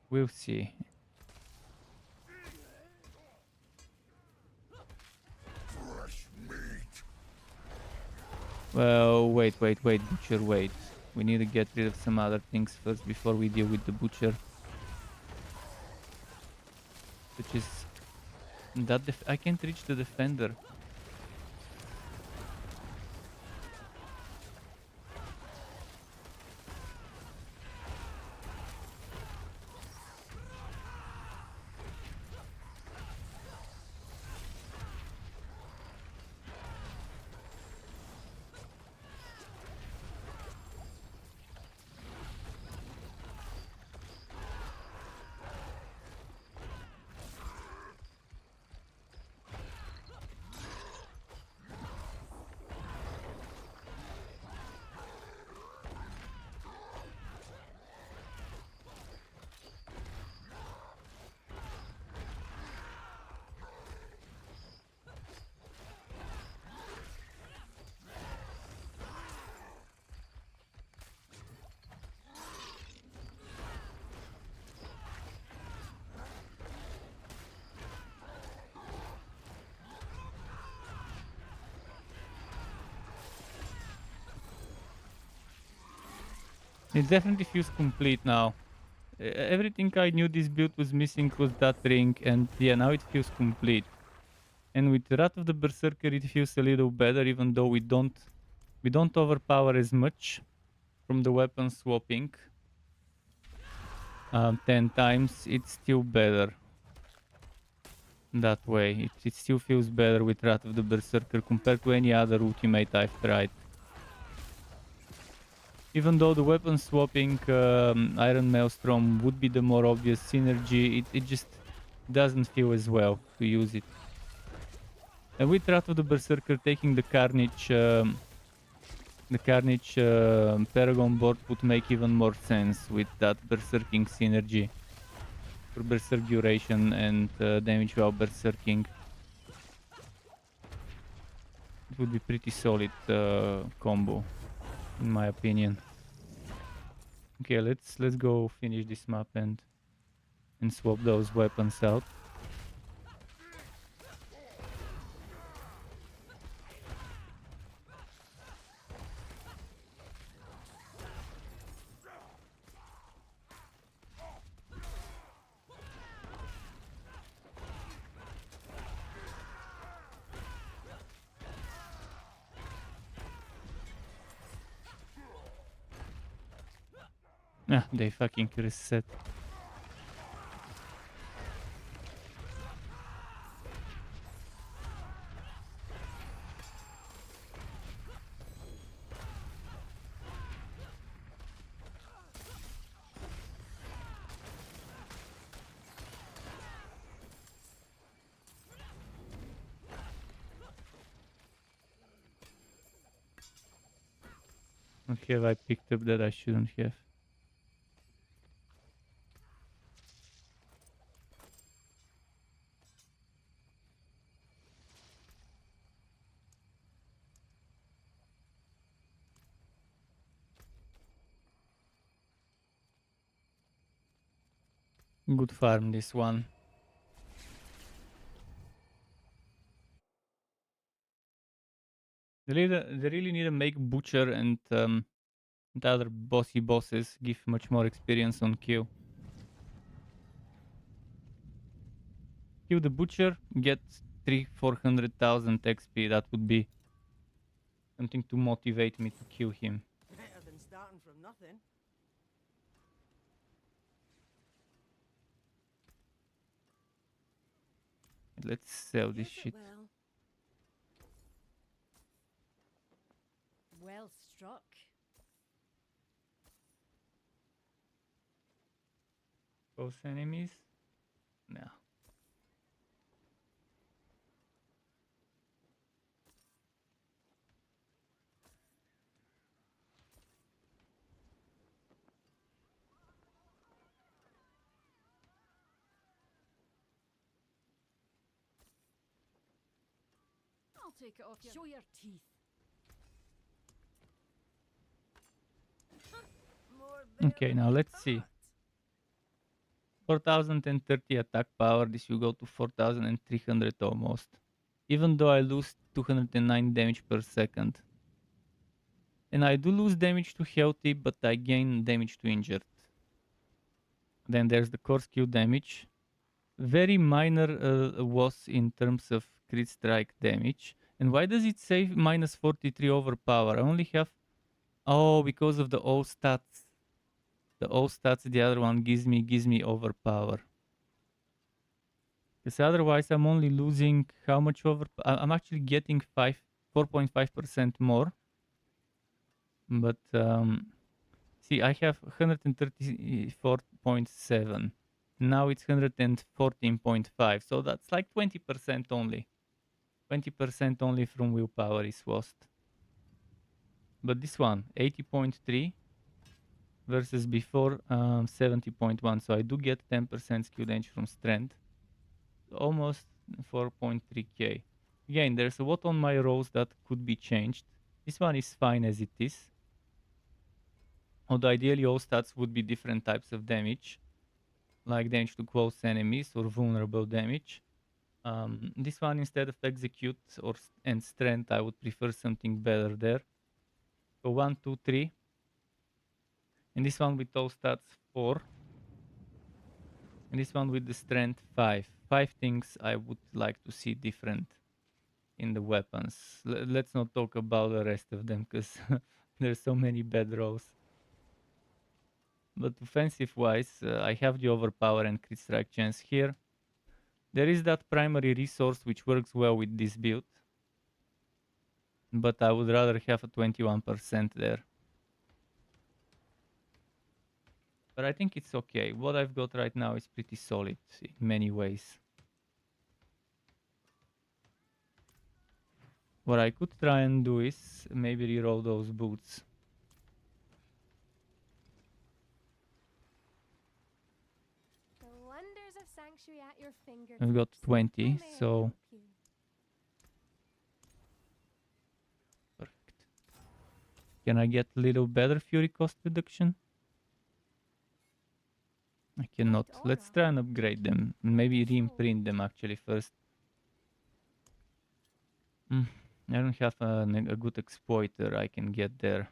We'll see. Well, wait, Butcher, wait. We need to get rid of some other things first before we deal with the Butcher. Which is... that I can't reach the Defender. It definitely feels complete now. Everything I knew this build was missing was that ring, and yeah, now it feels complete. And with Wrath of the Berserker it feels a little better, even though we don't overpower as much from the weapon swapping. 10 times, it's still better that way. It still feels better with Wrath of the Berserker compared to any other ultimate I've tried. Even though the weapon swapping Iron Maelstrom would be the more obvious synergy, it just doesn't feel as well to use it. And with Wrath of the Berserker taking the Carnage Paragon board would make even more sense with that Berserking synergy for Berserk duration and damage while Berserking. It would be pretty solid combo, in my opinion. Okay, let's go finish this map and swap those weapons out. Ah, they fucking reset. What have I picked up that I shouldn't have? Good farm, this one. They really need to make Butcher and the other bossy bosses give much more experience on Q. Kill the Butcher, get 300,000-400,000 XP. That would be something to motivate me to kill him. Better than starting from nothing. Let's sell this Yes, it shit. will. Well struck. Those enemies? No. I'll take it off you. Show your teeth. More bear Okay, than now I let's see. thought. 4030 attack power. This will go to 4300 almost. Even though I lose 209 damage per second. And I do lose damage to healthy, but I gain damage to injured. Then there's the core skill damage. Very minor was in terms of crit strike damage. And why does it say minus 43 overpower? I only have... Oh, because of the O stats. The O stats, the other one gives me overpower. Because otherwise I'm only losing how much over... I'm actually getting 4.5% more. But see, I have 134.7. Now it's 114.5. So that's like 20% only. 20% only from willpower is lost. But this one, 80.3 versus before 70.1. So I do get 10% skill damage from strength. Almost 4.3k. Again, there's a lot on my rolls that could be changed. This one is fine as it is. Although ideally all stats would be different types of damage. Like damage to close enemies or vulnerable damage. This one, instead of execute and strength, I would prefer something better there. So 1, 2, 3. And this one with all stats 4. And this one with the strength 5. 5 things I would like to see different in the weapons. Let's not talk about the rest of them because there's so many bad rolls. But offensive wise, I have the overpower and crit strike chance here. There is that primary resource which works well with this build. But I would rather have a 21% there. But I think it's okay. What I've got right now is pretty solid in many ways. What I could try and do is maybe reroll those boots. The wonders of Sanctuary at your fingertips. I've got 20, How may I so help you? perfect. Can I get a little better fury cost reduction? I cannot. Light Let's aura. try and upgrade them. Maybe Soul. reimprint them actually first. I don't have a good exploiter I can get there.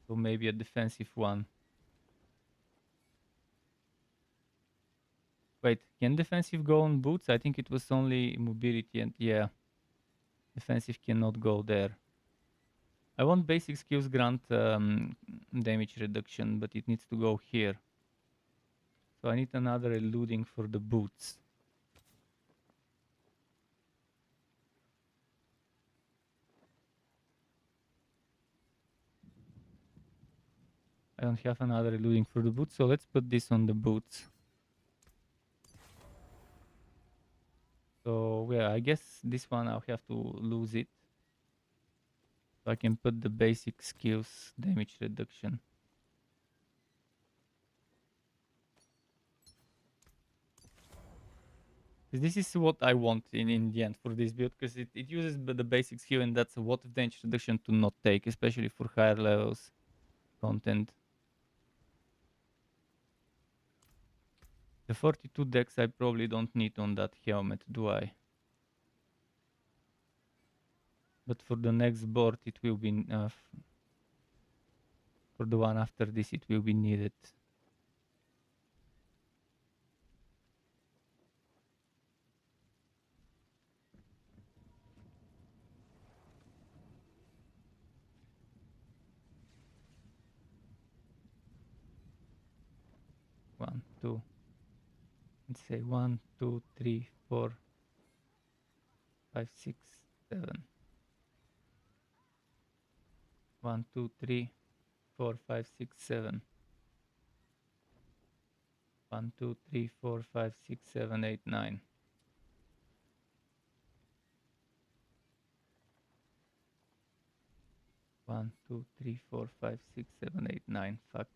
So maybe a defensive one. Wait, can defensive go on boots? I think it was only mobility and yeah. Defensive cannot go there. I want basic skills grant damage reduction, but it needs to go here. So I need another eluding for the boots. I don't have another eluding for the boots, so let's put this on the boots. So yeah, I guess this one I'll have to lose it. So I can put the basic skills, damage reduction. This is what I want in the end for this build, because it uses the basic skill, and that's a lot of damage reduction to not take, especially for higher levels content. The 42 dex I probably don't need on that helmet, do I? But for the next board it will be for the one after this it will be needed. One, two. Let's say 1, 2, 3, 4, 5, 6, 7. 1, 2, 3, 4, 5, 6, 7. 1, 2, 3, 4, 5, 6, 7, 8, 9. 1, 2, 3, 4, 5, 6, 7, 8, 9. Fuck.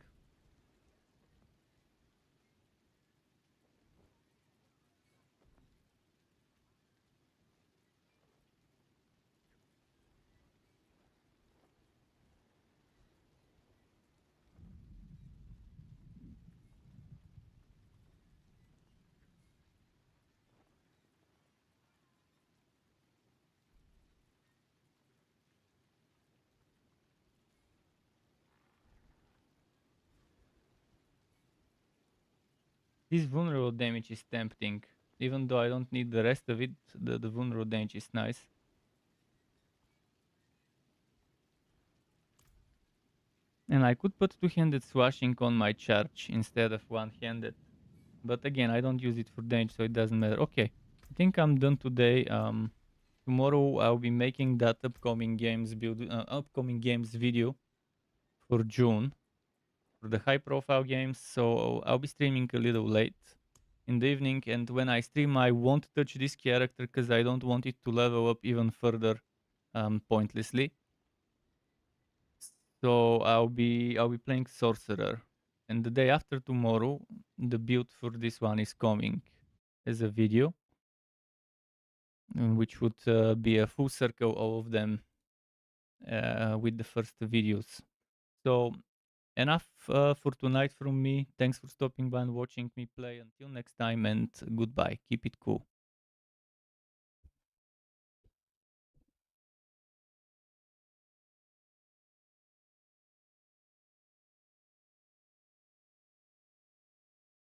This vulnerable damage is tempting. Even though I don't need the rest of it, the vulnerable damage is nice. And I could put two-handed swashing on my charge instead of one-handed. But again, I don't use it for damage, so it doesn't matter. Okay, I think I'm done today. Tomorrow I'll be making that upcoming games video for June for the high-profile games. So I'll be streaming a little late in the evening, and when I stream, I won't touch this character because I don't want it to level up even further pointlessly. So I'll be playing sorcerer, and the day after tomorrow, the build for this one is coming as a video, which would be a full circle all of them with the first videos. So enough for tonight from me. Thanks for stopping by and watching me play. Until next time, and goodbye. Keep it cool.